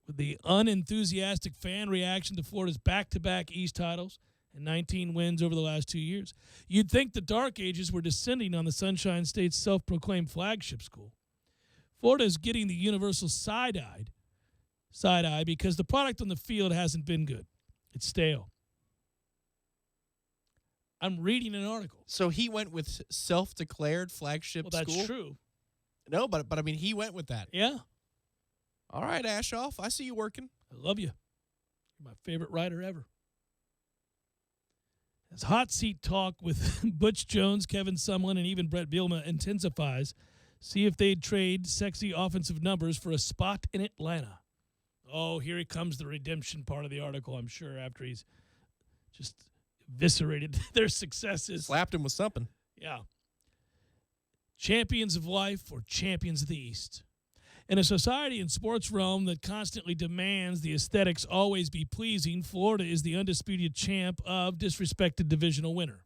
With the unenthusiastic fan reaction to Florida's back-to-back East titles and 19 wins over the last 2 years, you'd think the Dark Ages were descending on the Sunshine State's self-proclaimed flagship school. Florida is getting the universal side-eyed side eye because the product on the field hasn't been good. It's stale. I'm reading an article. So he went with self-declared flagship Well, that's school? true. No, but I mean, he went with that. Yeah. All right, Ashoff, I see you working. I love you. You're my favorite writer ever. As hot seat talk with Butch Jones, Kevin Sumlin, and even Brett Bielema intensifies, see if they'd trade sexy offensive numbers for a spot in Atlanta. Oh, here comes the redemption part of the article, I'm sure, after he's just eviscerated their successes. Slapped him with something. Yeah. Champions of life or champions of the East. In a society and sports realm that constantly demands the aesthetics always be pleasing, Florida is the undisputed champ of disrespected divisional winner.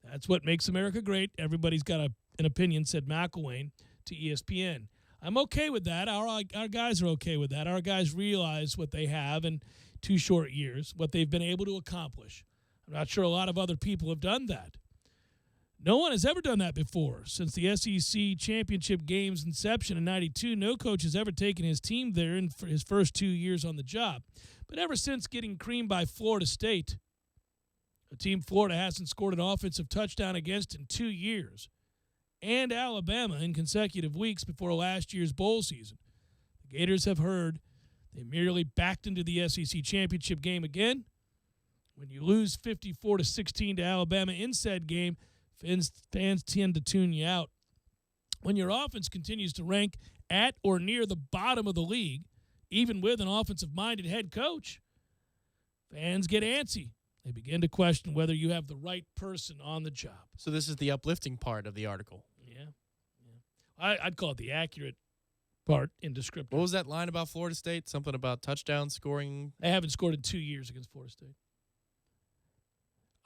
That's what makes America great. Everybody's got an opinion, said McElwain to ESPN. I'm okay with that. Our guys are okay with that. Our guys realize what they have in 2 short years, what they've been able to accomplish. I'm not sure a lot of other people have done that. No one has ever done that before. Since the SEC championship game's inception in 92, no coach has ever taken his team there in his first 2 years on the job. But ever since getting creamed by Florida State, a team Florida hasn't scored an offensive touchdown against in 2 years, and Alabama in consecutive weeks before last year's bowl season, the Gators have heard they merely backed into the SEC championship game again. When you lose 54-16 to Alabama in said game, fans tend to tune you out. When your offense continues to rank at or near the bottom of the league, even with an offensive-minded head coach, fans get antsy. They begin to question whether you have the right person on the job. So this is the uplifting part of the article. Yeah. I'd call it the accurate part in descriptive. What was that line about Florida State? Something about touchdown scoring? They haven't scored in 2 years against Florida State.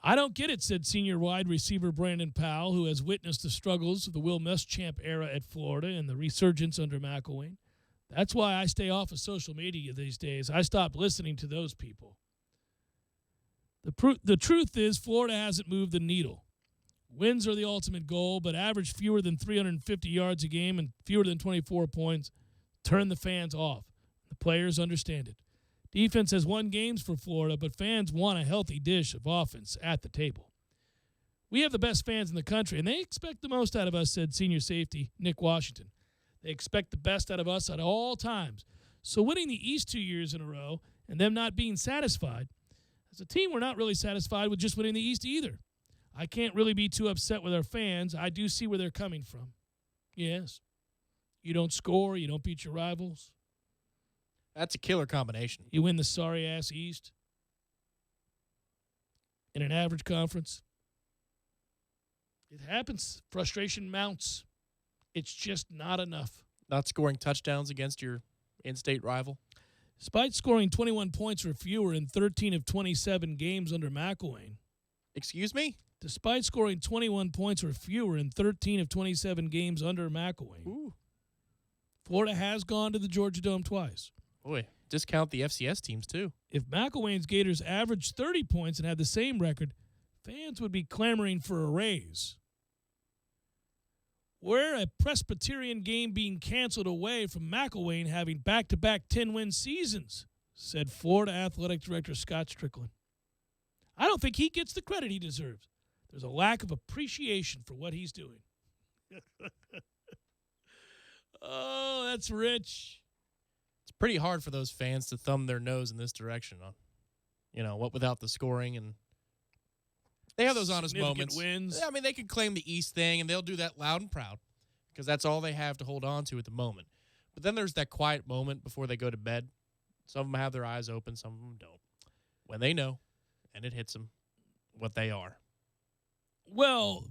I don't get it, said senior wide receiver Brandon Powell, who has witnessed the struggles of the Will Muschamp era at Florida and the resurgence under McElwain. That's why I stay off of social media these days. I stopped listening to those people. The truth is Florida hasn't moved the needle. Wins are the ultimate goal, but average fewer than 350 yards a game and fewer than 24 points turn the fans off. The players understand it. Defense has won games for Florida, but fans want a healthy dish of offense at the table. We have the best fans in the country, and they expect the most out of us, said senior safety Nick Washington. They expect the best out of us at all times. So winning the East 2 years in a row and them not being satisfied, as a team, we're not really satisfied with just winning the East either. I can't really be too upset with our fans. I do see where they're coming from. Yes. You don't score, you don't beat your rivals. That's a killer combination. You win the sorry-ass East in an average conference. It happens. Frustration mounts. It's just not enough. Not scoring touchdowns against your in-state rival? Despite scoring 21 points or fewer in 13 of 27 games under McElwain. Excuse me? Despite scoring 21 points or fewer in 13 of 27 games under McElwain. Ooh. Florida has gone to the Georgia Dome twice. Boy, discount the FCS teams, too. If McElwain's Gators averaged 30 points and had the same record, fans would be clamoring for a raise. We're a Presbyterian game being canceled away from McElwain having back-to-back 10-win seasons, said Florida Athletic Director Scott Strickland. I don't think he gets the credit he deserves. There's a lack of appreciation for what he's doing. Oh, that's rich. It's pretty hard for those fans to thumb their nose in this direction on, what without the scoring. And they have those honest moments. Wins. I mean, they can claim the East thing, and they'll do that loud and proud because that's all they have to hold on to at the moment. But then there's that quiet moment before they go to bed. Some of them have their eyes open, some of them don't. When they know, and it hits them, what they are. Well,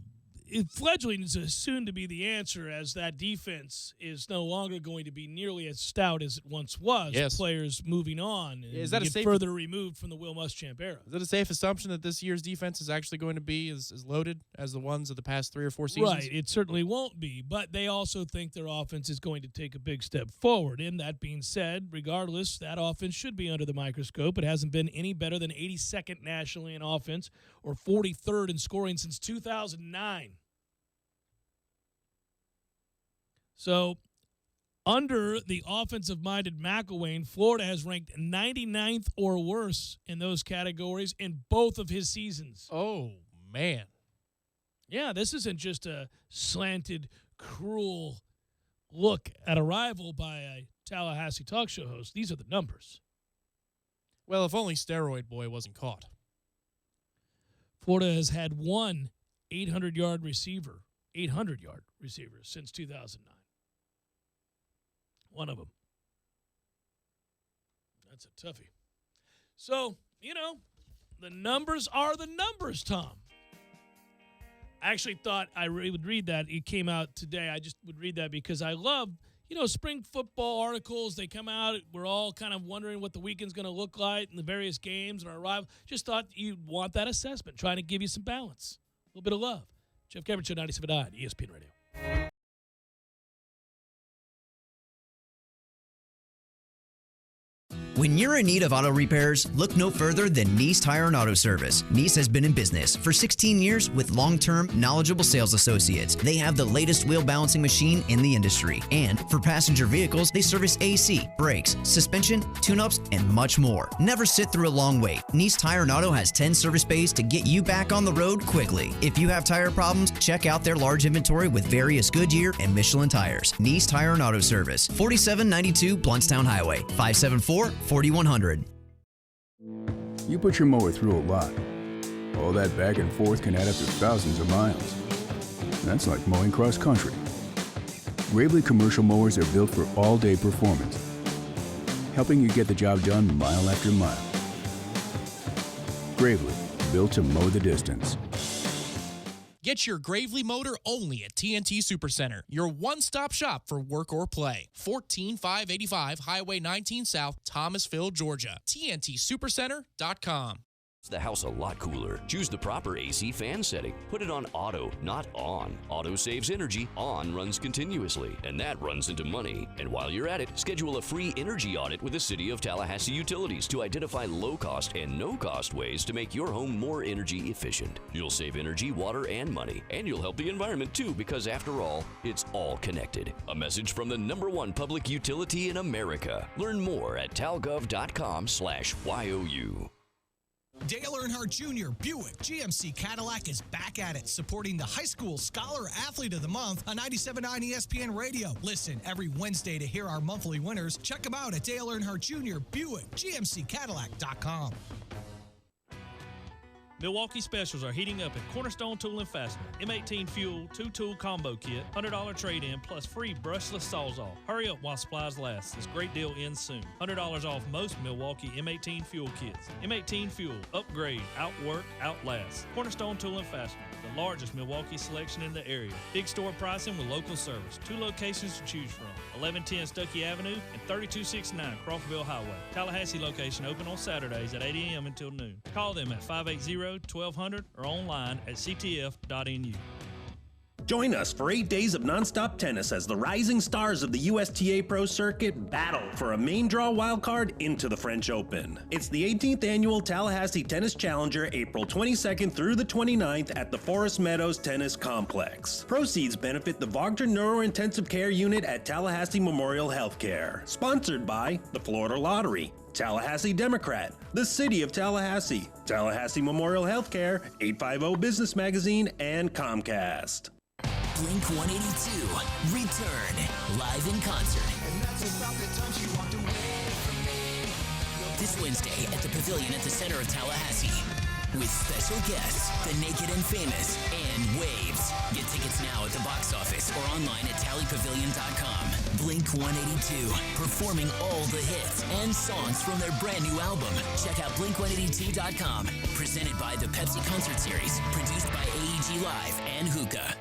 fledgling is soon to be the answer, as that defense is no longer going to be nearly as stout as it once was. Yes. Players moving on and Is that a get safe- further removed from the Will Muschamp era. Is it a safe assumption that this year's defense is actually going to be as loaded as the ones of the past 3 or 4 seasons? Right, it certainly won't be, but they also think their offense is going to take a big step forward. And that being said, regardless, that offense should be under the microscope. It hasn't been any better than 82nd nationally in offense or 43rd in scoring since 2009. So Under the offensive-minded McElwain, Florida has ranked 99th or worse in those categories in both of his seasons. Oh, man. Yeah, this isn't just a slanted, cruel look at a rival by a Tallahassee talk show host. These are the numbers. Well, if only Steroid Boy wasn't caught. Florida has had one 800-yard receiver since 2009. One of them. That's a toughie. So, the numbers are the numbers, Tom. I actually thought I would read that. It came out today. I just would read that because I love, spring football articles. They come out. We're all kind of wondering what the weekend's going to look like in the various games and our rival. Just thought you'd want that assessment, trying to give you some balance, a little bit of love. Jeff Cameron Show, 97.9 ESPN Radio. When you're in need of auto repairs, look no further than Nice Tire and Auto Service. Nice has been in business for 16 years with long-term, knowledgeable sales associates. They have the latest wheel balancing machine in the industry. And for passenger vehicles, they service AC, brakes, suspension, tune-ups, and much more. Never sit through a long wait. Nice Tire and Auto has 10 service bays to get you back on the road quickly. If you have tire problems, check out their large inventory with various Goodyear and Michelin tires. Nice Tire and Auto Service, 4792 Bluntstown Highway, 574-4100. You put your mower through a lot. All that back and forth can add up to thousands of miles. That's like mowing cross country. Gravely commercial mowers are built for all-day performance, helping you get the job done mile after mile. Gravely, built to mow the distance. Get your Gravely motor only at TNT Supercenter, your one-stop shop for work or play. 14585 Highway 19 South, Thomasville, Georgia. TNTSupercenter.com. The house a lot cooler. Choose the proper AC fan setting. Put it on auto, not on. Auto saves energy, on runs continuously, and that runs into money. And while you're at it, schedule a free energy audit with the City of Tallahassee Utilities to identify low-cost and no-cost ways to make your home more energy efficient. You'll save energy, water, and money, and you'll help the environment too, because after all, it's all connected. A message from the #1 public utility in America. Learn more at talgov.com/YOU. Dale Earnhardt Jr. Buick GMC Cadillac is back at it, supporting the High School Scholar Athlete of the Month on 97.9 ESPN Radio. Listen every Wednesday to hear our monthly winners. Check them out at Dale Earnhardt Jr. Buick GMCCadillac.com. Milwaukee specials are heating up at Cornerstone Tool and Fastener. M18 Fuel 2-tool combo kit, $100 trade-in plus free brushless sawzall. Hurry up while supplies last. This great deal ends soon. $100 off most Milwaukee M18 Fuel kits. M18 Fuel, upgrade, outwork, outlast. Cornerstone Tool and Fastener, the largest Milwaukee selection in the area. Big store pricing with local service. 2 locations to choose from: 1110 Stuckey Avenue and 3269 Crawfordville Highway. Tallahassee location open on Saturdays at 8 a.m. until noon. Call them at 580-1200 or online at ctf.nu. Join us for 8 days of nonstop tennis as the rising stars of the USTA Pro Circuit battle for a main draw wildcard into the French Open. It's the 18th annual Tallahassee Tennis Challenger, April 22nd through the 29th at the Forest Meadows Tennis Complex. Proceeds benefit the Wagner Neurointensive Care Unit at Tallahassee Memorial Healthcare. Sponsored by the Florida Lottery, Tallahassee Democrat, the City of Tallahassee, Tallahassee Memorial Healthcare, 850 Business Magazine, and Comcast. Blink 182, return, live in concert. This Wednesday at the Pavilion at the center of Tallahassee. With special guests, The Naked and Famous, and Waves. Get tickets now at the box office or online at tallypavilion.com. Blink 182, performing all the hits and songs from their brand new album. Check out Blink182.com. Presented by the Pepsi Concert Series, produced by AEG Live and Hookah.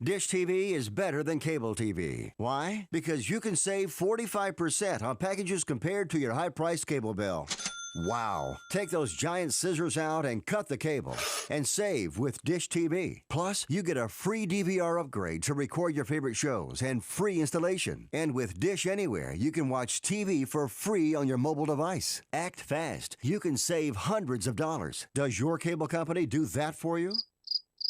Dish TV is better than cable TV. Why? Because you can save 45% on packages compared to your high-priced cable bill. Wow. Take those giant scissors out and cut the cable and save with Dish TV. Plus, you get a free DVR upgrade to record your favorite shows and free installation. And with Dish Anywhere, you can watch TV for free on your mobile device. Act fast. You can save hundreds of dollars. Does your cable company do that for you?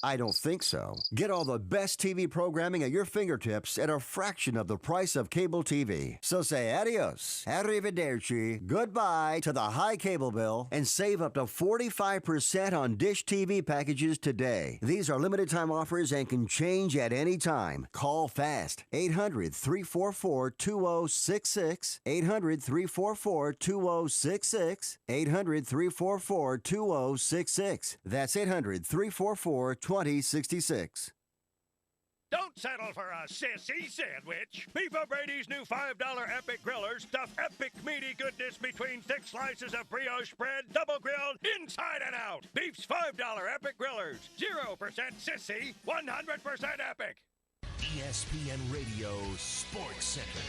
I don't think so. Get all the best TV programming at your fingertips at a fraction of the price of cable TV. So say adios, arrivederci, goodbye to the high cable bill and save up to 45% on Dish TV packages today. These are limited time offers and can change at any time. Call fast. 800-344-2066. 800-344-2066. 800-344-2066. That's 800-344-2066. Don't settle for a sissy sandwich. Beef O'Brady's new $5 Epic Grillers stuff epic meaty goodness between thick slices of brioche bread, double grilled, inside and out. Beef's $5 Epic Grillers. 0% sissy, 100% epic. ESPN Radio Sports Center.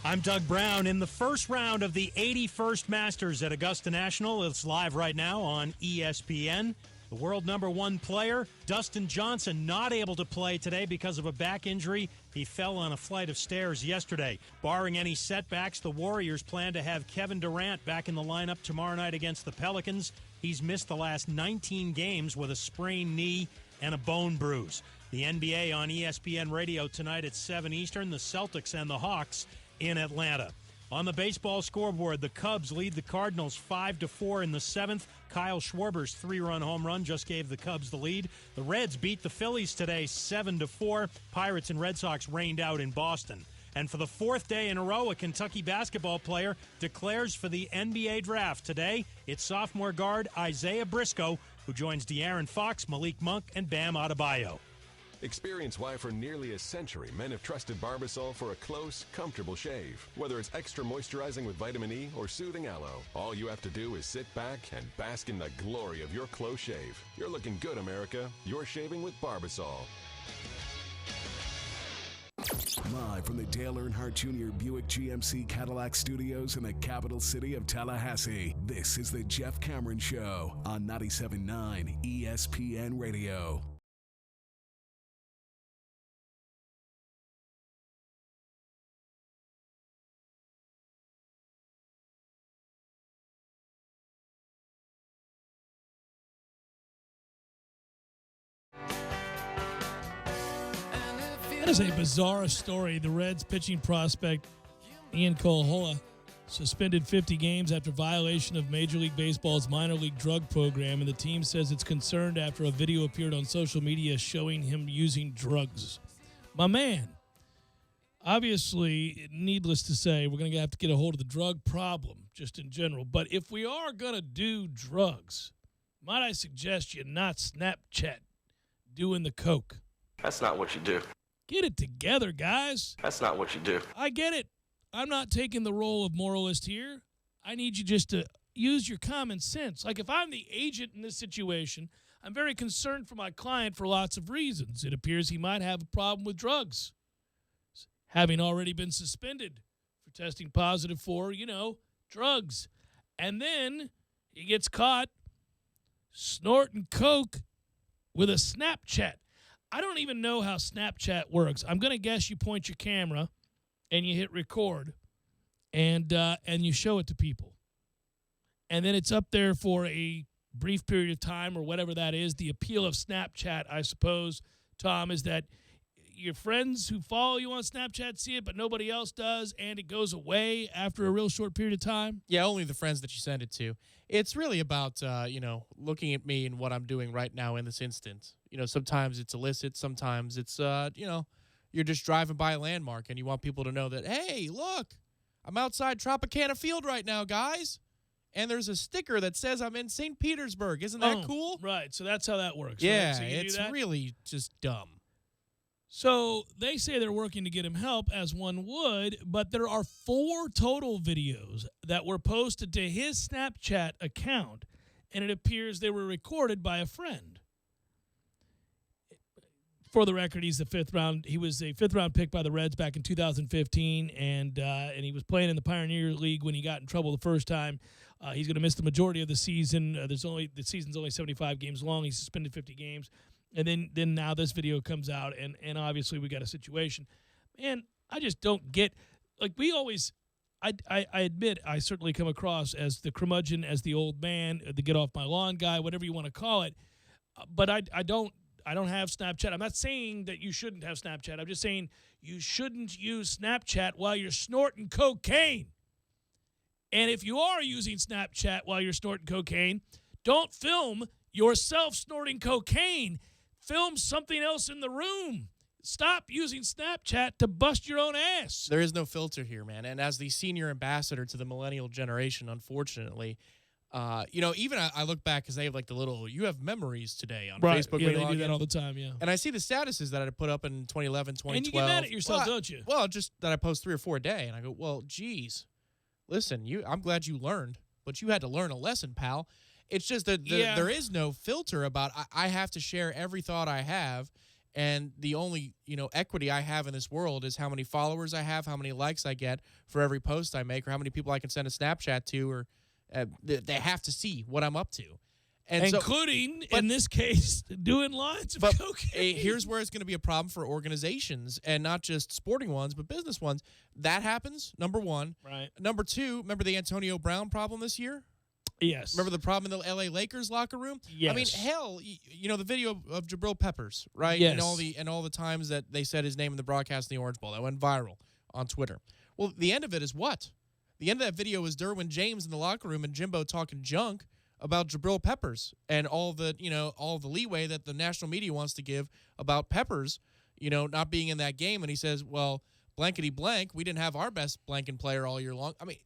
I'm Doug Brown. In the first round of the 81st Masters at Augusta National, it's live right now on ESPN. The world #1 player, Dustin Johnson, not able to play today because of a back injury. He fell on a flight of stairs yesterday. Barring any setbacks, the Warriors plan to have Kevin Durant back in the lineup tomorrow night against the Pelicans. He's missed the last 19 games with a sprained knee and a bone bruise. The NBA on ESPN Radio tonight at 7 Eastern, the Celtics and the Hawks in Atlanta. On the baseball scoreboard, the Cubs lead the Cardinals 5-4 in the 7th. Kyle Schwarber's 3-run home run just gave the Cubs the lead. The Reds beat the Phillies today 7-4. Pirates and Red Sox rained out in Boston. And for the 4th day in a row, a Kentucky basketball player declares for the NBA draft. Today, it's sophomore guard Isaiah Briscoe, who joins De'Aaron Fox, Malik Monk, and Bam Adebayo. Experience why for nearly a century men have trusted Barbasol for a close, comfortable shave. Whether it's extra moisturizing with vitamin E or soothing aloe, all you have to do is sit back and bask in the glory of your close shave. You're looking good, America. You're shaving with Barbasol. Live from the Dale Earnhardt Jr. Buick GMC Cadillac Studios in the capital city of Tallahassee, this is the Jeff Cameron Show on 97.9 ESPN Radio. That is a bizarre story. The Reds pitching prospect Ian Cole suspended 50 games after violation of Major League Baseball's minor league drug program, and the team says it's concerned after a video appeared on social media showing him using drugs. My man, obviously, needless to say, we're going to have to get a hold of the drug problem just in general. But if we are going to do drugs, might I suggest you not Snapchat doing the coke? That's not what you do. Get it together, guys. That's not what you do. I get it. I'm not taking the role of moralist here. I need you just to use your common sense. Like if I'm the agent in this situation, I'm very concerned for my client for lots of reasons. It appears he might have a problem with drugs, having already been suspended for testing positive for, drugs. And then he gets caught snorting coke with a Snapchat. I don't even know how Snapchat works. I'm going to guess you point your camera and you hit record and you show it to people. And then it's up there for a brief period of time or whatever that is. The appeal of Snapchat, I suppose, Tom, is that your friends who follow you on Snapchat see it, but nobody else does, and it goes away after a real short period of time? Yeah, only the friends that you send it to. It's really about, looking at me and what I'm doing right now in this instant. Sometimes it's illicit. Sometimes it's, you're just driving by a landmark and you want people to know that, hey, look, I'm outside Tropicana Field right now, guys. And there's a sticker that says I'm in St. Petersburg. Isn't that cool? Right, so that's how that works. Yeah, right? So it's really just dumb. So they say they're working to get him help, as one would, but there are 4 total videos that were posted to his Snapchat account, and it appears they were recorded by a friend. For the record, he's the 5th round. He was a 5th-round pick by the Reds back in 2015, and he was playing in the Pioneer League when he got in trouble the first time. He's going to miss the majority of the season. The season's only 75 games long. He's suspended 50 games. And then now this video comes out, and obviously we got a situation. Man, I just don't get – like we always I admit I certainly come across as the curmudgeon, as the old man, the get off my lawn guy, whatever you want to call it. But I don't have Snapchat. I'm not saying that you shouldn't have Snapchat. I'm just saying you shouldn't use Snapchat while you're snorting cocaine. And if you are using Snapchat while you're snorting cocaine, don't film yourself snorting cocaine. Film something else in the room. Stop using Snapchat to bust your own ass. There is no filter here, man. And as the senior ambassador to the millennial generation, unfortunately, even I look back because they have like the little, you have memories today on Facebook. Yeah, they do that all the time, yeah. And I see the statuses that I put up in 2011, 2012. And you get mad at yourself, don't you? Well, just that I post 3 or 4 a day. And I go, well, geez, listen, I'm glad you learned, but you had to learn a lesson, pal. It's just that there is no filter about I have to share every thought I have. And the only, equity I have in this world is how many followers I have, how many likes I get for every post I make, or how many people I can send a Snapchat to, or they have to see what I'm up to. And including, in this case, doing lines of cocaine. Here's where it's going to be a problem for organizations, and not just sporting ones, but business ones. That happens, number one. Right. Number two, remember the Antonio Brown problem this year? Yes. Remember the problem in the LA Lakers locker room? Yes. I mean, hell, the video of Jabril Peppers, right? Yes. And all the times that they said his name in the broadcast in the Orange Bowl. That went viral on Twitter. Well, the end of it is what? The end of that video is Derwin James in the locker room and Jimbo talking junk about Jabril Peppers and all the leeway that the national media wants to give about Peppers, not being in that game. And he says, well, blankety blank, we didn't have our best blanking player all year long. I mean,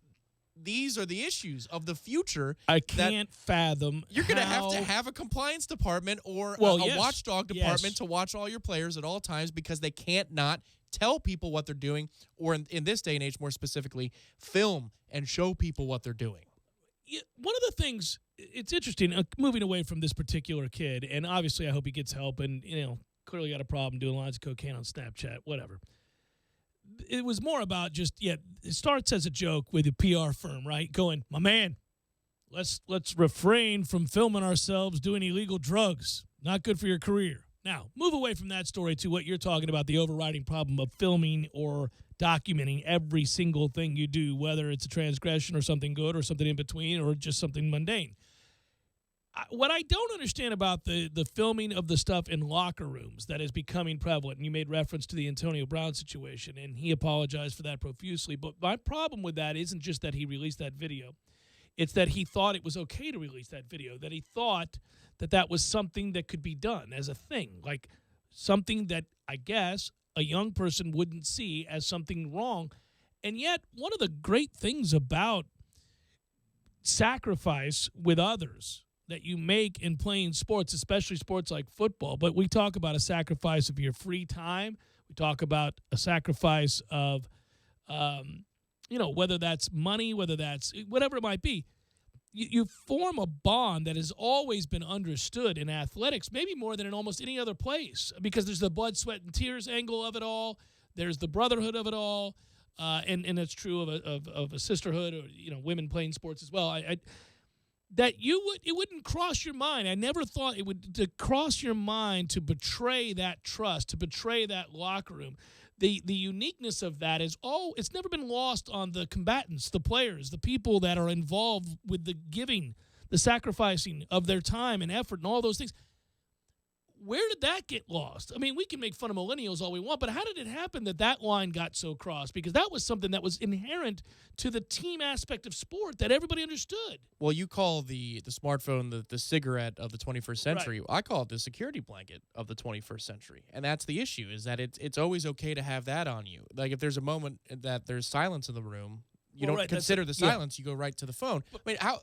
these are the issues of the future. I can't fathom. You're going to have a compliance department or a watchdog department to watch all your players at all times, because they can't not tell people what they're doing, or in this day and age, more specifically, film and show people what they're doing. One of the things, it's interesting, moving away from this particular kid, and obviously I hope he gets help, and, clearly got a problem doing lines of cocaine on Snapchat, whatever. It was more about just, it starts as a joke with a PR firm, right? Going, my man, let's refrain from filming ourselves doing illegal drugs. Not good for your career. Now, move away from that story to what you're talking about, the overriding problem of filming or documenting every single thing you do, whether it's a transgression or something good or something in between or just something mundane. What I don't understand about the filming of the stuff in locker rooms that is becoming prevalent, and you made reference to the Antonio Brown situation, and he apologized for that profusely, but my problem with that isn't just that he released that video. It's that he thought it was okay to release that video, that he thought that was something that could be done as a thing, like something that I guess a young person wouldn't see as something wrong. And yet, one of the great things about sacrifice with others that you make in playing sports, especially sports like football, but we talk about a sacrifice of your free time. We talk about a sacrifice of, whether that's money, whether that's whatever it might be. You form a bond that has always been understood in athletics, maybe more than in almost any other place, because there's the blood, sweat, and tears angle of it all. There's the brotherhood of it all, and it's true of a sisterhood, or women playing sports as well. It wouldn't cross your mind. I never thought it would to cross your mind to betray that trust, to betray that locker room. The uniqueness of that is it's never been lost on the combatants, the players, the people that are involved with the giving, the sacrificing of their time and effort and all those things. Where did that get lost? I mean, we can make fun of millennials all we want, but how did it happen that line got so crossed? Because that was something that was inherent to the team aspect of sport that everybody understood. Well, you call the smartphone the cigarette of the 21st century. Right. I call it the security blanket of the 21st century. And that's the issue, is that it's always okay to have that on you. Like if there's a moment that there's silence in the room, you don't consider the silence. You go right to the phone.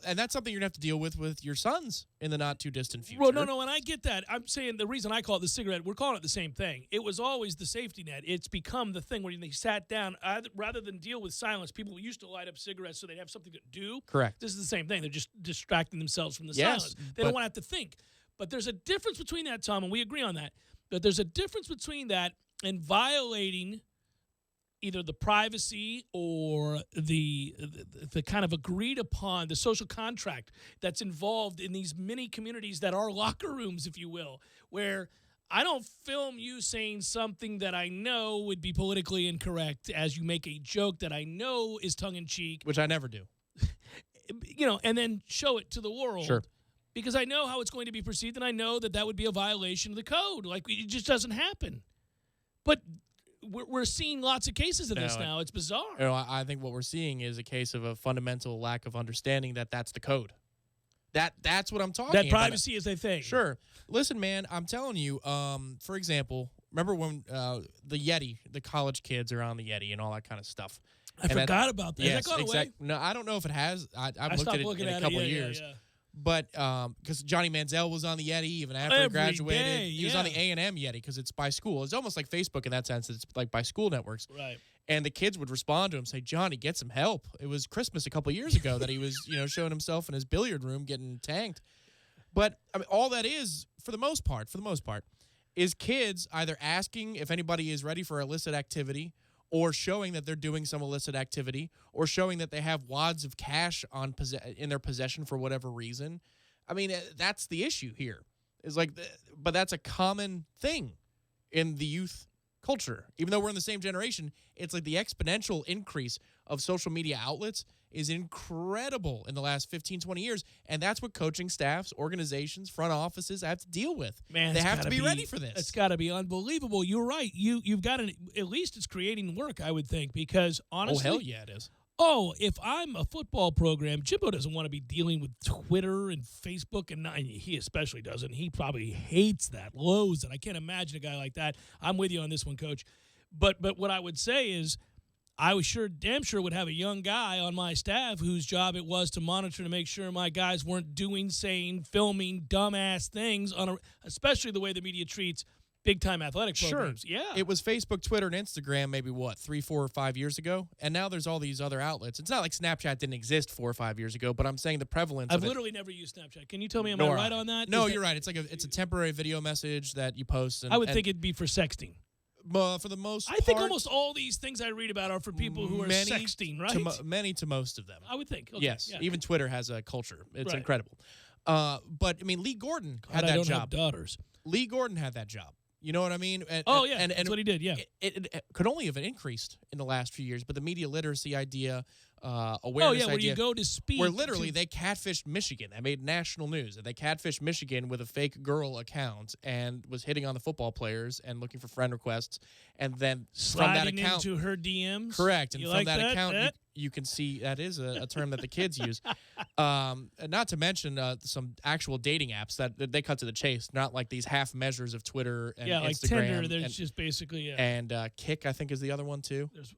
And that's something you're going to have to deal with your sons in the not-too-distant future. Well, no, and I get that. I'm saying the reason I call it the cigarette, we're calling it the same thing. It was always the safety net. It's become the thing where they sat down. Rather than deal with silence, people used to light up cigarettes so they'd have something to do. Correct. This is the same thing. They're just distracting themselves from the silence. They don't want to have to think. But there's a difference between that, Tom, and we agree on that. But there's a difference between that and violating either the privacy or the kind of agreed upon, the social contract that's involved in these mini communities that are locker rooms, if you will, where I don't film you saying something that I know would be politically incorrect as you make a joke that I know is tongue-in-cheek. Which I never do. And then show it to the world. Sure. Because I know how it's going to be perceived, and I know that would be a violation of the code. Like, it just doesn't happen. But we're seeing lots of cases of this now. It's bizarre. I think what we're seeing is a case of a fundamental lack of understanding that that's the code. That's what I'm talking about. That privacy is a thing. Sure. Listen, man, I'm telling you, for example, remember when the Yeti, the college kids are on the Yeti and all that kind of stuff. I forgot about that. Yes, Has that gone away? No, I don't know if it has. I've looked stopped at it looking in a at couple it. of Yeah, years. yeah. But because Johnny Manziel was on the Yeti even after he Every graduated. day, He was on the A&M Yeti because it's by school. It's almost like Facebook in that sense. It's like by school networks. Right. And the kids would respond to him, say, Johnny, get some help. It was Christmas a couple of years ago that he was, showing himself in his billiard room getting tanked. But I mean, all that is, for the most part, is kids either asking if anybody is ready for illicit activity, or showing that they're doing some illicit activity, or showing that they have wads of cash in their possession for whatever reason. I mean, that's the issue here. But that's a common thing in the youth culture. Even though we're in the same generation, it's like the exponential increase of social media outlets is incredible in the last 15, 20 years. And that's what coaching staffs, organizations, front offices have to deal with. Man, they have to be ready for this. It's got to be unbelievable. You're right. You've got at least it's creating work, I would think, because honestly. Oh, hell yeah, it is. Oh, if I'm a football program, Jimbo doesn't want to be dealing with Twitter and Facebook, and he especially doesn't. He probably hates that, loathes it. I can't imagine a guy like that. I'm with you on this one, Coach. But what I would say is, I was damn sure would have a young guy on my staff whose job it was to monitor to make sure my guys weren't saying, filming dumbass things especially the way the media treats big-time athletic programs. Sure. Yeah. It was Facebook, Twitter, and Instagram maybe, 3, 4, or 5 years ago? And now there's all these other outlets. It's not like Snapchat didn't exist 4 or 5 years ago, but I'm saying the prevalence I've of it. literally never used Snapchat. Can you tell me, am I right on that? No, you're right. It's a temporary video message that you post. I would think it'd be for sexting. For the most part. I think almost all these things I read about are for people who are sexting, right? Many to most of them. I would think. Okay, yes. Yeah. Even Twitter has a culture. It's Right. incredible. But, I mean, Lee Gordon had that I don't job. have daughters. Lee Gordon had that job. You know what I mean? And that's what he did, yeah. It could only have increased in the last few years, but the media literacy idea, awareness where idea, you go to speak. where literally they catfished Michigan. They made national news. They catfished Michigan with a fake girl account and was hitting on the football players and looking for friend requts. And then Sliding from that account, into her DMs. correct. And You from like that that? account, you can see that is a term that the kids use. Not to mention some actual dating apps that they cut to the chase, not like these half measures of Twitter and like Instagram. Tinder, there's just basically and Kick, I think, is the other one too. There's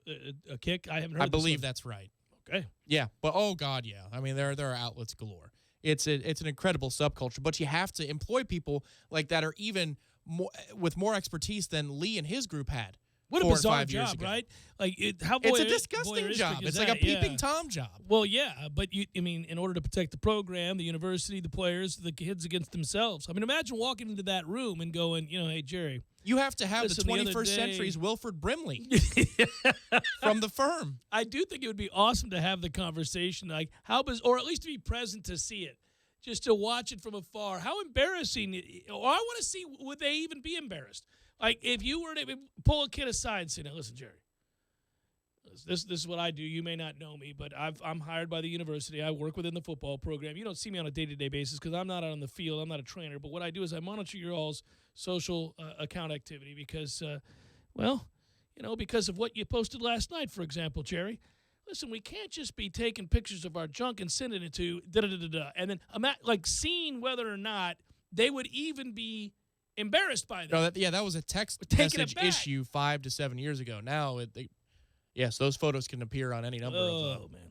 a Kick. I haven't heard. I believe that's right. Okay. Yeah, but oh god, yeah. I mean, there are outlets galore. It's an incredible subculture, but you have to employ people like that are even more with more expertise than Lee and his group had. What a 4 and bizarre 5 years job, ago. right? Like it's a disgusting job. It's like a peeping Tom job. Well, yeah, but in order to protect the program, the university, the players, the kids against themselves. I mean, imagine walking into that room and going, hey, Jerry. You have to have listen, the 21st century's Wilford Brimley from the firm. I do think it would be awesome to have the conversation, like or at least to be present to see it, just to watch it from afar. How embarrassing! Or I want to see, would they even be embarrassed? Like if you were to pull a kid aside and say, "Now listen, Jerry, this is what I do. You may not know me, but I'm hired by the university. I work within the football program. You don't see me on a day-to-day basis because I'm not out on the field. I'm not a trainer. But what I do is I monitor your all's social account activity because, because of what you posted last night, for example, Jerry. Listen, we can't just be taking pictures of our junk and sending it to da-da-da-da-da. And then seeing whether or not they would even be embarrassed by that. No, that was a text message issue 5 to 7 years ago. Now, yes, those photos can appear on any number of them. Oh, man.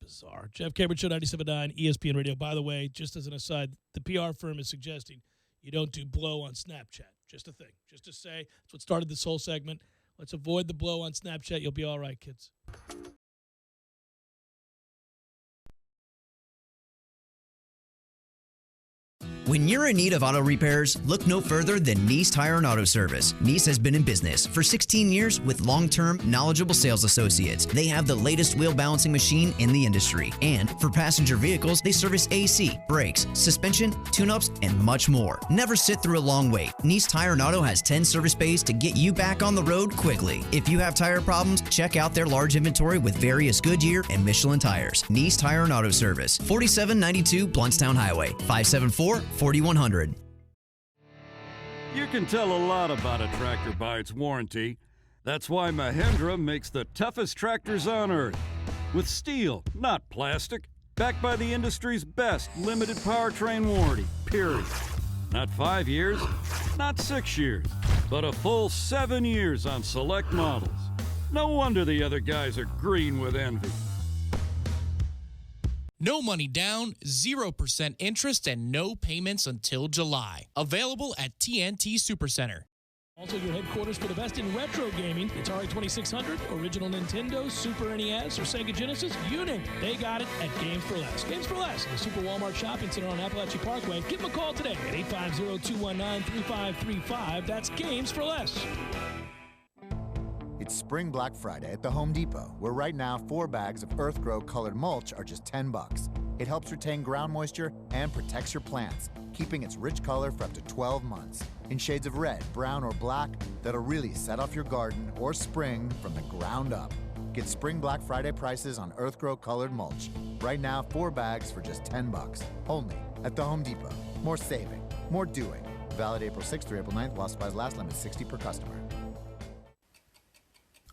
Bizarre. Jeff Cameron Show, 97.9 ESPN Radio. By the way, just as an aside, the PR firm is suggesting you don't do blow on Snapchat. Just a thing. Just to say, that's what started this whole segment. Let's avoid the blow on Snapchat. You'll be all right, kids. When you're in need of auto repairs, look no further than Nice Tire and Auto Service. Nice has been in business for 16 years with long-term, knowledgeable sales associates. They have the latest wheel balancing machine in the industry. And for passenger vehicles, they service AC, brakes, suspension, tune-ups, and much more. Never sit through a long wait. Nice Tire and Auto has 10 service bays to get you back on the road quickly. If you have tire problems, check out their large inventory with various Goodyear and Michelin tires. Nice Tire and Auto Service, 4792 Bluntstown Highway, 574-4100. You can tell a lot about a tractor by its warranty. That's why Mahindra makes the toughest tractors on earth. With steel, not plastic. Backed by the industry's best limited powertrain warranty, period. Not 5 years, not 6 years, but a full 7 years on select models. No wonder the other guys are green with envy. No money down, 0% interest, and no payments until July. Available at TNT Supercenter. Also, your headquarters for the best in retro gaming. Atari 2600, original Nintendo, Super NES, or Sega Genesis, you name it. They got it at Games for Less. Games for Less, the Super Walmart Shopping Center on Appalachia Parkway. Give them a call today at 850-219-3535. That's Games for Less. It's Spring Black Friday at the Home Depot, where right now 4 bags of Earthgrow colored mulch are just $10. It helps retain ground moisture and protects your plants, keeping its rich color for up to 12 months. In shades of red, brown, or black that'll really set off your garden or spring from the ground up. Get Spring Black Friday prices on Earthgrow colored mulch. Right now, 4 bags for just $10. Only at the Home Depot. More saving, more doing. Valid April 6th through April 9th while supplies last. Limit 60 per customer.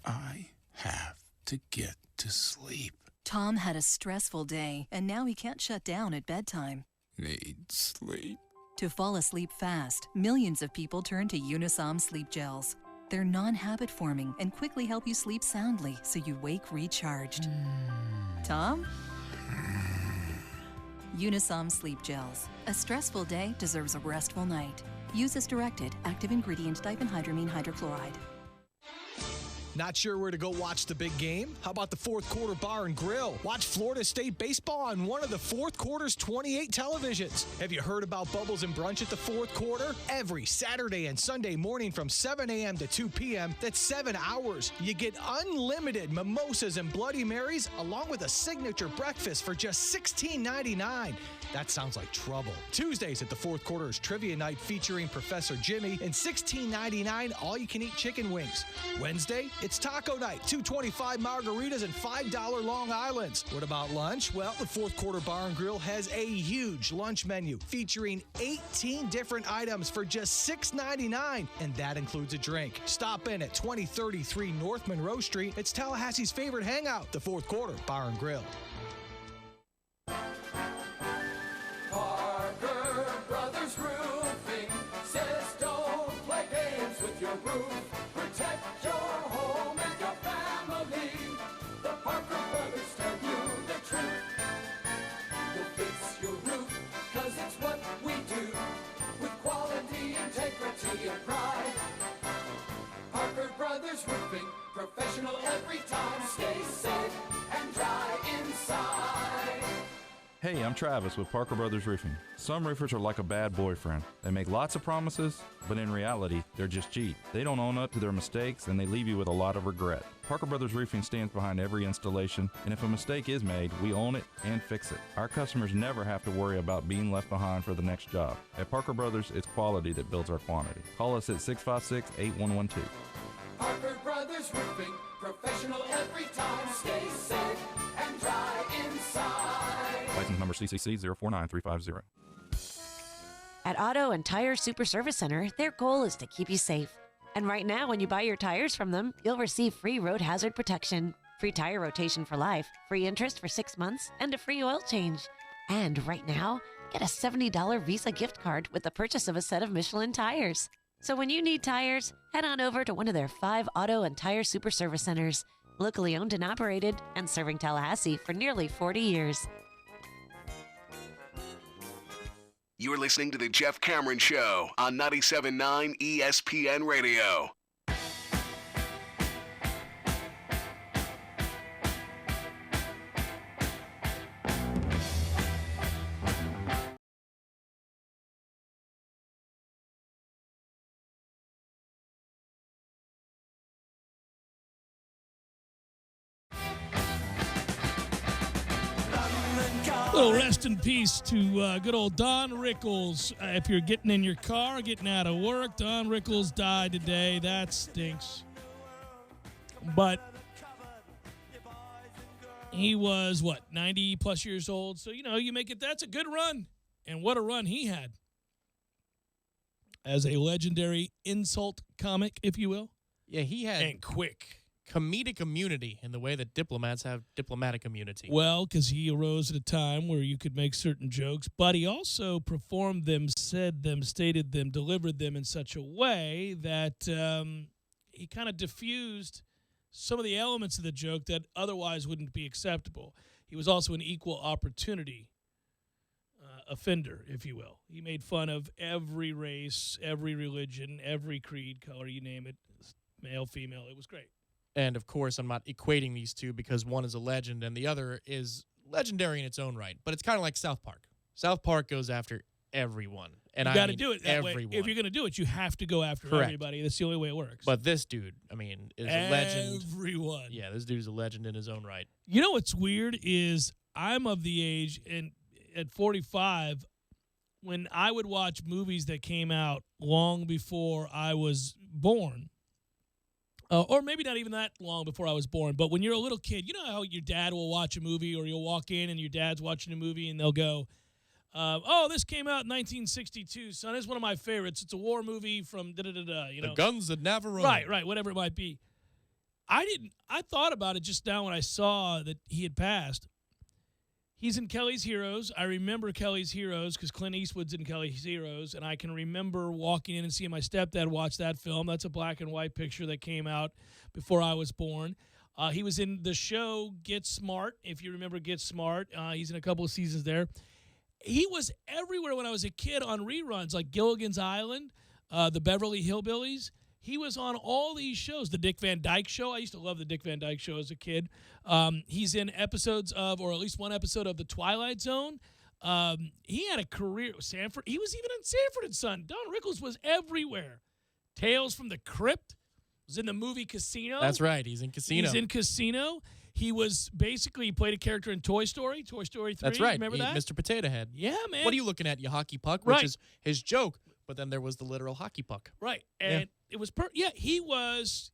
I have to get to sleep. Tom had a stressful day, and now he can't shut down at bedtime. Need sleep. To fall asleep fast, millions of people turn to Unisom sleep gels. They're non-habit forming and quickly help you sleep soundly so you wake recharged. Tom? Unisom sleep gels. A stressful day deserves a restful night. Use as directed. Active ingredient diphenhydramine hydrochloride. Not sure where to go watch the big game? How about the Fourth Quarter Bar and Grill? Watch Florida State baseball on one of the fourth quarter's 28 televisions. Have you heard about Bubbles and Brunch at the fourth quarter? Every Saturday and Sunday morning from 7 a.m. to 2 p.m., that's 7 hours. You get unlimited mimosas and Bloody Marys along with a signature breakfast for just $16.99. That sounds like trouble. Tuesdays at the fourth quarter is Trivia Night featuring Professor Jimmy and $16.99 all-you-can-eat chicken wings. Wednesday, it's Taco Night, $2.25 margaritas and $5 Long Islands. What about lunch? Well, the Fourth Quarter Bar and Grill has a huge lunch menu featuring 18 different items for just $6.99, and that includes a drink. Stop in at 2033 North Monroe Street. It's Tallahassee's favorite hangout, the Fourth Quarter Bar and Grill. Parker Brothers Roofing says don't play games with your roof. Protect your home and your family. The Parker Brothers tell you the truth. We'll fix your roof, 'cause it's what we do. With quality, integrity, and pride. Parker Brothers Roofing, professional every time. Stay safe and dry inside. Hey, I'm Travis with Parker Brothers Roofing. Some roofers are like a bad boyfriend. They make lots of promises, but in reality, they're just cheap. They don't own up to their mistakes, and they leave you with a lot of regret. Parker Brothers Roofing stands behind every installation, and if a mistake is made, we own it and fix it. Our customers never have to worry about being left behind for the next job. At Parker Brothers, it's quality that builds our quantity. Call us at 656-8112. Parker Brothers Roofing, professional every time. Stay safe and dry inside. License number CCC 049350. At Auto and Tire Super Service Center, their goal is to keep you safe. And right now, when you buy your tires from them, you'll receive free road hazard protection, free tire rotation for life, free interest for 6 months, and a free oil change. And right now, get a $70 Visa gift card with the purchase of a set of Michelin tires. So when you need tires, head on over to one of their 5 Auto and Tire Super Service Centers, locally owned and operated, and serving Tallahassee for nearly 40 years. You're listening to The Jeff Cameron Show on 97.9 ESPN Radio. little rest in peace to good old Don Rickles. If you're getting in your car, getting out of work, Don Rickles died today. That stinks. But he was, 90-plus years old? So, you make it. That's a good run. And what a run he had as a legendary insult comic, if you will. Yeah, he had and quick comedic immunity in the way that diplomats have diplomatic immunity. Well, because he arose at a time where you could make certain jokes, but he also performed them, said them, stated them, delivered them in such a way that he kind of diffused some of the elements of the joke that otherwise wouldn't be acceptable. He was also an equal opportunity offender, if you will. He made fun of every race, every religion, every creed, color, you name it, male, female. It was great. And, of course, I'm not equating these two because one is a legend and the other is legendary in its own right. But it's kind of like South Park. South Park goes after everyone. And you got to do it that everyone. way. If you're going to do it, you have to go after everybody. That's the only way it works. But this dude, is a legend. Everyone. Yeah, this dude is a legend in his own right. You know what's weird is I'm of the age, and at 45, when I would watch movies that came out long before I was born, or maybe not even that long before I was born, but when you're a little kid, you know how your dad will watch a movie, or you'll walk in and your dad's watching a movie and they'll go, this came out in 1962, son. It's one of my favorites. It's a war movie from da-da-da-da, The Guns of Navarone. Right, whatever it might be. I thought about it just now when I saw that he had passed. He's in Kelly's Heroes. I remember Kelly's Heroes because Clint Eastwood's in Kelly's Heroes, and I can remember walking in and seeing my stepdad watch that film. That's a black and white picture that came out before I was born. He was in the show Get Smart, if you remember Get Smart. He's in a couple of seasons there. He was everywhere when I was a kid on reruns, like Gilligan's Island, the Beverly Hillbillies. He was on all these shows. The Dick Van Dyke Show. I used to love the Dick Van Dyke Show as a kid. He's in episodes of, or at least one episode of The Twilight Zone. He had a career at Sanford. He was even in Sanford and Son. Don Rickles was everywhere. Tales from the Crypt was in the movie Casino. That's right. He's in Casino. He was he played a character in Toy Story 3. That's right. Remember that? Mr. Potato Head. Yeah, man. What are you looking at, you hockey puck? Right. Which is his joke, but then there was the literal hockey puck. Right. And it was, he was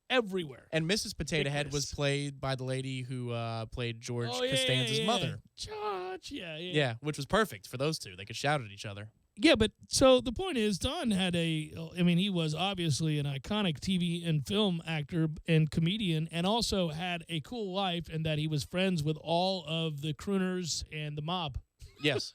everywhere. And Mrs. Potato Head was played by the lady who played George Costanza's mother. George, Yeah, which was perfect for those two. They could shout at each other. Yeah, but so the point is, Don had he was obviously an iconic TV and film actor and comedian, and also had a cool life in that he was friends with all of the crooners and the mob. Yes.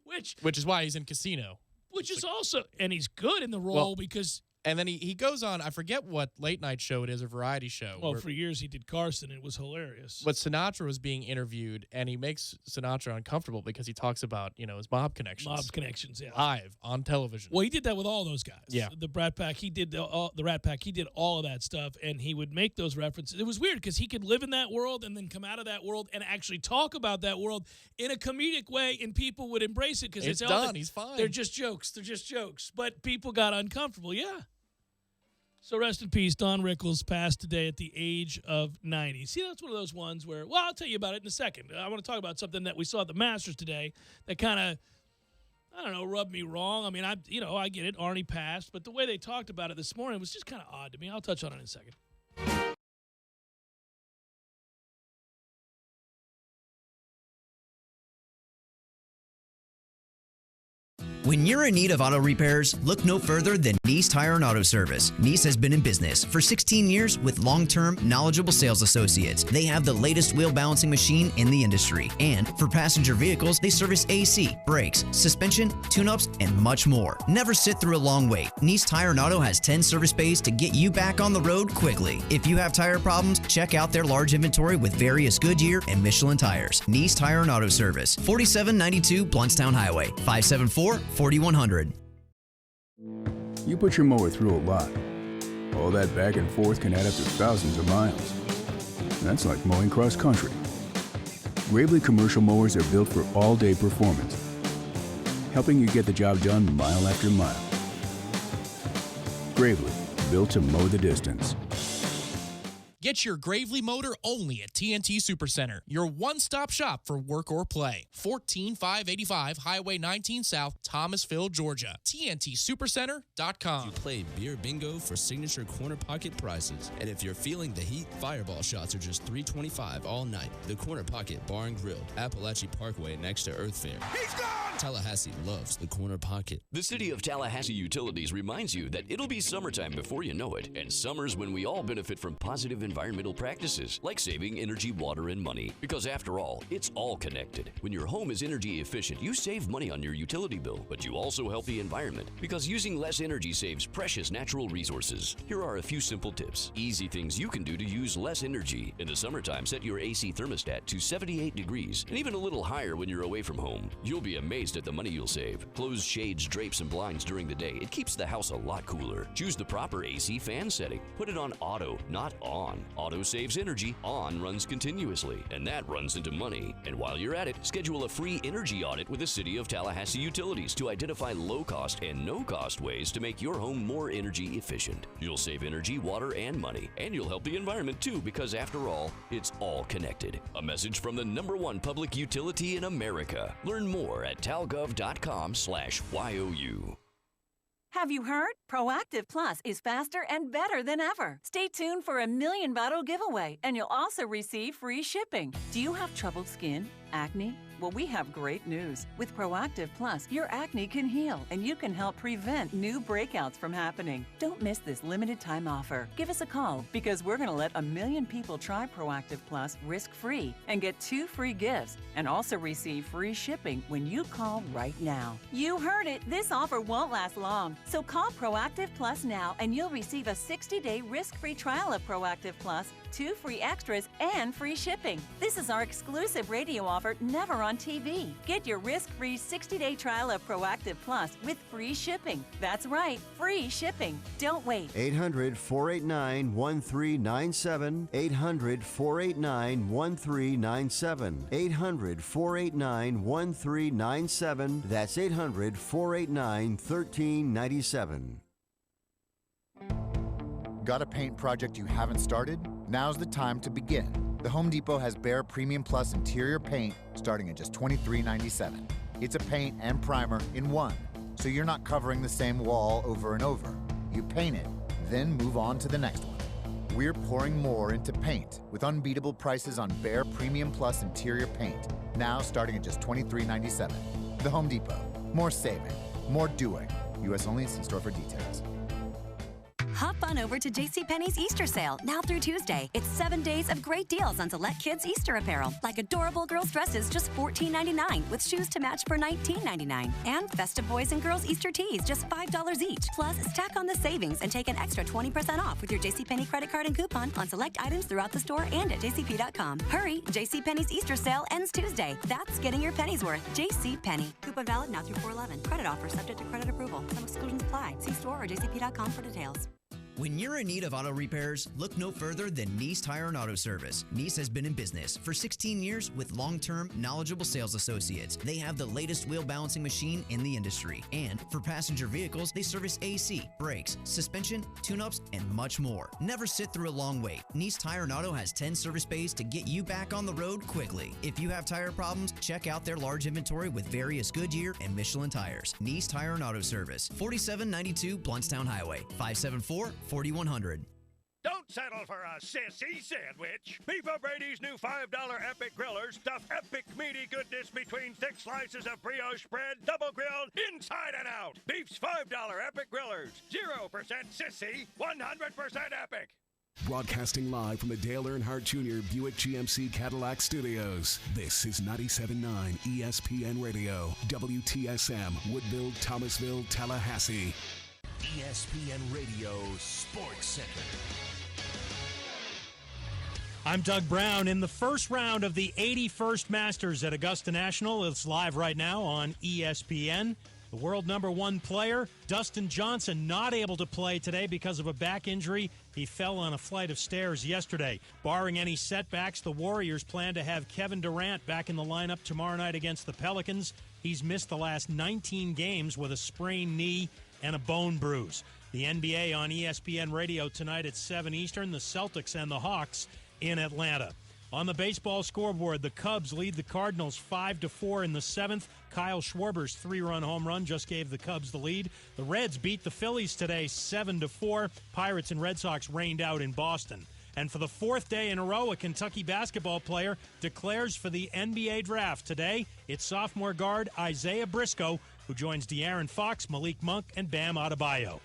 Which is why he's in Casino. Which is also, and he's good in the role because... And then he goes on, I forget what late night show it is, a variety show. Well, for years he did Carson. It was hilarious. But Sinatra was being interviewed, and he makes Sinatra uncomfortable because he talks about, his mob connections. Mob connections, yeah. Live on television. Well, he did that with all those guys. Yeah. The Brat Pack, he did the Rat Pack, he did all of that stuff, and he would make those references. It was weird because he could live in that world and then come out of that world and actually talk about that world in a comedic way, and people would embrace it because it's done. He's fine. They're just jokes. But people got uncomfortable. Yeah. So rest in peace, Don Rickles passed today at the age of 90. See, that's one of those ones where, well, I'll tell you about it in a second. I want to talk about something that we saw at the Masters today that kind of, rubbed me wrong. I mean, I get it. Arnie passed, but the way they talked about it this morning was just kind of odd to me. I'll touch on it in a second. When you're in need of auto repairs, look no further than Nice Tire and Auto Service. Nice has been in business for 16 years with long-term, knowledgeable sales associates. They have the latest wheel balancing machine in the industry. And for passenger vehicles, they service AC, brakes, suspension, tune-ups, and much more. Never sit through a long wait. Nice Tire and Auto has 10 service bays to get you back on the road quickly. If you have tire problems, check out their large inventory with various Goodyear and Michelin tires. Nice Tire and Auto Service, 4792 Bluntstown Highway, 574-4100. You put your mower through a lot. All that back and forth can add up to thousands of miles. That's like mowing cross country. Gravely commercial mowers are built for all-day performance, helping you get the job done mile after mile. Gravely, built to mow the distance. Get your Gravely motor only at TNT Supercenter, your one-stop shop for work or play. 14585 Highway 19 South, Thomasville, Georgia. TNTSupercenter.com. You play beer bingo for signature corner pocket prizes. And if you're feeling the heat, Fireball shots are just $3.25 all night. The Corner Pocket Bar and Grill, Appalachie Parkway next to Earth Fair. He's gone! Tallahassee loves the Corner Pocket. The City of Tallahassee Utilities reminds you that it'll be summertime before you know it. And summer's when we all benefit from positive environmental practices, like saving energy, water, and money. Because after all, it's all connected. When your home is energy efficient, you save money on your utility bill, but you also help the environment. Because using less energy saves precious natural resources. Here are a few simple tips. Easy things you can do to use less energy. In the summertime, set your AC thermostat to 78 degrees, and even a little higher when you're away from home. You'll be amazed at the money you'll save. Close shades, drapes, and blinds during the day. It keeps the house a lot cooler. Choose the proper AC fan setting. Put it on auto, not on. Auto saves energy, on runs continuously, and that runs into money. And while you're at it, schedule a free energy audit with the City of Tallahassee Utilities to identify low-cost and no-cost ways to make your home more energy efficient. You'll save energy, water, and money, and you'll help the environment too, because after all, it's all connected. A message from the #1 public utility in America. Learn more at talgov.com/YOU. Have you heard? Proactive Plus is faster and better than ever. Stay tuned for a 1,000,000 bottle giveaway, and you'll also receive free shipping. Do you have troubled skin? Acne? Well, we have great news. With Proactive Plus, your acne can heal, and you can help prevent new breakouts from happening. Don't miss this limited time offer. Give us a call, because we're going to let 1,000,000 people try Proactive Plus risk-free and get 2 free gifts, and also receive free shipping when you call right now. You heard it. This offer won't last long. So call Proactive Plus now, and you'll receive a 60-day risk-free trial of Proactive Plus, 2 free extras, and free shipping. This is our exclusive radio offer, never on TV. Get your risk-free 60-day trial of Proactive Plus with free shipping. That's right, free shipping. Don't wait. 800-489-1397. 800-489-1397. 800-489-1397. That's 800-489-1397. Got a paint project you haven't started? Now's the time to begin. The Home Depot has Behr Premium Plus interior paint starting at just $23.97. It's a paint and primer in one, so you're not covering the same wall over and over. You paint it, then move on to the next one. We're pouring more into paint with unbeatable prices on Behr Premium Plus interior paint, now starting at just $23.97. The Home Depot. More saving, more doing. U.S. only. See store for details. Hop on over to JCPenney's Easter sale, now through Tuesday. It's 7 days of great deals on select kids' Easter apparel, like adorable girls' dresses just $14.99, with shoes to match for $19.99. And festive boys and girls' Easter tees, just $5 each. Plus, stack on the savings and take an extra 20% off with your JCPenney credit card and coupon on select items throughout the store and at jcp.com. Hurry, JCPenney's Easter sale ends Tuesday. That's getting your pennies worth. JCPenney. Coupon valid now through 4/11. Credit offer subject to credit approval. Some exclusions apply. See store or jcp.com for details. When you're in need of auto repairs, look no further than Nice Tire and Auto Service. Nice has been in business for 16 years with long-term, knowledgeable sales associates. They have the latest wheel balancing machine in the industry. And for passenger vehicles, they service AC, brakes, suspension, tune-ups, and much more. Never sit through a long wait. Nice Tire and Auto has 10 service bays to get you back on the road quickly. If you have tire problems, check out their large inventory with various Goodyear and Michelin tires. Nice Tire and Auto Service, 4792 Bluntstown Highway, 574-4100. Don't settle for a sissy sandwich. Beef O'Brady's new $5 Epic Grillers stuff epic meaty goodness between thick slices of brioche bread, double grilled, inside and out. Beef's $5 Epic Grillers. 0% sissy, 100% epic. Broadcasting live from the Dale Earnhardt Jr. Buick GMC Cadillac Studios. This is 97.9 ESPN Radio, WTSM, Woodville, Thomasville, Tallahassee. ESPN Radio Sports Center. I'm Doug Brown. In the first round of the 81st Masters at Augusta National, it's live right now on ESPN. The world #1 player, Dustin Johnson, not able to play today because of a back injury. He fell on a flight of stairs yesterday. Barring any setbacks, the Warriors plan to have Kevin Durant back in the lineup tomorrow night against the Pelicans. He's missed the last 19 games with a sprained knee and a bone bruise. The NBA on ESPN Radio tonight at 7 Eastern, the Celtics and the Hawks in Atlanta. On the baseball scoreboard, the Cubs lead the Cardinals 5-4 in the 7th. Kyle Schwarber's 3-run home run just gave the Cubs the lead. The Reds beat the Phillies today 7-4. Pirates and Red Sox rained out in Boston. And for the 4th day in a row, a Kentucky basketball player declares for the NBA draft. Today, it's sophomore guard Isaiah Briscoe, who joins De'Aaron Fox, Malik Monk, and Bam Adebayo.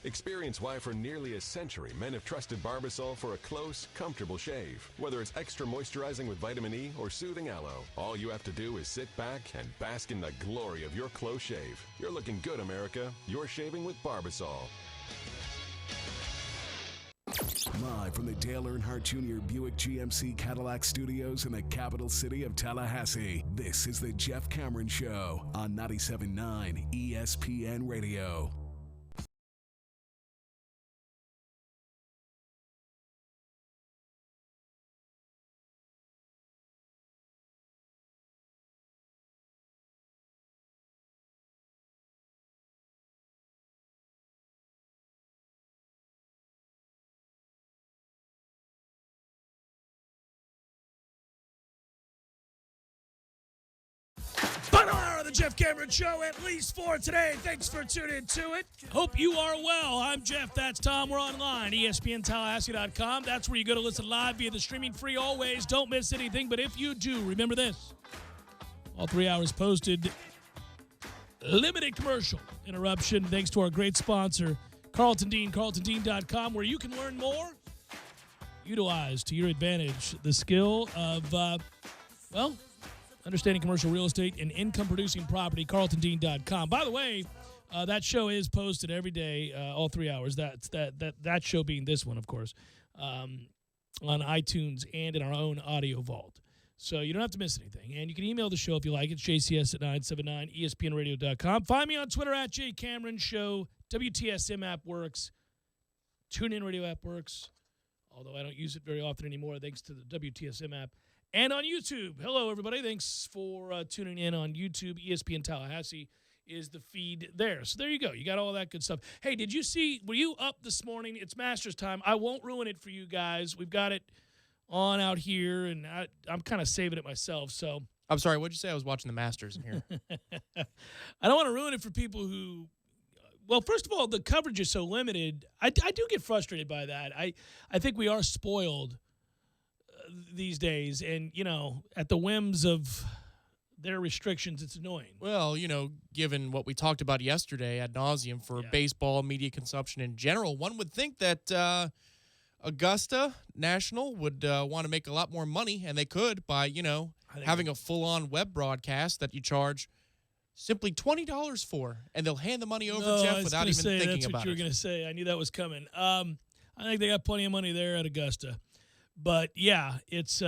Experience why for nearly a century men have trusted Barbasol for a close, comfortable shave. Whether it's extra moisturizing with vitamin E or soothing aloe, all you have to do is sit back and bask in the glory of your close shave. You're looking good, America. You're shaving with Barbasol. Live from the Dale Earnhardt Jr. Buick GMC Cadillac Studios in the capital city of Tallahassee, this is the Jeff Cameron Show on 97.9 ESPN Radio. Final hour of the Jeff Cameron Show, at least for today. Thanks for tuning in to it. Hope you are well. I'm Jeff. That's Tom. We're online. ESPNTallahassee.com. That's where you go to listen live via the streaming free always. Don't miss anything. But if you do, remember this. All 3 hours posted. Limited commercial interruption. Thanks to our great sponsor, Carlton Dean, CarltonDean.com, where you can learn more. Utilize to your advantage the skill of, understanding commercial real estate and income-producing property, CarltonDean.com. By the way, that show is posted every day, all 3 hours. That show being this one, of course, on iTunes and in our own audio vault. So you don't have to miss anything. And you can email the show if you like. It's jcs@979espnradio.com. Find me on Twitter at jcameronshow. WTSM app works. TuneIn Radio app works, although I don't use it very often anymore thanks to the WTSM app. And on YouTube. Hello, everybody. Thanks for tuning in on YouTube. ESPN Tallahassee is the feed there. So there you go. You got all that good stuff. Hey, did you see, were you up this morning? It's Masters time. I won't ruin it for you guys. We've got it on out here, and I'm kind of saving it myself. So I'm sorry, what'd you say? I was watching the Masters in here. I don't want to ruin it for people who, well, first of all, the coverage is so limited. I do get frustrated by that. I think we are spoiled these days, and at the whims of their restrictions, it's annoying. Well, given what we talked about yesterday ad nauseum for baseball media consumption in general, one would think that Augusta National would want to make a lot more money, and they could by having a full-on web broadcast that you charge simply $20 for, and they'll hand the money over, Jeff, without even thinking that's about what you were it. going to say. I knew that was coming. I think they got plenty of money there at Augusta. But, yeah, it's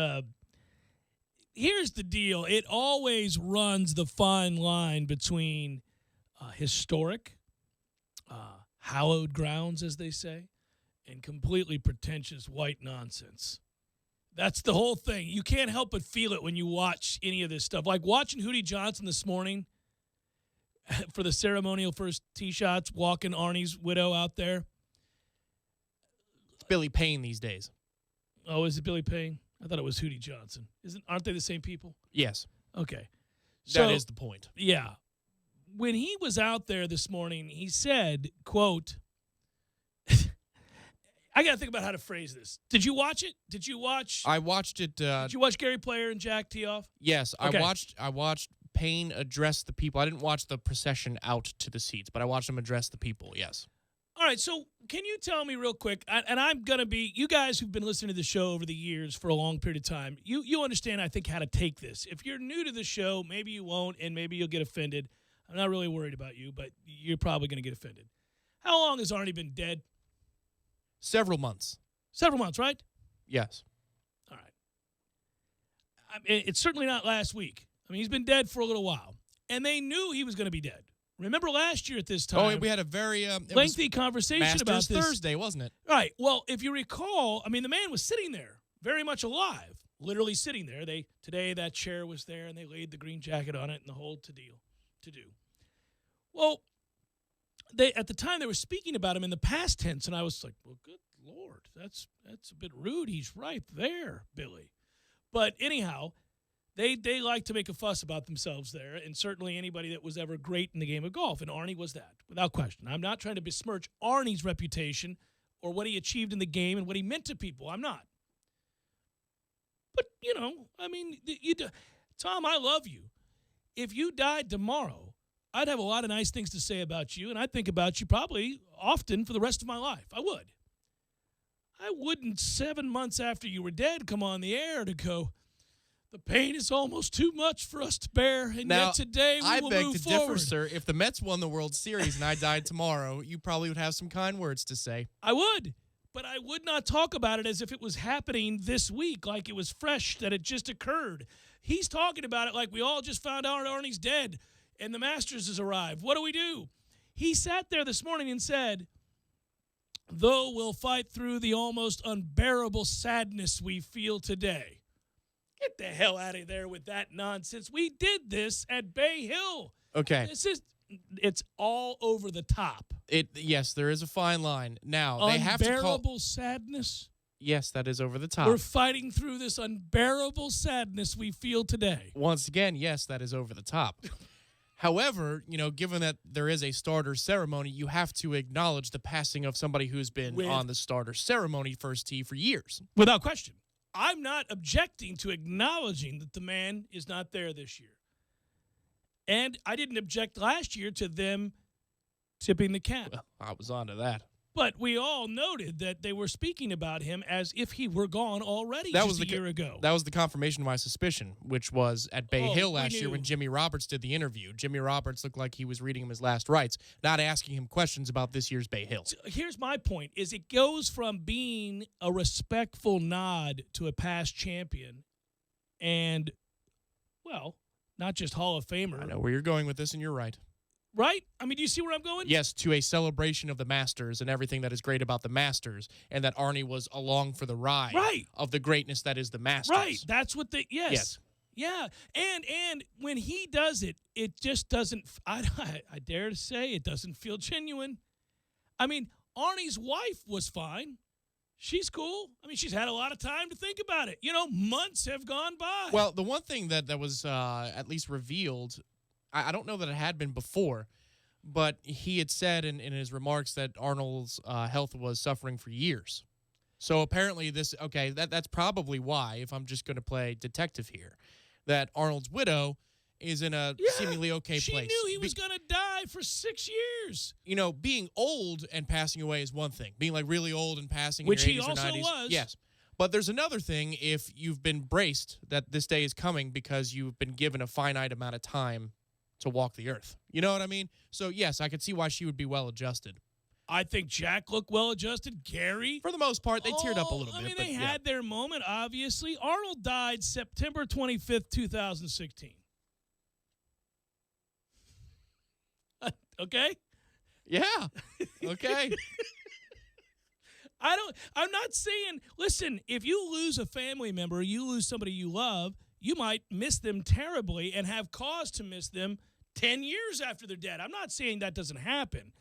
here's the deal. It always runs the fine line between historic, hallowed grounds, as they say, and completely pretentious white nonsense. That's the whole thing. You can't help but feel it when you watch any of this stuff. Like watching Hootie Johnson this morning for the ceremonial first tee shots, walking Arnie's widow out there. It's Billy Payne these days. Oh, is it Billy Payne? I thought it was Hootie Johnson. Aren't they the same people? Yes. Okay. That is the point. Yeah. When he was out there this morning, he said, quote, I got to think about how to phrase this. Did you watch it? I watched it. Did you watch Gary Player and Jack tee off? Yes. Okay. I watched Payne address the people. I didn't watch the procession out to the seats, but I watched him address the people, yes. All right, so can you tell me real quick, and I'm going to be, you guys who've been listening to the show over the years for a long period of time, you understand, I think, how to take this. If you're new to the show, maybe you won't, and maybe you'll get offended. I'm not really worried about you, but you're probably going to get offended. How long has Arnie been dead? Several months. Several months, right? Yes. All right. I mean, it's certainly not last week. I mean, he's been dead for a little while, and they knew he was going to be dead. Remember last year at this time? Oh, we had a very lengthy conversation about this. Thursday, wasn't it? Right. Well, if you recall, I mean, the man was sitting there, very much alive, literally sitting there. Today that chair was there, and they laid the green jacket on it and the whole to do. Well, at the time they were speaking about him in the past tense, and I was like, well, good Lord, that's a bit rude. He's right there, Billy. But anyhow, they like to make a fuss about themselves there, and certainly anybody that was ever great in the game of golf, and Arnie was that, without question. I'm not trying to besmirch Arnie's reputation or what he achieved in the game and what he meant to people. I'm not. But, I mean, Tom, I love you. If you died tomorrow, I'd have a lot of nice things to say about you, and I'd think about you probably often for the rest of my life. I would. I wouldn't 7 months after you were dead come on the air to go, the pain is almost too much for us to bear, and now, yet today we will beg move to forward. differ, sir. If the Mets won the World Series and I died tomorrow, you probably would have some kind words to say. I would, but I would not talk about it as if it was happening this week, like it was fresh, that it just occurred. He's talking about it like we all just found out Arnie's dead and the Masters has arrived. What do? He sat there this morning and said, though we'll fight through the almost unbearable sadness we feel today. Get the hell out of there with that nonsense. We did this at Bay Hill. Okay. It's all over the top. Yes, there is a fine line. Now, they have to call... Unbearable sadness? Yes, that is over the top. We're fighting through this unbearable sadness we feel today. Once again, yes, that is over the top. However, given that there is a starter ceremony, you have to acknowledge the passing of somebody who's been on the starter ceremony first tee for years. Without question. I'm not objecting to acknowledging that the man is not there this year. And I didn't object last year to them tipping the cap. Well, I was on to that. But we all noted that they were speaking about him as if he were gone already a year ago. That was the confirmation of my suspicion, which was at Bay Hill last year when Jimmy Roberts did the interview. Jimmy Roberts looked like he was reading him his last rites, not asking him questions about this year's Bay Hill. So here's my point, is it goes from being a respectful nod to a past champion and, well, not just Hall of Famer. I know where you're going with this, and you're right. Right? I mean, do you see where I'm going? Yes, to a celebration of the Masters and everything that is great about the Masters, and that Arnie was along for the ride of the greatness that is the Masters. Right. That's what yes. Yeah. And when he does it, it just doesn't, I dare to say, it doesn't feel genuine. I mean, Arnie's wife was fine. She's cool. I mean, she's had a lot of time to think about it. Months have gone by. Well, the one thing that was at least revealed, I don't know that it had been before, but he had said in his remarks that Arnold's health was suffering for years. So apparently that's probably why, if I'm just going to play detective here, that Arnold's widow is in a seemingly okay place. She knew he was going to die for 6 years. Being old and passing away is one thing. Being like really old and passing Which in your 80s he also or 90s. was. Yes. But there's another thing if you've been braced that this day is coming because you've been given a finite amount of time to walk the earth. You know what I mean? So, yes, I could see why she would be well-adjusted. I think Jack looked well-adjusted. Gary? For the most part, they teared up a little bit. I mean, they had their moment, obviously. Arnold died September 25th, 2016. Okay? Yeah. Okay. I'm not saying, listen, if you lose a family member, you lose somebody you love, you might miss them terribly and have cause to miss them 10 years after they're dead. I'm not saying that doesn't happen.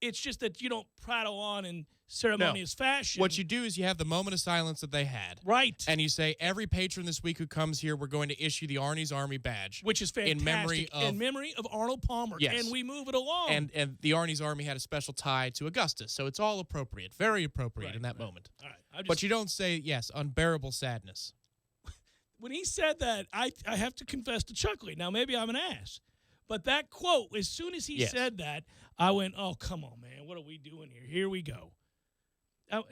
It's just that you don't prattle on in ceremonious fashion. What you do is you have the moment of silence that they had. Right. And you say, every patron this week who comes here, we're going to issue the Arnie's Army badge. Which is fantastic. In memory of Arnold Palmer. Yes. And we move it along. And the Arnie's Army had a special tie to Augustus. So it's all appropriate. Very appropriate in that moment. All right. But you don't say, yes, unbearable sadness. When he said that, I have to confess to chuckling. Now, maybe I'm an ass. But that quote, as soon as he said that, I went, oh, come on, man. What are we doing here? Here we go.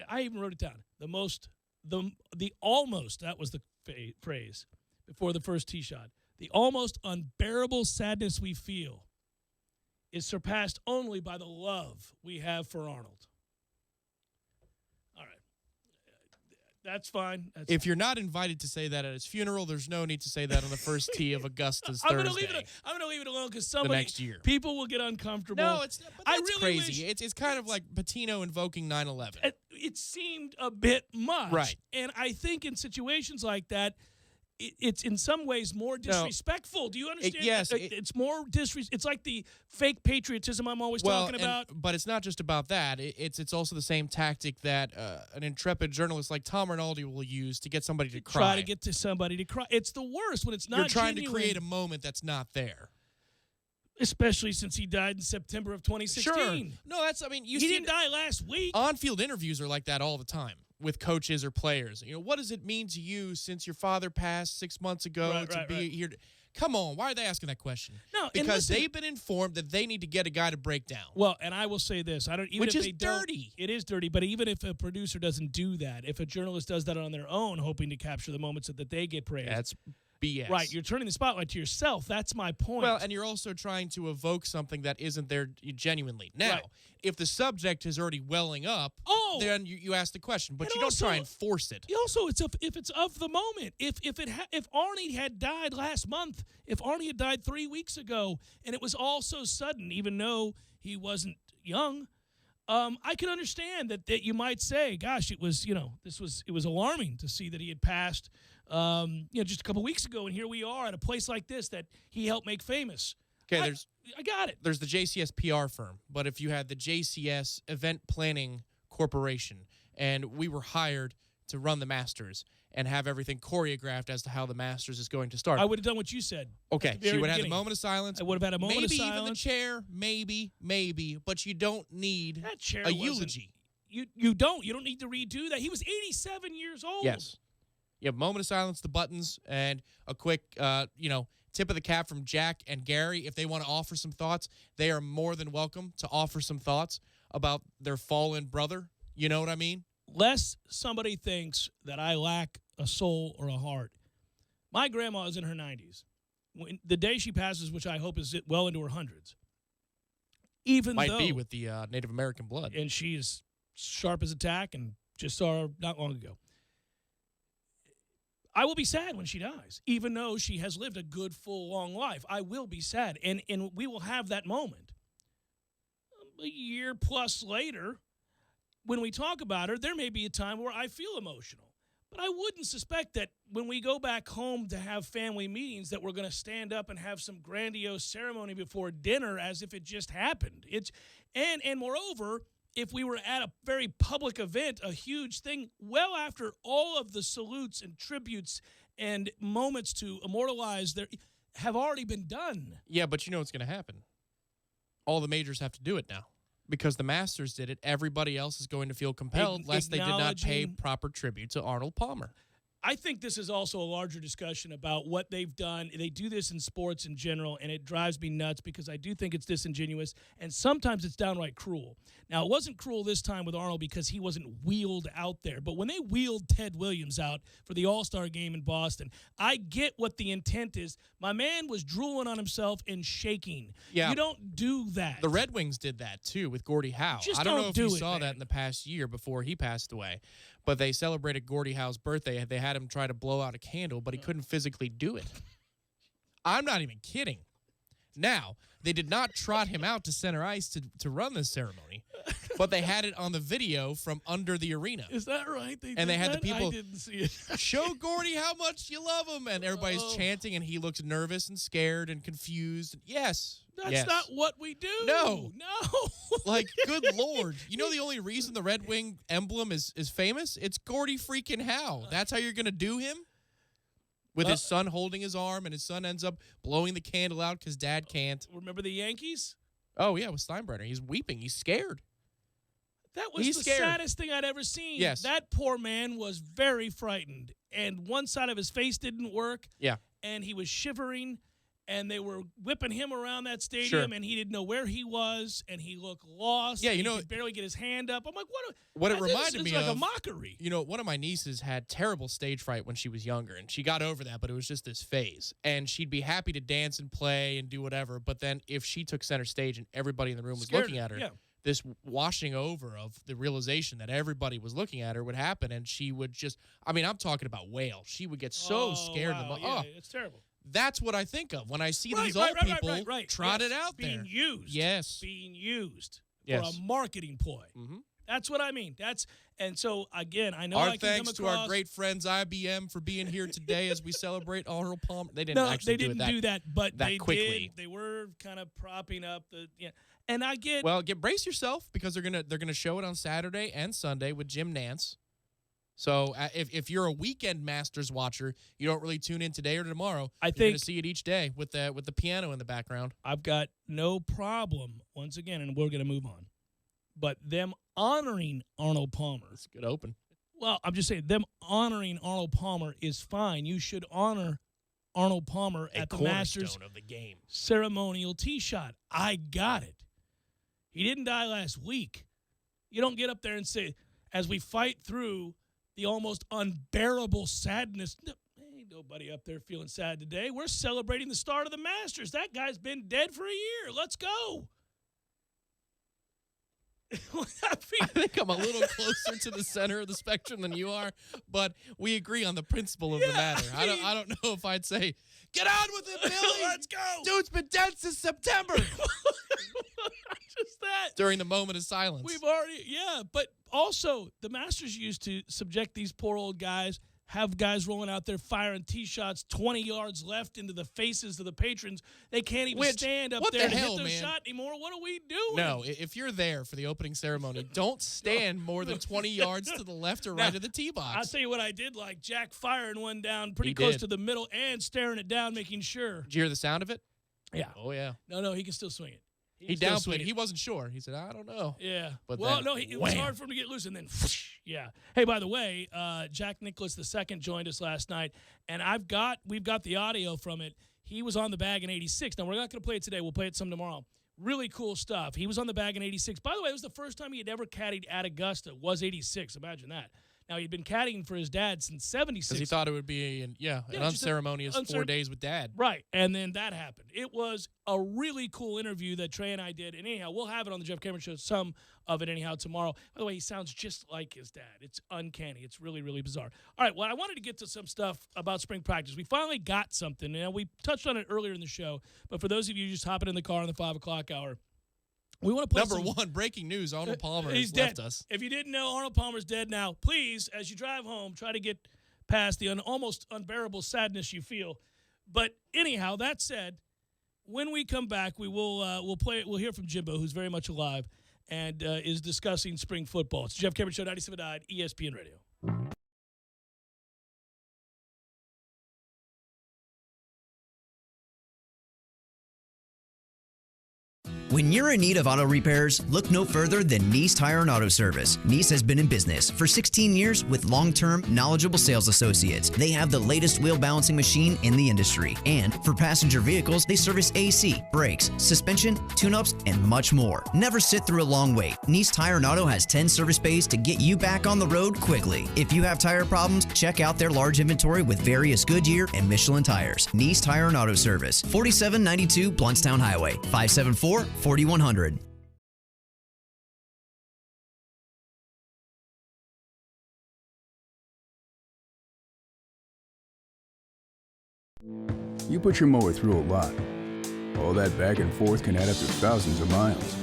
I even wrote it down. The almost, that was the phrase before the first tee shot. The almost unbearable sadness we feel is surpassed only by the love we have for Arnold. All right. That's fine. If you're not invited to say that at his funeral, there's no need to say that on the first tee of Augusta's Thursday. I'm going to leave it alone because next year. People will get uncomfortable. No, it's crazy. It's kind of like Patino invoking 9/11. It seemed a bit much. Right. And I think in situations like that, it's in some ways more disrespectful. Do you understand? Yes. It's more It's like the fake patriotism I'm always talking about. But it's not just about that. It's also the same tactic that an intrepid journalist like Tom Rinaldi will use to get somebody to cry. Try to get to somebody to cry. It's the worst when it's not You're trying genuine. to create a moment that's not there. Especially since he died in September of 2016. Sure. No, he didn't die last week. On-field interviews are like that all the time with coaches or players. What does it mean to you since your father passed 6 months ago to be here? Come on, why are they asking that question? No, because they've been informed that they need to get a guy to break down. Well, and I will say this: which is dirty. It is dirty, but even if a producer doesn't do that, if a journalist does that on their own, hoping to capture the moments that they get praised, that's BS. Right, you're turning the spotlight to yourself. That's my point. Well, and you're also trying to evoke something that isn't there genuinely. Now, if the subject is already welling up, then you ask the question, but you don't try and force it. Also, if it's of the moment. If Arnie had died last month, if Arnie had died 3 weeks ago, and it was all so sudden, even though he wasn't young, I could understand that you might say, "Gosh, it was it was alarming to see that he had passed." Just a couple weeks ago, and here we are at a place like this that he helped make famous. Okay, I got it. There's the JCS PR firm, but if you had the JCS Event Planning Corporation, and we were hired to run the Masters and have everything choreographed as to how the Masters is going to start, I would have done what you said. Okay, so you would have had a moment of silence. I would have had a moment of silence. Maybe even the chair, maybe, but you don't need that chair a eulogy. You don't need to redo that. He was 87 years old. Yes. You have a moment of silence, the buttons, and a quick, tip of the cap from Jack and Gary. If they want to offer some thoughts, they are more than welcome to offer some thoughts about their fallen brother. You know what I mean? Lest somebody thinks that I lack a soul or a heart. My grandma is in her 90s. The day she passes, which I hope is well into her hundreds. Might be with the Native American blood. And she is sharp as a tack and just saw her not long ago. I will be sad when she dies, even though she has lived a good, full, long life. I will be sad, and we will have that moment. A year plus later, when we talk about her, there may be a time where I feel emotional. But I wouldn't suspect that when we go back home to have family meetings that we're going to stand up and have some grandiose ceremony before dinner as if it just happened. And moreover, if we were at a very public event, a huge thing, well after all of the salutes and tributes and moments to immortalize have already been done. Yeah, but you know what's going to happen. All the majors have to do it now. Because the Masters did it, everybody else is going to feel compelled lest they did not pay proper tribute to Arnold Palmer. I think this is also a larger discussion about what they've done. They do this in sports in general, and it drives me nuts because I do think it's disingenuous, and sometimes it's downright cruel. Now, it wasn't cruel this time with Arnold because he wasn't wheeled out there, but when they wheeled Ted Williams out for the All-Star game in Boston, I get what the intent is. My man was drooling on himself and shaking. Yeah. You don't do that. The Red Wings did that, too, with Gordie Howe. Just I don't know don't if do you it, saw man. that in the past year before he passed away. But they celebrated Gordie Howe's birthday. They had him try to blow out a candle, but he couldn't physically do it. I'm not even kidding. Now, they did not trot him out to center ice to run this ceremony, but they had it on the video from under the arena. Is that right? They had the people I didn't see it. show Gordie how much you love him, and everybody's chanting, and he looks nervous and scared and confused. Yes. That's not what we do. No. Like, good Lord. You know the You only reason the Red Wing emblem is famous? It's Gordie freaking Howe. That's how you're going to do him? With his son holding his arm, and his son ends up blowing the candle out because Dad can't. Remember the Yankees? Oh, yeah, with Steinbrenner. He's weeping. He's scared. That was He's the scared. saddest thing I'd ever seen. Yes. That poor man was very frightened, and one side of his face didn't work. Yeah. And he was shivering, and they were whipping him around that stadium, Sure. and he didn't know where he was, and he looked lost. Yeah, and you he know- could barely get his hand up. I'm like, What it this reminded is me like of, a mockery. You know, one of my nieces had terrible stage fright when she was younger, and she got over that, but it was just this phase. And she'd be happy to dance and play and do whatever, but then if she took center stage and everybody in the room was Scared looking her, at her, yeah. this washing over of the realization that everybody was looking at her would happen, and she would just, I mean, I'm talking about wail. She would get so scared. Wow, yeah, it's terrible. That's what I think of when I see Right, these right, old right, people right. trotted Yes, out there. being used. Yes. Being used Yes. for a marketing ploy. Mm-hmm. That's what I mean. And so, again, I know Our I can thanks come across. to our great friends IBM for being here today as we celebrate Arnold Palmer. They didn't No, actually they didn't do that, but that they quickly. did. They were kind of propping up the and I get Well, brace yourself because they're gonna show it on Saturday and Sunday with Jim Nance. So if you're a weekend Masters watcher, you don't really tune in today or tomorrow. You're gonna see it each day with the piano in the background. I've got no problem once again, and we're gonna move on. But them honoring Arnold Palmer. It's a good open. Well, I'm just saying, them honoring Arnold Palmer is fine. You should honor Arnold Palmer at the Masters of the game. ceremonial tee shot. I got it. He didn't die last week. You don't get up there and say, as we fight through the almost unbearable sadness, ain't nobody up there feeling sad today. We're celebrating the start of the Masters. That guy's been dead for a year. Let's go. I think I'm a little closer to the center of the spectrum than you are, but we agree on the principle of the matter. I don't know if I'd say, get on with it, Billy. Let's go. Dude's been dead since September. Just that. During the moment of silence. We've already, but also the Masters used to subject these poor old guys, have guys rolling out there firing tee shots 20 yards left into the faces of the patrons. They can't even stand up there and hit their shot anymore. What are we doing? No, if you're there for the opening ceremony, don't stand more than 20 yards to the left or right of the tee box. I'll tell you what I did like. Jack firing one down pretty close to the middle and staring it down, making sure. Did you hear the sound of it? Yeah. Oh, yeah. No, he can still swing it. He downplayed it. He wasn't sure. He said, I don't know. Yeah. But well, then, no, it was hard for him to get loose, and then, yeah. Hey, by the way, Jack Nicklaus II joined us last night, and we've got the audio from it. He was on the bag in 86. Now, we're not going to play it today. We'll play it some tomorrow. Really cool stuff. He was on the bag in 86. By the way, it was the first time he had ever caddied at Augusta, was 86. Imagine that. Now, he'd been caddying for his dad since 76. Because he thought it would be an unceremonious 4 days with Dad. Right, and then that happened. It was a really cool interview that Trey and I did. And anyhow, we'll have it on the Jeff Cameron Show, some of it anyhow tomorrow. By the way, he sounds just like his dad. It's uncanny. It's really, really bizarre. All right, well, I wanted to get to some stuff about spring practice. We finally got something. Now, we touched on it earlier in the show, but for those of you just hopping in the car in the 5 o'clock hour, we want to play Number one, breaking news, Arnold Palmer has dead. left us. If you didn't know, Arnold Palmer's dead now. Please, as you drive home, try to get past the almost unbearable sadness you feel. But anyhow, that said, when we come back, we'll hear from Jimbo, who's very much alive and is discussing spring football. It's Jeff Cameron Show, 97.9 ESPN Radio. When you're in need of auto repairs, look no further than Nice Tire and Auto Service. Nice has been in business for 16 years with long-term, knowledgeable sales associates. They have the latest wheel balancing machine in the industry. And for passenger vehicles, they service AC, brakes, suspension, tune-ups, and much more. Never sit through a long wait. Nice Tire and Auto has 10 service bays to get you back on the road quickly. If you have tire problems, check out their large inventory with various Goodyear and Michelin tires. Nice Tire and Auto Service, 4792 Bluntstown Highway, 574-4100. You put your mower through a lot. All that back and forth can add up to thousands of miles.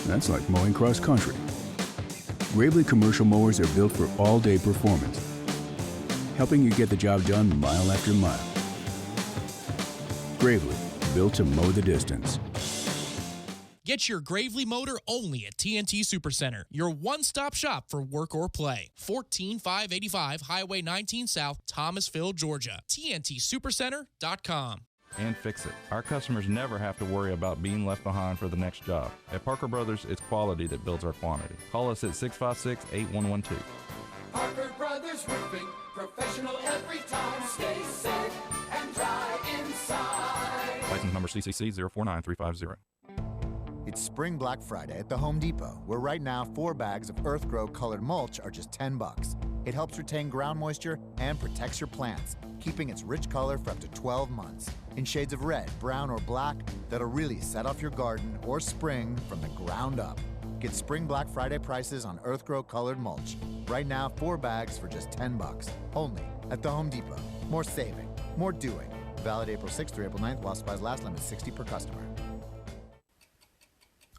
That's like mowing cross country. Gravely commercial mowers are built for all-day performance, helping you get the job done mile after mile. Gravely, built to mow the distance. Get your Gravely motor only at TNT Supercenter, your one-stop shop for work or play. 14585 Highway 19 South, Thomasville, Georgia. TNTSupercenter.com. And fix it. Our customers never have to worry about being left behind for the next job. At Parker Brothers, it's quality that builds our quantity. Call us at 656-8112. Parker Brothers Roofing, professional every time. Stay safe and dry inside. License number CCC 049350. It's Spring Black Friday at the Home Depot, where right now 4 bags of Earthgrow colored mulch are just $10. It helps retain ground moisture and protects your plants, keeping its rich color for up to 12 months. In shades of red, brown, or black that'll really set off your garden or spring from the ground up. Get Spring Black Friday prices on Earthgrow colored mulch. Right now, 4 bags for just $10. Only at the Home Depot. More saving, more doing. Valid April 6th through April 9th while supplies last. Limit 60 per customer.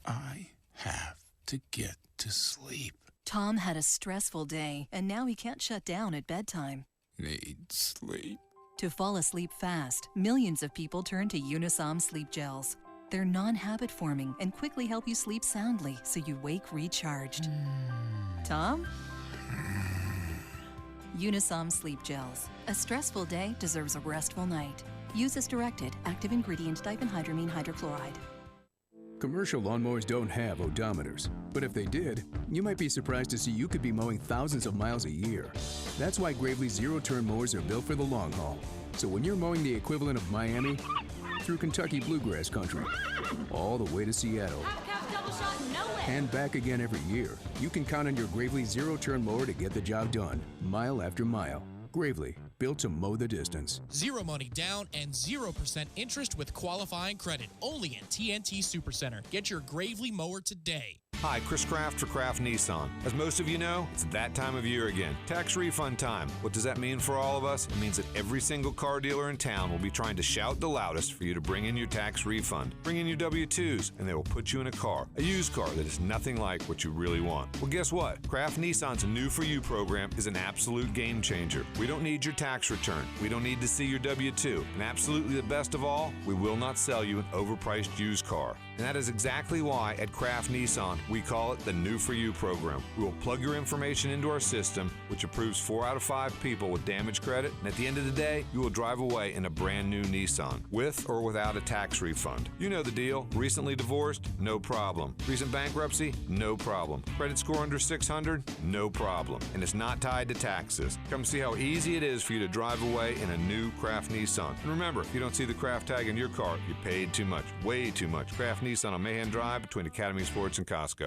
I have to get to sleep. Tom had a stressful day, and now he can't shut down at bedtime. Need sleep. To fall asleep fast, millions of people turn to Unisom sleep gels. They're non-habit forming and quickly help you sleep soundly so you wake recharged. Tom? Unisom sleep gels. A stressful day deserves a restful night. Use as directed. Active ingredient diphenhydramine hydrochloride. Commercial lawnmowers don't have odometers, but if they did, you might be surprised to see you could be mowing thousands of miles a year. That's why Gravely zero-turn mowers are built for the long haul. So when you're mowing the equivalent of Miami through Kentucky bluegrass country, all the way to Seattle, and back again every year, you can count on your Gravely zero-turn mower to get the job done, mile after mile. Gravely, built to mow the distance. Zero money down and 0% interest with qualifying credit. Only at TNT Supercenter. Get your Gravely mower today. Hi, Chris Kraft for Kraft Nissan. As most of you know, it's that time of year again. Tax refund time. What does that mean for all of us? It means that every single car dealer in town will be trying to shout the loudest for you to bring in your tax refund. Bring in your W-2s, and they will put you in a used car that is nothing like what you really want. Well, guess what? Kraft Nissan's New For You program is an absolute game changer. We don't need your tax return. We don't need to see your W-2. And absolutely the best of all, we will not sell you an overpriced used car. And that is exactly why at Kraft Nissan, we call it the New For You program. We will plug your information into our system, which approves 4 out of 5 people with damage credit, and at the end of the day, you will drive away in a brand new Nissan, with or without a tax refund. You know the deal. Recently divorced? No problem. Recent bankruptcy? No problem. Credit score under 600? No problem. And it's not tied to taxes. Come see how easy it is for you to drive away in a new Kraft Nissan. And remember, if you don't see the Kraft tag in your car, you paid too much. Way too much. Kraft Nissan on Mahan Drive between Academy Sports and Costco.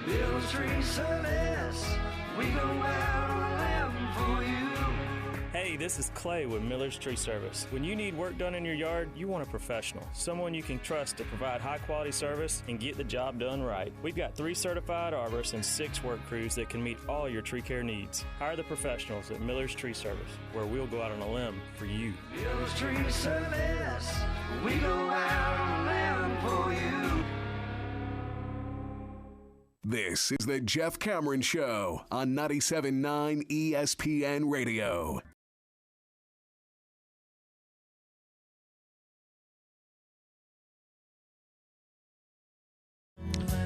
Miller's Tree Service, we go out on a limb for you. Hey, this is Clay with Miller's Tree Service. When you need work done in your yard, you want a professional, someone you can trust to provide high-quality service and get the job done right. We've got 3 certified arborists and 6 work crews that can meet all your tree care needs. Hire the professionals at Miller's Tree Service, where we'll go out on a limb for you. Miller's Tree Service, we go out on a limb for you. This is the Jeff Cameron Show on 97.9 ESPN Radio.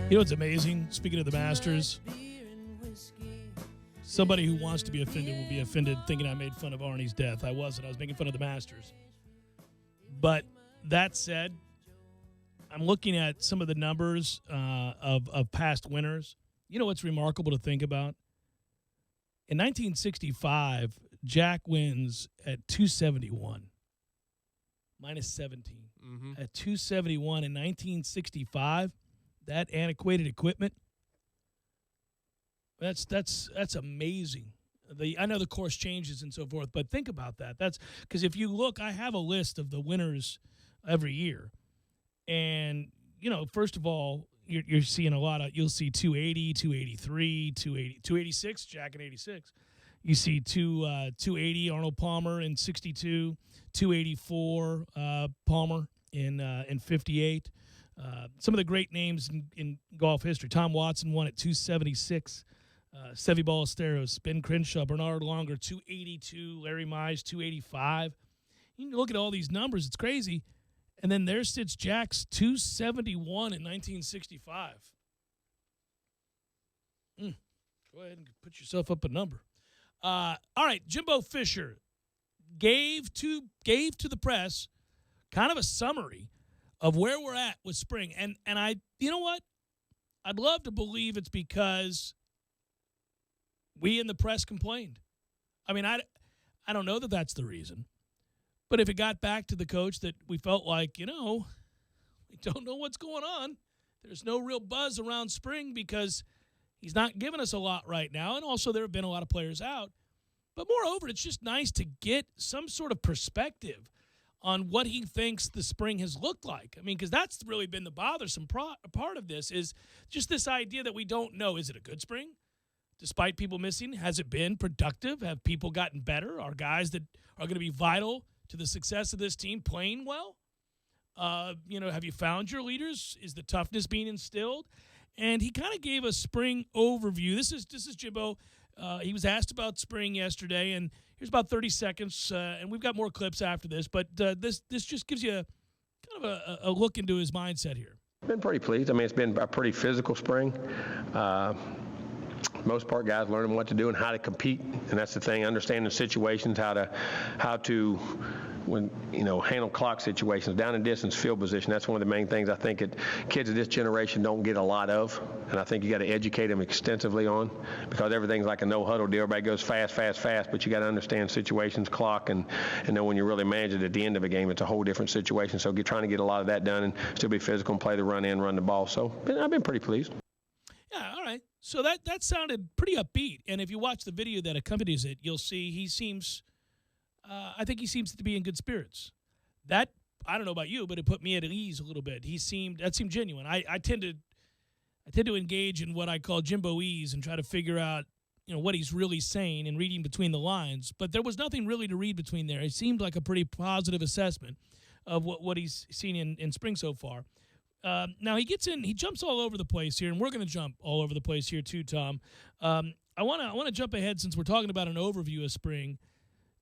You know what's amazing? Speaking of the Masters, somebody who wants to be offended will be offended thinking I made fun of Arnie's death. I wasn't. I was making fun of the Masters. But that said, I'm looking at some of the numbers of past winners. You know what's remarkable to think about? In 1965, Jack wins at 271, minus 17. At 271 in 1965, that antiquated equipment, that's amazing. I know the course changes and so forth, but think about that. That's because if you look, I have a list of the winners every year. And, you know, first of all, you're seeing a lot of, you'll see 280, 283, 286, Jack in 86. You see 280, Arnold Palmer in 62, 284, Palmer in 58. Some of the great names in golf history. Tom Watson won at 276. Seve Ballesteros, Ben Crenshaw, Bernard Longer, 282. Larry Mize, 285. You can look at all these numbers. It's crazy. And then there sits Jack's 271 in 1965. Go ahead and put yourself up a number. All right, Jimbo Fisher gave to the press kind of a summary of where we're at with spring. And I, you know what? I'd love to believe it's because we in the press complained. I mean, I don't know that that's the reason. But if it got back to the coach that we felt like, you know, we don't know what's going on. There's no real buzz around spring because he's not giving us a lot right now. And also there have been a lot of players out. But moreover, it's just nice to get some sort of perspective on what he thinks the spring has looked like. I mean, because that's really been the bothersome part of this is just this idea that we don't know. Is it a good spring? Despite people missing, has it been productive? Have people gotten better? Are guys that are going to be vital to the success of this team playing well? You know, have you found your leaders? Is the toughness being instilled? and he kind of gave a spring overview. This is Jimbo. He was asked about spring yesterday, and here's about 30 seconds, and we've got more clips after this, but this just gives you kind of a look into his mindset here. Been pretty pleased. I mean, it's been a pretty physical spring. Most part, guys learning what to do and how to compete, and that's the thing. Understanding situations, how to handle clock situations, down and distance, field position. That's one of the main things I think kids of this generation don't get a lot of, and I think you got to educate them extensively on, because everything's like a no huddle deal. Everybody goes fast, but you got to understand situations, clock, and know when you really manage it at the end of a game, it's a whole different situation. So trying to get a lot of that done and still be physical and play the run in, run the ball. So I've been pretty pleased. Yeah, all right. So that sounded pretty upbeat, and if you watch the video that accompanies it, you'll see he seems. I think he seems to be in good spirits. That, I don't know about you, but it put me at ease a little bit. That seemed genuine. I tend to engage in what I call Jimbo-ese and try to figure out, what he's really saying and reading between the lines. But there was nothing really to read between there. It seemed like a pretty positive assessment of what he's seen in spring so far. Now he jumps all over the place here, and we're going to jump all over the place here too, Tom. I want to jump ahead, since we're talking about an overview of spring,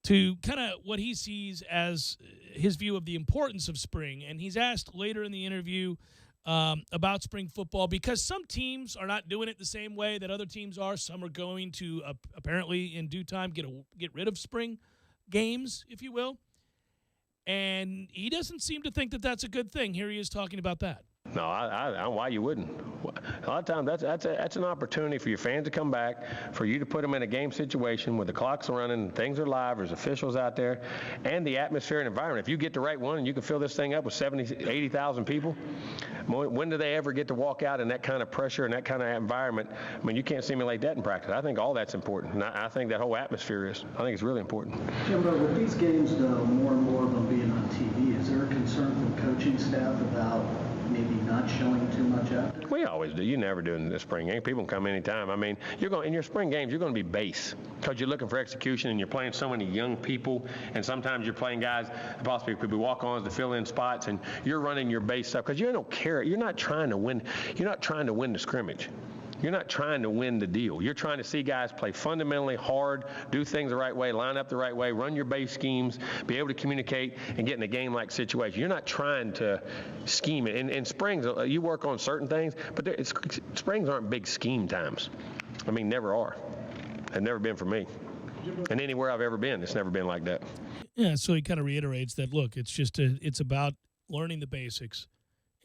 to kind of what he sees as his view of the importance of spring. And he's asked later in the interview about spring football, because some teams are not doing it the same way that other teams are. Some are going to, apparently in due time, get rid of spring games, if you will. And he doesn't seem to think that that's a good thing. Here he is talking about that. No, I why you wouldn't? A lot of times that's an opportunity for your fans to come back, for you to put them in a game situation where the clock's running, things are live, there's officials out there, and the atmosphere and environment. If you get the right one and you can fill this thing up with 70,000, 80,000 people, when do they ever get to walk out in that kind of pressure and that kind of environment? I mean, you can't simulate that in practice. I think all that's important, and I think that whole atmosphere is. I think it's really important. Jimbo, with these games, though, more and more of them being on TV, is there a concern from coaching staff about maybe not showing too much out there? We always do. You never do in the spring game. People can come anytime. I mean, in your spring games, you're going to be base, because you're looking for execution, and you're playing so many young people, and sometimes you're playing guys that possibly could be walk-ons to fill in spots, and you're running your base stuff because you don't care. You're not trying to win. You're not trying to win the scrimmage. You're not trying to win the deal. You're trying to see guys play fundamentally hard, do things the right way, line up the right way, run your base schemes, be able to communicate, and get in a game-like situation. You're not trying to scheme it. In springs, you work on certain things, but springs aren't big scheme times. I mean, never are. Have never been for me. And anywhere I've ever been, it's never been like that. Yeah, so he kind of reiterates that, look, it's about learning the basics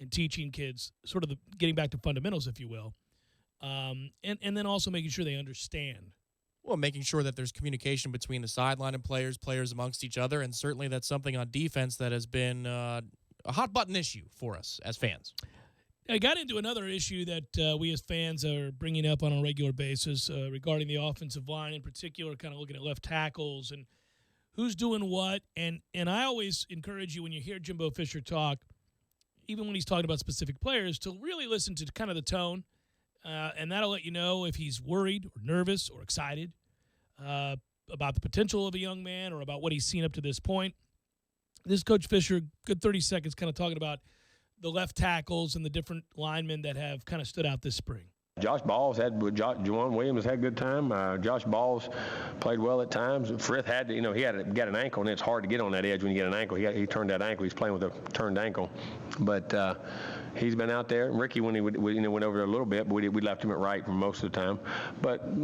and teaching kids sort of getting back to fundamentals, if you will. And then also making sure they understand. Well, making sure that there's communication between the sideline and players amongst each other, and certainly that's something on defense that has been a hot-button issue for us as fans. I got into another issue that we as fans are bringing up on a regular basis regarding the offensive line, in particular, kind of looking at left tackles and who's doing what. And I always encourage you, when you hear Jimbo Fisher talk, even when he's talking about specific players, to really listen to kind of the tone. And that'll let you know if he's worried or nervous or excited about the potential of a young man or about what he's seen up to this point. This Coach Fisher, good 30 seconds, kind of talking about the left tackles and the different linemen that have kind of stood out this spring. Josh Balls Juwan Williams had a good time. Josh Balls played well at times. Frith had, he got an ankle, and it's hard to get on that edge when you get an ankle. He turned that ankle. He's playing with a turned ankle. But he's been out there. Ricky, when he went over there a little bit, but we left him at right for most of the time. But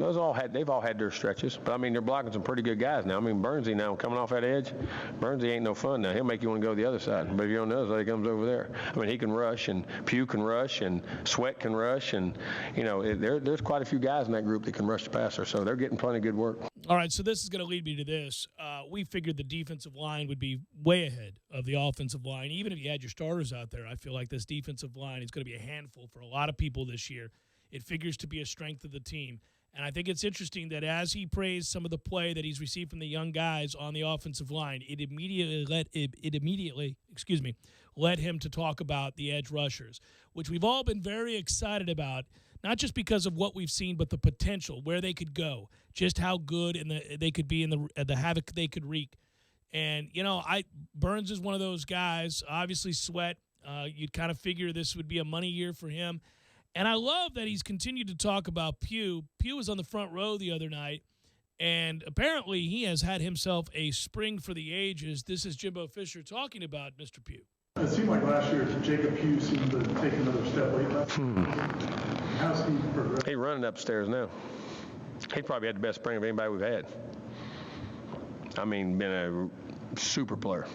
they've all had their stretches. But I mean, they're blocking some pretty good guys now. I mean, Bernsey now coming off that edge. Bernsey ain't no fun now. He'll make you want to go to the other side. But if you're on the other side, he comes over there. I mean, he can rush, and Pugh can rush, and Sweat can rush, and there's quite a few guys in that group that can rush the passer. So they're getting plenty of good work. All right, so this is going to lead me to this. We figured the defensive line would be way ahead of the offensive line. Even if you had your starters out there, I feel like this defensive line is going to be a handful for a lot of people this year. It figures to be a strength of the team. And I think it's interesting that as he praised some of the play that he's received from the young guys on the offensive line, it immediately led him to talk about the edge rushers, which we've all been very excited about, not just because of what we've seen, but the potential, where they could go, just how good they could be, in the havoc they could wreak. And, Burns is one of those guys. Obviously, Sweat, you'd kind of figure this would be a money year for him. And I love that he's continued to talk about Pugh. Pugh was on the front row the other night, and apparently he has had himself a spring for the ages. This is Jimbo Fisher talking about Mr. Pugh. It seemed like last year Jacob Pugh seemed to take another step lately. How's he progressed? He's running upstairs now. He probably had the best spring of anybody we've had. I mean, been a super player.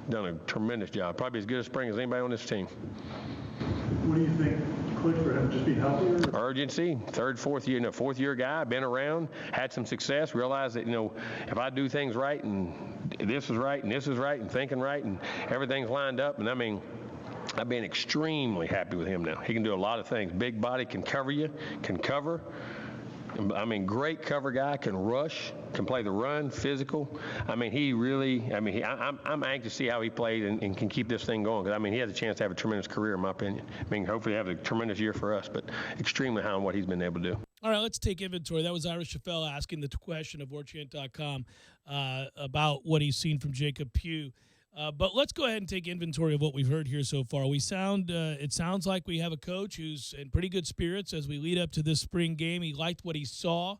Done a tremendous job. Probably as good a spring as anybody on this team. What do you think clicked for him? Just being healthier? Urgency. Fourth year guy, been around, had some success, realized that, if I do things right and this is right and this is right and thinking right and everything's lined up, and I mean, I've been extremely happy with him now. He can do a lot of things. Big body, can cover you, can cover. I mean, great cover guy, can rush, can play the run, physical. I mean, I'm anxious to see how he played and can keep this thing going. Because, I mean, he has a chance to have a tremendous career, in my opinion. I mean, hopefully have a tremendous year for us, but extremely high on what he's been able to do. All right, let's take inventory. That was Irish Chaffel asking the question of WarChant.com about what he's seen from Jacob Pugh. But let's go ahead and take inventory of what we've heard here so far. It sounds like we have a coach who's in pretty good spirits as we lead up to this spring game. He liked what he saw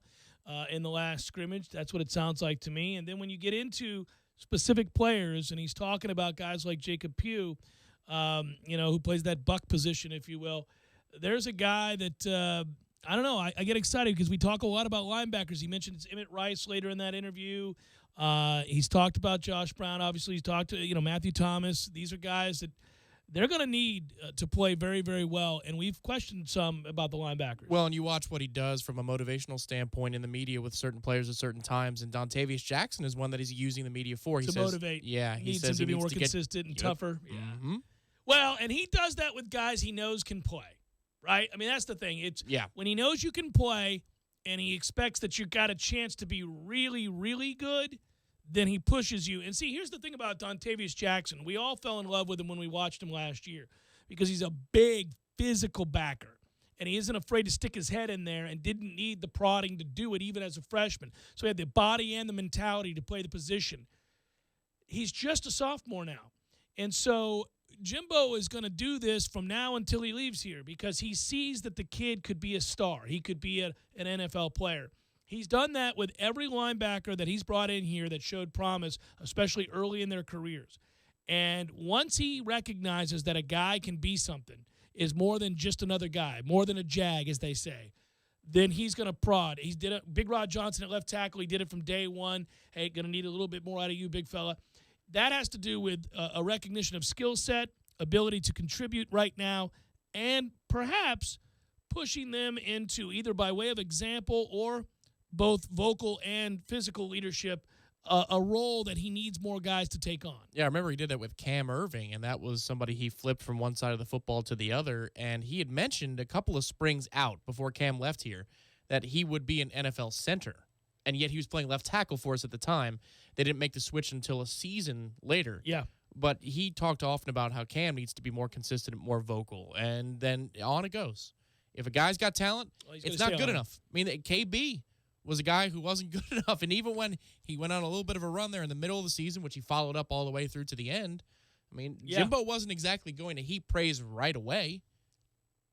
in the last scrimmage. That's what it sounds like to me. And then when you get into specific players, and he's talking about guys like Jacob Pugh, who plays that buck position, if you will, there's a guy that I don't know. I get excited because we talk a lot about linebackers. He mentioned Emmett Rice later in that interview. He's talked about Josh Brown. Obviously, he's talked to Matthew Thomas. These are guys that they're going to need to play very, very well. And we've questioned some about the linebackers. Well, and you watch what he does from a motivational standpoint in the media with certain players at certain times. And Dontavius Jackson is one that he's using the media for. He to says, motivate. Yeah, he needs him to be more consistent and tougher. Yeah. Mm-hmm. Well, and he does that with guys he knows can play. Right? I mean, that's the thing. It's when he knows you can play and he expects that you got a chance to be really, really good, then he pushes you. And see, here's the thing about Dontavius Jackson. We all fell in love with him when we watched him last year because he's a big physical backer. And he isn't afraid to stick his head in there and didn't need the prodding to do it even as a freshman. So he had the body and the mentality to play the position. He's just a sophomore now. And so Jimbo is going to do this from now until he leaves here because he sees that the kid could be a star. He could be an NFL player. He's done that with every linebacker that he's brought in here that showed promise, especially early in their careers. And once he recognizes that a guy can be something, is more than just another guy, more than a jag, as they say, then he's going to prod. He did it. Big Rod Johnson at left tackle, he did it from day one. Hey, going to need a little bit more out of you, big fella. That has to do with a recognition of skill set, ability to contribute right now, and perhaps pushing them into either by way of example or both vocal and physical leadership, a role that he needs more guys to take on. Yeah, I remember he did that with Cam Irving, and that was somebody he flipped from one side of the football to the other, and he had mentioned a couple of springs out before Cam left here that he would be an NFL center. And yet he was playing left tackle for us at the time. They didn't make the switch until a season later. Yeah. But he talked often about how Cam needs to be more consistent, more vocal, and then on it goes. If a guy's got talent, it's not good enough. I mean, KB was a guy who wasn't good enough, and even when he went on a little bit of a run there in the middle of the season, which he followed up all the way through to the end, I mean, Jimbo wasn't exactly going to heap praise right away.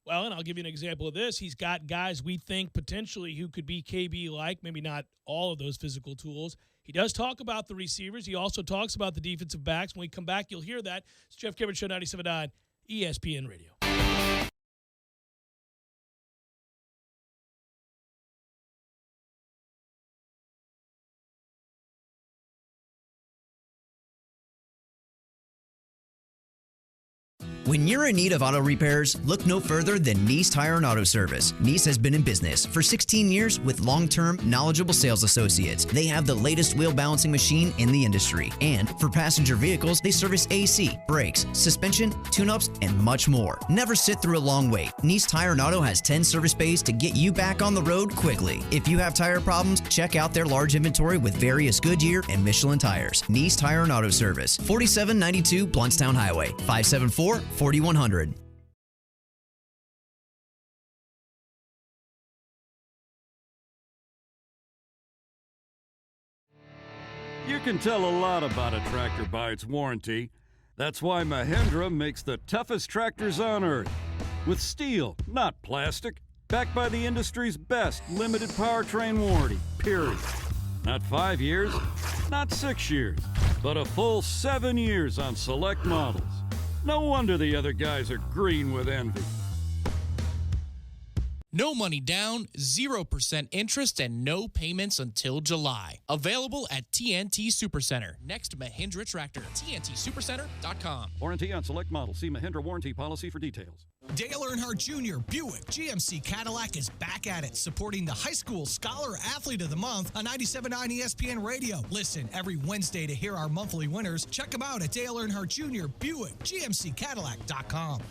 Well, and I'll give you an example of this. He's got guys we think potentially who could be KB-like, maybe not all of those physical tools. He does talk about the receivers. He also talks about the defensive backs. When we come back, you'll hear that. It's Jeff Cameron Show, 97.9 ESPN Radio. When you're in need of auto repairs, look no further than Nice Tire and Auto Service. Nice has been in business for 16 years with long-term, knowledgeable sales associates. They have the latest wheel balancing machine in the industry. And for passenger vehicles, they service AC, brakes, suspension, tune-ups, and much more. Never sit through a long wait. Nice Tire and Auto has 10 service bays to get you back on the road quickly. If you have tire problems, check out their large inventory with various Goodyear and Michelin tires. Nice Tire and Auto Service, 4792 Bluntstown Highway, 574-4100. You can tell a lot about a tractor by its warranty. That's why Mahindra makes the toughest tractors on earth. with steel, not plastic. Backed by the industry's best limited powertrain warranty, period. Not 5 years, not 6 years, but a full 7 years on select models. No wonder the other guys are green with envy. No money down, 0% interest, and no payments until July. Available at TNT Supercenter. Next Mahindra Tractor. TNTSupercenter.com. Warranty on select models. See Mahindra warranty policy for details. Dale Earnhardt Jr., Buick, GMC Cadillac is back at it, supporting the High School Scholar Athlete of the Month on 97.9 ESPN Radio. Listen every Wednesday to hear our monthly winners. Check them out at Dale Earnhardt Jr., Buick, GMCCadillac.com.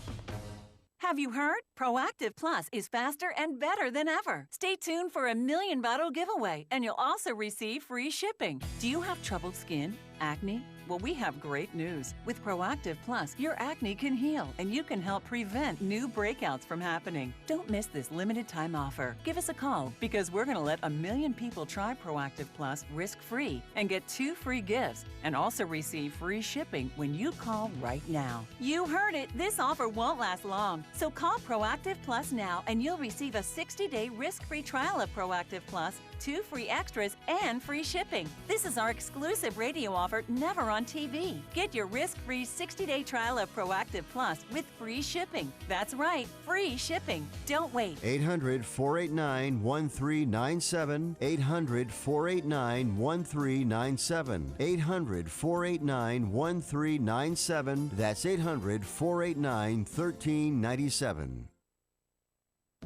Have you heard? Proactive Plus is faster and better than ever. Stay tuned for a $1 million bottle giveaway, and you'll also receive free shipping. Do you have troubled skin? Acne? Well, we have great news. With Proactive Plus, your acne can heal, and you can help prevent new breakouts from happening. Don't miss this limited time offer. Give us a call, because we're going to let 1 million people try Proactive Plus risk-free and get 2 free gifts, and also receive free shipping when you call right now. You heard it. This offer won't last long. So call Proactive Plus now, and you'll receive a 60-day risk-free trial of Proactive Plus, 2 free extras, and free shipping. This is our exclusive radio offer, never on TV. Get your risk-free 60-day trial of Proactive Plus with free shipping. That's right, free shipping. Don't wait. 800-489-1397. 800-489-1397. 800-489-1397. That's 800-489-1397.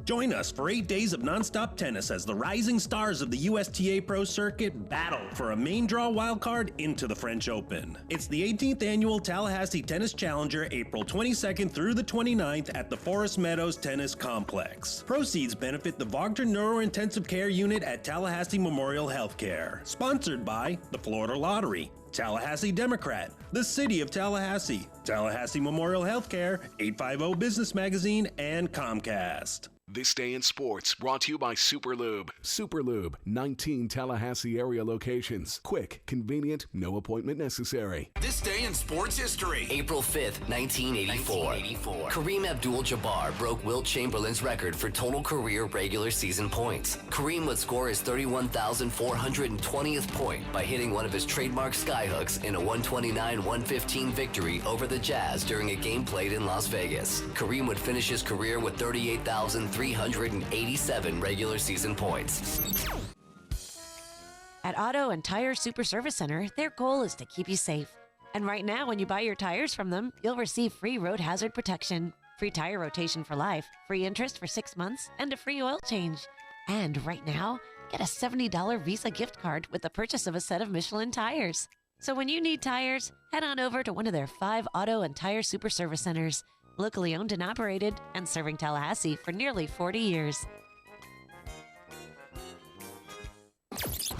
Join us for 8 days of nonstop tennis as the rising stars of the USTA Pro Circuit battle for a main draw wildcard into the French Open. It's the 18th annual Tallahassee Tennis Challenger, April 22nd through the 29th at the Forest Meadows Tennis Complex. Proceeds benefit the Wagner Neurointensive Care Unit at Tallahassee Memorial Healthcare. Sponsored by the Florida Lottery, Tallahassee Democrat, the City of Tallahassee, Tallahassee Memorial Healthcare, 850 Business Magazine, and Comcast. This Day in Sports brought to you by Superlube. Superlube, 19 Tallahassee area locations. Quick, convenient, no appointment necessary. This day in sports history. April 5th, 1984. Kareem Abdul-Jabbar broke Wilt Chamberlain's record for total career regular season points. Kareem would score his 31,420th point by hitting one of his trademark skyhooks in a 129-115 victory over the Jazz during a game played in Las Vegas. Kareem would finish his career with 38,387 regular season points. At Auto and Tire Super Service Center, their goal is to keep you safe. And right now, when you buy your tires from them, you'll receive free road hazard protection, free tire rotation for life, free interest for 6 months, and a free oil change. And right now, get a $70 Visa gift card with the purchase of a set of Michelin tires. So when you need tires, head on over to one of their 5 Auto and Tire Super Service Centers, locally owned and operated, and serving Tallahassee for nearly 40 years.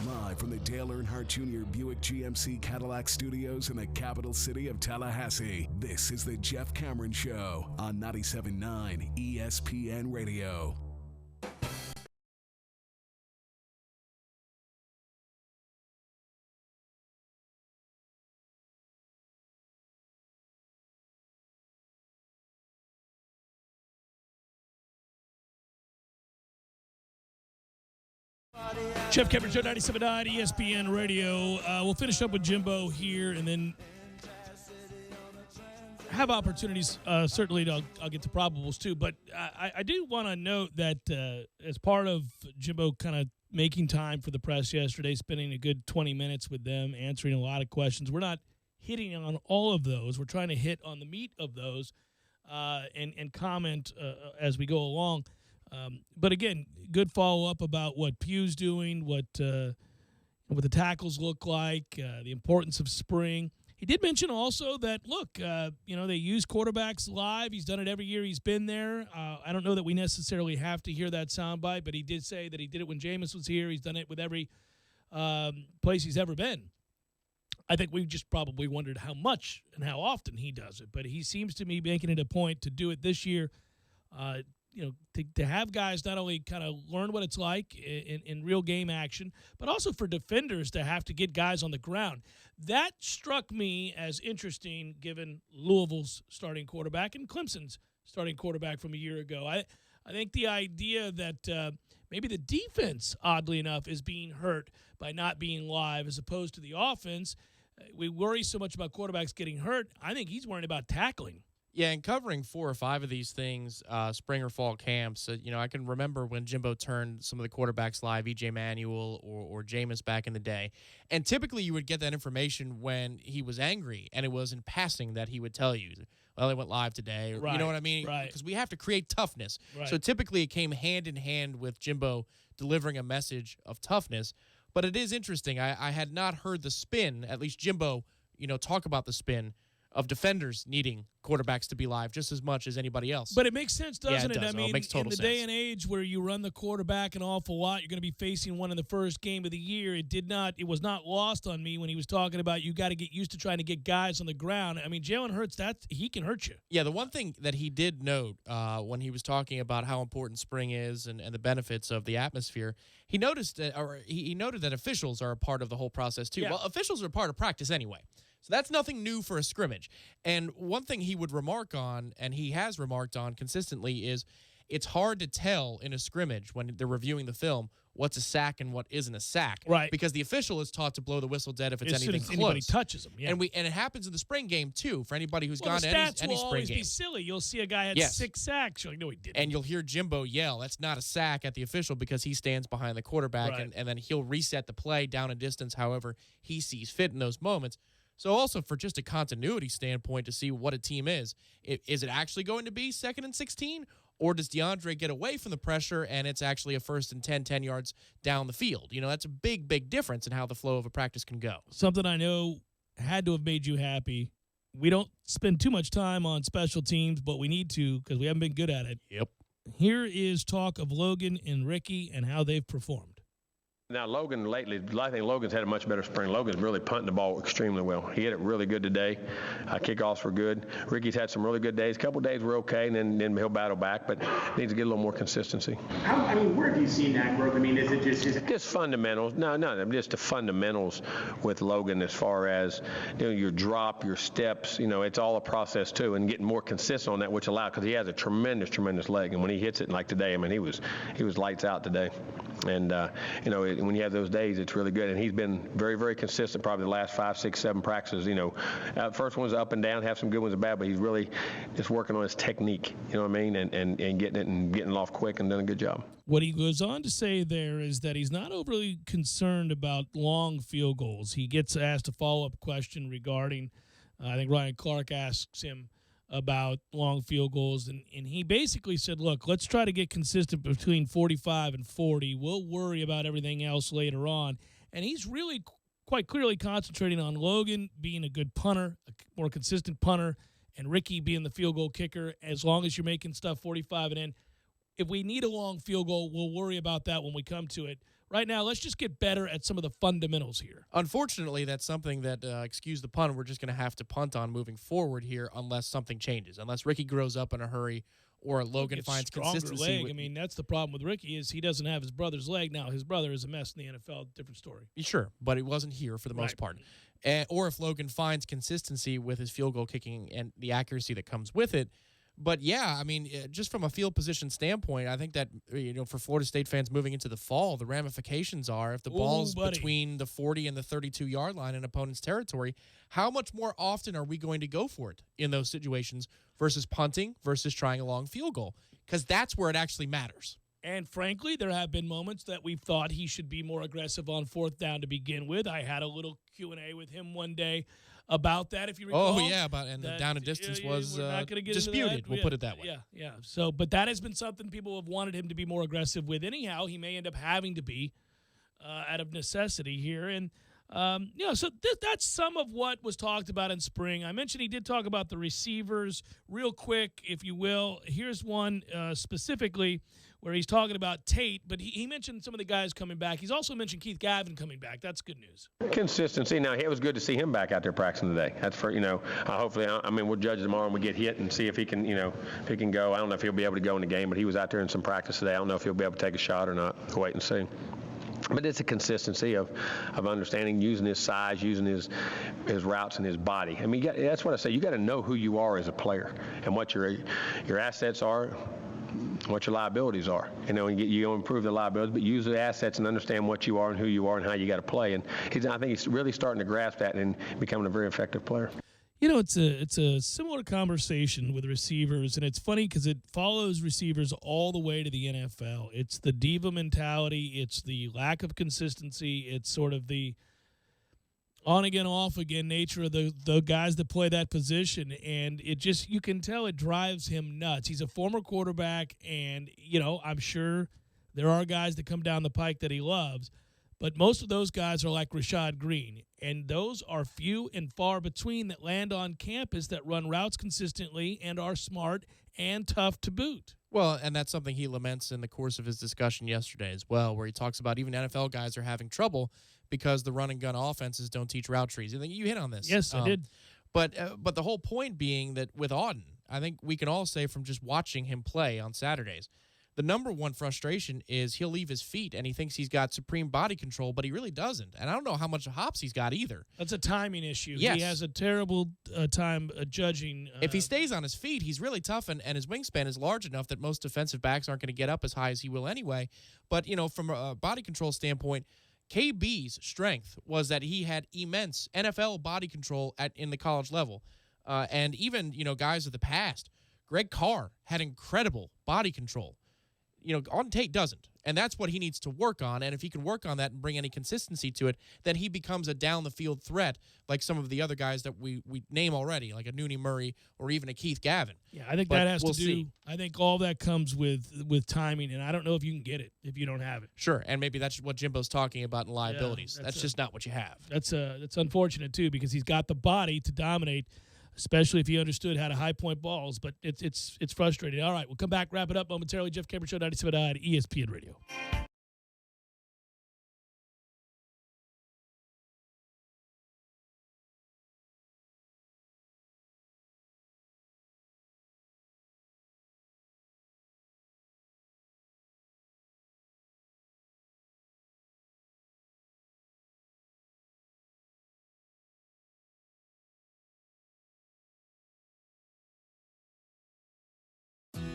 Live from the Dale Earnhardt Jr. Buick GMC Cadillac Studios in the capital city of Tallahassee, this is the Jeff Cameron Show on 97.9 ESPN Radio. Jeff Cameron Show, 97.9 ESPN Radio. We'll finish up with Jimbo here and then have opportunities. Certainly, I'll get to probables too. But I do want to note that as part of Jimbo kind of making time for the press yesterday, spending a good 20 minutes with them, answering a lot of questions, we're not hitting on all of those. We're trying to hit on the meat of those and comment as we go along. But again, good follow-up about what Pugh's doing, what the tackles look like, the importance of spring. He did mention also that, look, they use quarterbacks live. He's done it every year he's been there. I don't know that we necessarily have to hear that soundbite, but he did say that he did it when Jameis was here. He's done it with every place he's ever been. I think we just probably wondered how much and how often he does it, but he seems to be making it a point to do it this year. To have guys not only kind of learn what it's like in real game action, but also for defenders to have to get guys on the ground. That struck me as interesting given Louisville's starting quarterback and Clemson's starting quarterback from a year ago. I think the idea that maybe the defense, oddly enough, is being hurt by not being live as opposed to the offense. We worry so much about quarterbacks getting hurt. I think he's worried about tackling. Yeah, and covering 4 or 5 of these things, spring or fall camps, I can remember when Jimbo turned some of the quarterbacks live, E.J. Manuel or Jameis back in the day. And typically you would get that information when he was angry, and it was in passing that he would tell you, well, they went live today. Or, right, you know what I mean? Right. Because we have to create toughness. Right. So typically it came hand in hand with Jimbo delivering a message of toughness. But it is interesting. I had not heard the spin, at least Jimbo, talk about the spin of defenders needing quarterbacks to be live just as much as anybody else. But it makes sense, doesn't it? it? Does. I mean, it makes total in the sense. day and age where you run the quarterback an awful lot, you're going to be facing one in the first game of the year. It was not lost on me when he was talking about you got to get used to trying to get guys on the ground. I mean, Jalen Hurts, he can hurt you. Yeah, the one thing that he did note when he was talking about how important spring is and the benefits of the atmosphere, he noticed he noted that officials are a part of the whole process too. Yeah. Well, officials are a part of practice anyway. So that's nothing new for a scrimmage. And one thing he would remark on, and he has remarked on consistently, is it's hard to tell in a scrimmage when they're reviewing the film what's a sack and what isn't a sack. Right. Because the official is taught to blow the whistle dead if it's As soon anything as close. anybody touches him, yeah. And it happens in the spring game too. For anybody who's Well, gone the to stats any will spring always game, be silly. You'll see a guy had Yes. 6 sacks. You're like, no, he didn't. and you'll hear Jimbo yell, "That's not a sack" at the official because he stands behind the quarterback, Right. and then he'll reset the play down a distance however he sees fit in those moments. So also for just a continuity standpoint to see what a team is it actually going to be 2nd and 16, or does DeAndre get away from the pressure and it's actually a 1st and 10 yards down the field? That's a big, big difference in how the flow of a practice can go. Something I know had to have made you happy. We don't spend too much time on special teams, but we need to because we haven't been good at it. Yep. Here is talk of Logan and Ricky and how they've performed. Now, Logan lately, I think Logan's had a much better spring. Logan's really punting the ball extremely well. He hit it really good today. Kickoffs were good. Ricky's had some really good days. A couple days were okay, and then he'll battle back, but needs to get a little more consistency. Where have you seen that growth? Is it just fundamentals? No, just the fundamentals with Logan as far as your drop, your steps. It's all a process too, and getting more consistent on that, which allowed because he has a tremendous leg, and when he hits it like today, he was lights out today. And when you have those days, it's really good. And he's been very, very consistent probably the last 5, 6, 7 practices. First one's up and down, have some good ones and bad, but he's really just working on his technique, and getting it and getting it off quick and doing a good job. What he goes on to say there is that he's not overly concerned about long field goals. He gets asked a follow-up question regarding, I think Ryan Clark asks him about long field goals, and he basically said, look, let's try to get consistent between 45 and 40. We'll worry about everything else later on. And he's really quite clearly concentrating on Logan being a good punter, a more consistent punter, and Ricky being the field goal kicker. As long as you're making stuff 45 and in, if we need a long field goal, we'll worry about that when we come to it. Right now, let's just get better at some of the fundamentals here. Unfortunately, that's something that, excuse the pun, we're just going to have to punt on moving forward here unless something changes, unless Ricky grows up in a hurry or Logan finds consistency. Leg. That's the problem with Ricky is he doesn't have his brother's leg. Now, his brother is a mess in the NFL, different story. Sure, but he wasn't here for the most part. Or if Logan finds consistency with his field goal kicking and the accuracy that comes with it. But, yeah, just from a field position standpoint, I think that, for Florida State fans moving into the fall, the ramifications are if the ball's between the 40 and the 32-yard line in opponent's territory, how much more often are we going to go for it in those situations versus punting versus trying a long field goal? Because that's where it actually matters. And, frankly, there have been moments that we've thought he should be more aggressive on 4th down to begin with. I had a little Q&A with him one day about that, if you recall. Oh, yeah, the down and distance was disputed. We'll put it that way. Yeah. So, but that has been something people have wanted him to be more aggressive with. Anyhow, he may end up having to be out of necessity here. And, so that's some of what was talked about in spring. I mentioned he did talk about the receivers real quick, if you will. Here's one specifically where he's talking about Tate, but he mentioned some of the guys coming back. He's also mentioned Keith Gavin coming back. That's good news. Consistency. Now, it was good to see him back out there practicing today. That's for, hopefully, we'll judge tomorrow and we get hit and see if he can, if he can go. I don't know if he'll be able to go in the game, but he was out there in some practice today. I don't know if he'll be able to take a shot or not. We'll wait and see. But it's a consistency of understanding, using his size, using his routes and his body. I mean, that's what I say. You got to know who you are as a player and what your assets are, what your liabilities are. You know, you improve the liabilities, but use the assets and understand what you are and who you are and how you got to play. And I think he's really starting to grasp that and becoming a very effective player. You know, it's a similar conversation with receivers, and it's funny because it follows receivers all the way to the NFL. It's the diva mentality. It's the lack of consistency. It's sort of the on-again, off-again nature of the guys that play that position, and it just, you can tell it drives him nuts. He's a former quarterback, and, you know, I'm sure there are guys that come down the pike that he loves, but most of those guys are like Rashad Green, and those are few and far between that land on campus that run routes consistently and are smart and tough to boot. Well, and that's something he laments in the course of his discussion yesterday as well, where he talks about even NFL guys are having trouble because the run-and-gun offenses don't teach route trees. I think you hit on this. Yes, I did. But the whole point being that with Auden, I think we can all say from just watching him play on Saturdays, the number one frustration is he'll leave his feet and he thinks he's got supreme body control, but he really doesn't. And I don't know how much hops he's got either. That's a timing issue. Yes. He has a terrible time judging. If he stays on his feet, he's really tough, and his wingspan is large enough that most defensive backs aren't going to get up as high as he will anyway. But, you know, from a body control standpoint, KB's strength was that he had immense NFL body control in the college level. And even, you know, guys of the past, Greg Carr had incredible body control. You know, Auden Tate doesn't, and that's what he needs to work on. And if he can work on that and bring any consistency to it, then he becomes a down-the-field threat like some of the other guys that we name already, like a Nooney Murray or even a Keith Gavin. Yeah, I think that has to do. I think all that comes with timing, and I don't know if you can get it if you don't have it. Sure, and maybe that's what Jimbo's talking about in liabilities. Yeah, that's just not what you have. That's unfortunate too, because he's got the body to dominate, especially if he understood how to high point balls. But it's frustrating. All right, we'll come back, wrap it up momentarily. Jeff Cameron Show, 97.9 ESPN Radio.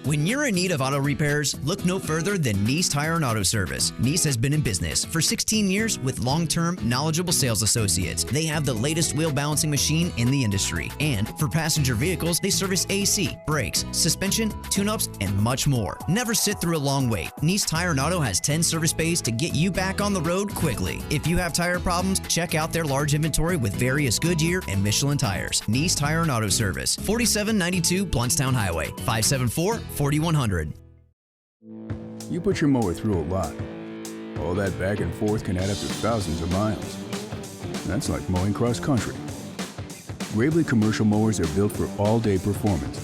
When you're in need of auto repairs, look no further than Nice Tire and Auto Service. Nice has been in business for 16 years with long-term, knowledgeable sales associates. They have the latest wheel balancing machine in the industry. And for passenger vehicles, they service AC, brakes, suspension, tune-ups, and much more. Never sit through a long wait. Nice Tire and Auto has 10 service bays to get you back on the road quickly. If you have tire problems, check out their large inventory with various Goodyear and Michelin tires. Nice Tire and Auto Service, 4792 Bluntstown Highway, 574-4100. You put your mower through a lot. All that back and forth can add up to thousands of miles. That's like mowing cross country. Gravely commercial mowers are built for all-day performance,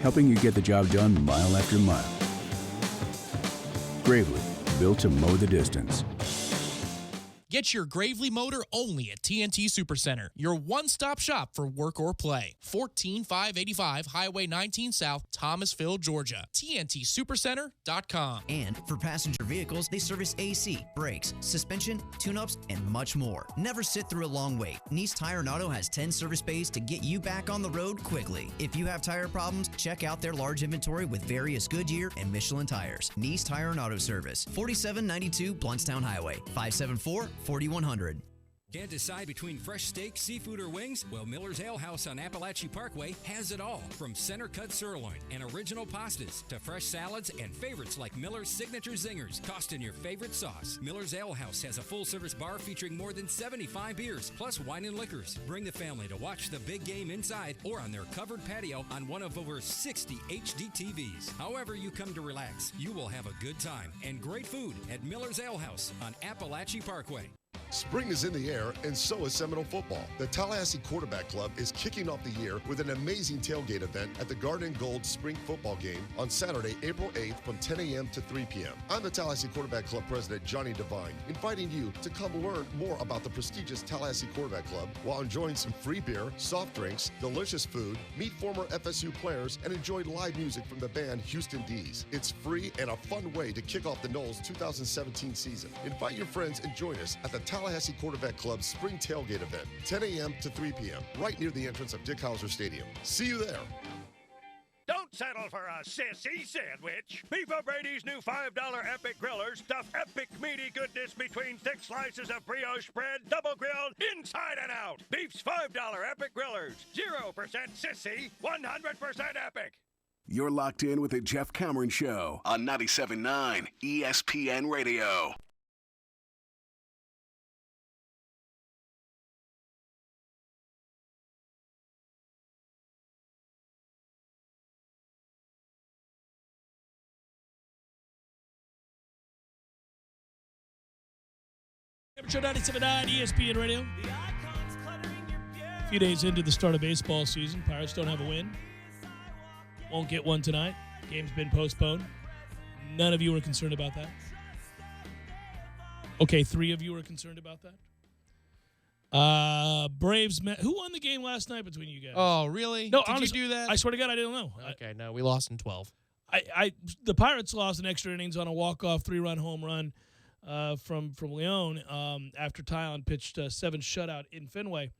helping you get the job done mile after mile. Gravely, built to mow the distance. Get your Gravely motor only at TNT Supercenter, your one-stop shop for work or play. 14585 Highway 19 South, Thomasville, Georgia. TNTSupercenter.com. And for passenger vehicles, they service AC, brakes, suspension, tune-ups, and much more. Never sit through a long wait. Nice Tire and Auto has 10 service bays to get you back on the road quickly. If you have tire problems, check out their large inventory with various Goodyear and Michelin tires. Nice Tire and Auto Service, 4792 Bluntstown Highway, 574-4100. Can't decide between fresh steak, seafood, or wings? Well, Miller's Ale House on Appalachia Parkway has it all. From center-cut sirloin and original pastas to fresh salads and favorites like Miller's Signature Zingers, tossed in your favorite sauce. Miller's Ale House has a full-service bar featuring more than 75 beers, plus wine and liquors. Bring the family to watch the big game inside or on their covered patio on one of over 60 HD TVs. However you come to relax, you will have a good time and great food at Miller's Ale House on Appalachia Parkway. Spring is in the air, and so is Seminole football. The Tallahassee Quarterback Club is kicking off the year with an amazing tailgate event at the Garden and Gold Spring Football Game on Saturday, April 8th from 10 a.m. to 3 p.m. I'm the Tallahassee Quarterback Club President Johnny Devine, inviting you to come learn more about the prestigious Tallahassee Quarterback Club while enjoying some free beer, soft drinks, delicious food, meet former FSU players, and enjoy live music from the band Houston D's. It's free and a fun way to kick off the Noles 2017 season. Invite your friends and join us at the Tallahassee Quarterback Club Spring Tailgate event, 10 a.m. to 3 p.m., right near the entrance of Dick Hauser Stadium. See you there. Don't settle for a sissy sandwich. Beef O'Brady's new $5 Epic Grillers stuff epic meaty goodness between thick slices of brioche bread, double grilled, inside and out. Beef's $5 Epic Grillers. 0% sissy, 100% epic. You're locked in with the Jeff Cameron Show on 97.9 ESPN Radio. Temperature 97.9 ESPN Radio. A few days into the start of baseball season, Pirates don't have a win. Won't get one tonight. Game's been postponed. None of you are concerned about that. Okay, 3 of you are concerned about that. Braves met. Who won the game last night between you guys? Oh, really? No, Did honestly, you do that? I swear to God, I didn't know. Okay, no, we lost in 12. The Pirates lost in extra innings on a walk-off 3-run home run from Leon after Tyon pitched 7 shutout in Fenway.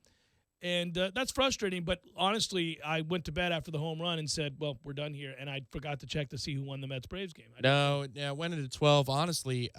And that's frustrating, but honestly, I went to bed after the home run and said, well, we're done here, and I forgot to check to see who won the Mets-Braves game. No, it went into 12. Honestly,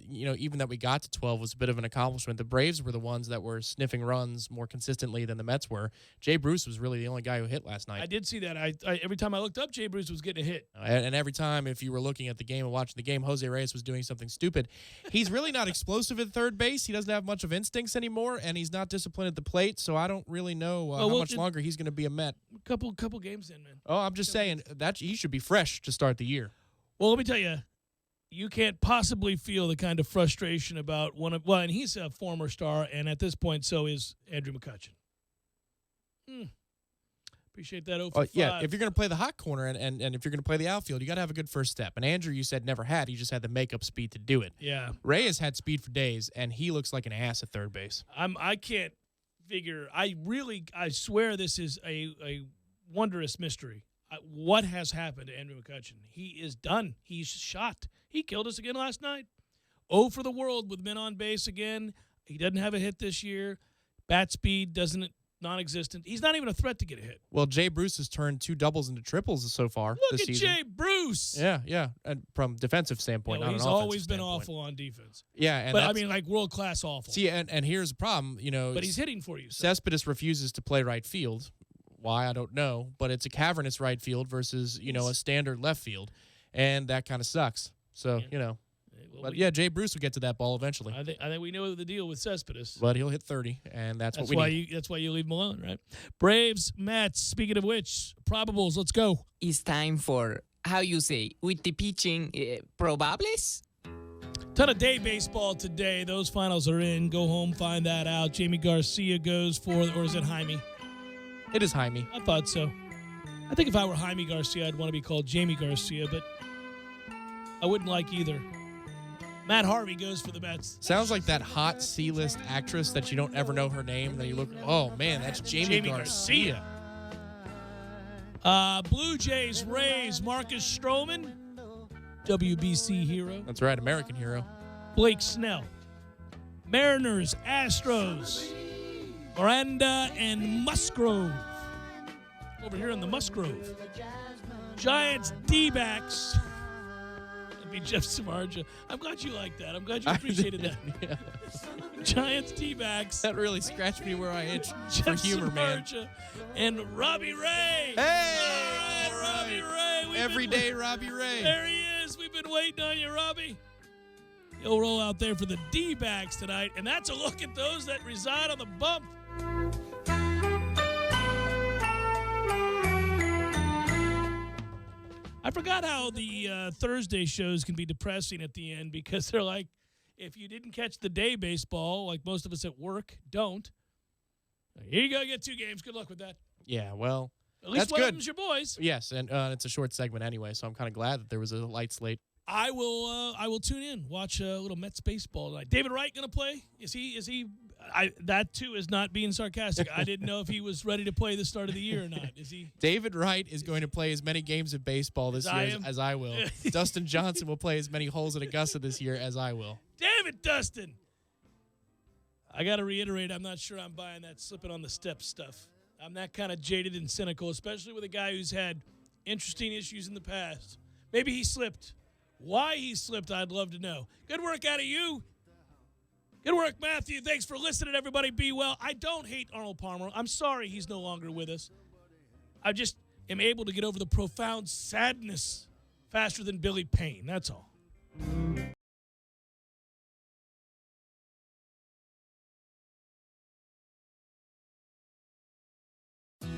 even that we got to 12 was a bit of an accomplishment. The Braves were the ones that were sniffing runs more consistently than the Mets were. Jay Bruce was really the only guy who hit last night. I did see that. I every time I looked up, Jay Bruce was getting a hit. And every time, if you were looking at the game and watching the game, Jose Reyes was doing something stupid. He's really not explosive at third base. He doesn't have much of instincts anymore, and he's not disciplined at the plate, so I don't really know how much longer he's going to be a Met. Couple games in, man. Oh, I'm just saying that he should be fresh to start the year. Well, let me tell you, you can't possibly feel the kind of frustration about and he's a former star, and at this point, so is Andrew McCutchen. Appreciate that. 0 for 5. Yeah, if you're going to play the hot corner and if you're going to play the outfield, you got to have a good first step. And Andrew, you said never had. He just had the makeup speed to do it. Yeah. Reyes had speed for days, and he looks like an ass at third base. I can't figure. I swear this is a wondrous mystery. What has happened to Andrew McCutchen? He is done. He's shot. He killed us again last night. 0 for the world with men on base again. He doesn't have a hit this year. Bat speed non-existent. He's not even a threat to get a hit. Well, Jay Bruce has turned 2 doubles into triples so far this season. Look at Jay Bruce. Yeah. And from defensive standpoint, not an offensive always been standpoint. awful on defense. Yeah, but I mean, like world-class awful. See, and here's the problem, But he's hitting for you. Cespedes refuses to play right field. Why, I don't know. But it's a cavernous right field versus, a standard left field. And that kind of sucks. So, But Jay Bruce will get to that ball eventually. I think we know the deal with Cespedes. But he'll hit 30, and that's what we need. That's why you leave him alone, right? Braves, Mets. Speaking of which, probables. Let's go. It's time for, how you say, with the pitching, probables? Ton of day baseball today. Those finals are in. Go home, find that out. Jamie Garcia goes for, or is it Jaime? It is Jaime. I thought so. I think if I were Jaime Garcia, I'd want to be called Jamie Garcia, but I wouldn't like either. Matt Harvey goes for the Mets. Sounds like that hot C-list actress that you don't ever know her name. And then you look, oh, man, that's Jamie Garcia. Blue Jays, Rays, Marcus Stroman, WBC hero. That's right, American hero. Blake Snell. Mariners, Astros, Miranda, and Musgrove. Over here in the Musgrove. Giants, D-backs. Jeff Samardzija. I'm glad you like that. I'm glad you appreciated that. Yeah. Giants D-backs. That really scratched me where I itch Jeff for humor, Samardzija man. And Robbie Ray. Hey! All right, Robbie Ray. Everyday Robbie Ray. There he is. We've been waiting on you, Robbie. He'll roll out there for the D-backs tonight, and that's a look at those that reside on the bump. I forgot how the Thursday shows can be depressing at the end because they're like, if you didn't catch the day baseball, like most of us at work don't, here you go, get 2 games. Good luck with that. Yeah, well, At least that's one good. of them's your boys. Yes, and it's a short segment anyway, so I'm kind of glad that there was a light slate. I will tune in, watch a little Mets baseball tonight. David Wright going to play? Is he? That too is not being sarcastic. I didn't know if he was ready to play the start of the year or not. Is he? David Wright is going to play as many games of baseball this year as I will. Dustin Johnson will play as many holes at Augusta this year as I will. Damn it, Dustin. I got to reiterate, I'm not sure I'm buying that slipping on the steps stuff. I'm that kind of jaded and cynical, especially with a guy who's had interesting issues in the past. Maybe he slipped. Why he slipped, I'd love to know. Good work out of you. Good work, Matthew. Thanks for listening, everybody. Be well. I don't hate Arnold Palmer. I'm sorry he's no longer with us. I just am able to get over the profound sadness faster than Billy Payne. That's all.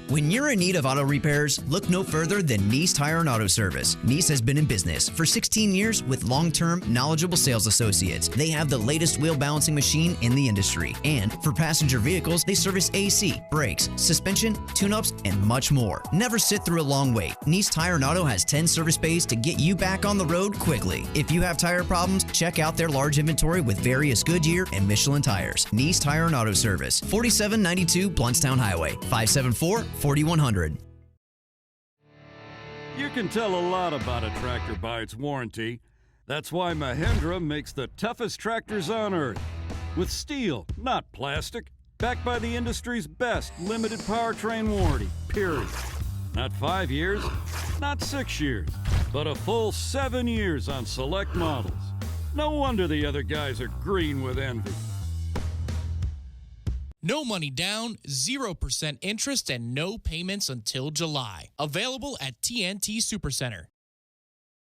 When you're in need of auto repairs, look no further than Nice Tire and Auto Service. Nice has been in business for 16 years with long-term, knowledgeable sales associates. They have the latest wheel balancing machine in the industry. And for passenger vehicles, they service AC, brakes, suspension, tune-ups, and much more. Never sit through a long wait. Nice Tire and Auto has 10 service bays to get you back on the road quickly. If you have tire problems, check out their large inventory with various Goodyear and Michelin tires. Nice Tire and Auto Service, 4792 Bluntstown Highway, 574-4100. You can tell a lot about a tractor by its warranty. That's why Mahindra makes the toughest tractors on earth. With steel, not plastic. Backed by the industry's best limited powertrain warranty, period. Not 5 years, not 6 years, but a full 7 years on select models. No wonder the other guys are green with envy. No money down, 0% interest, and no payments until July. Available at TNT Supercenter.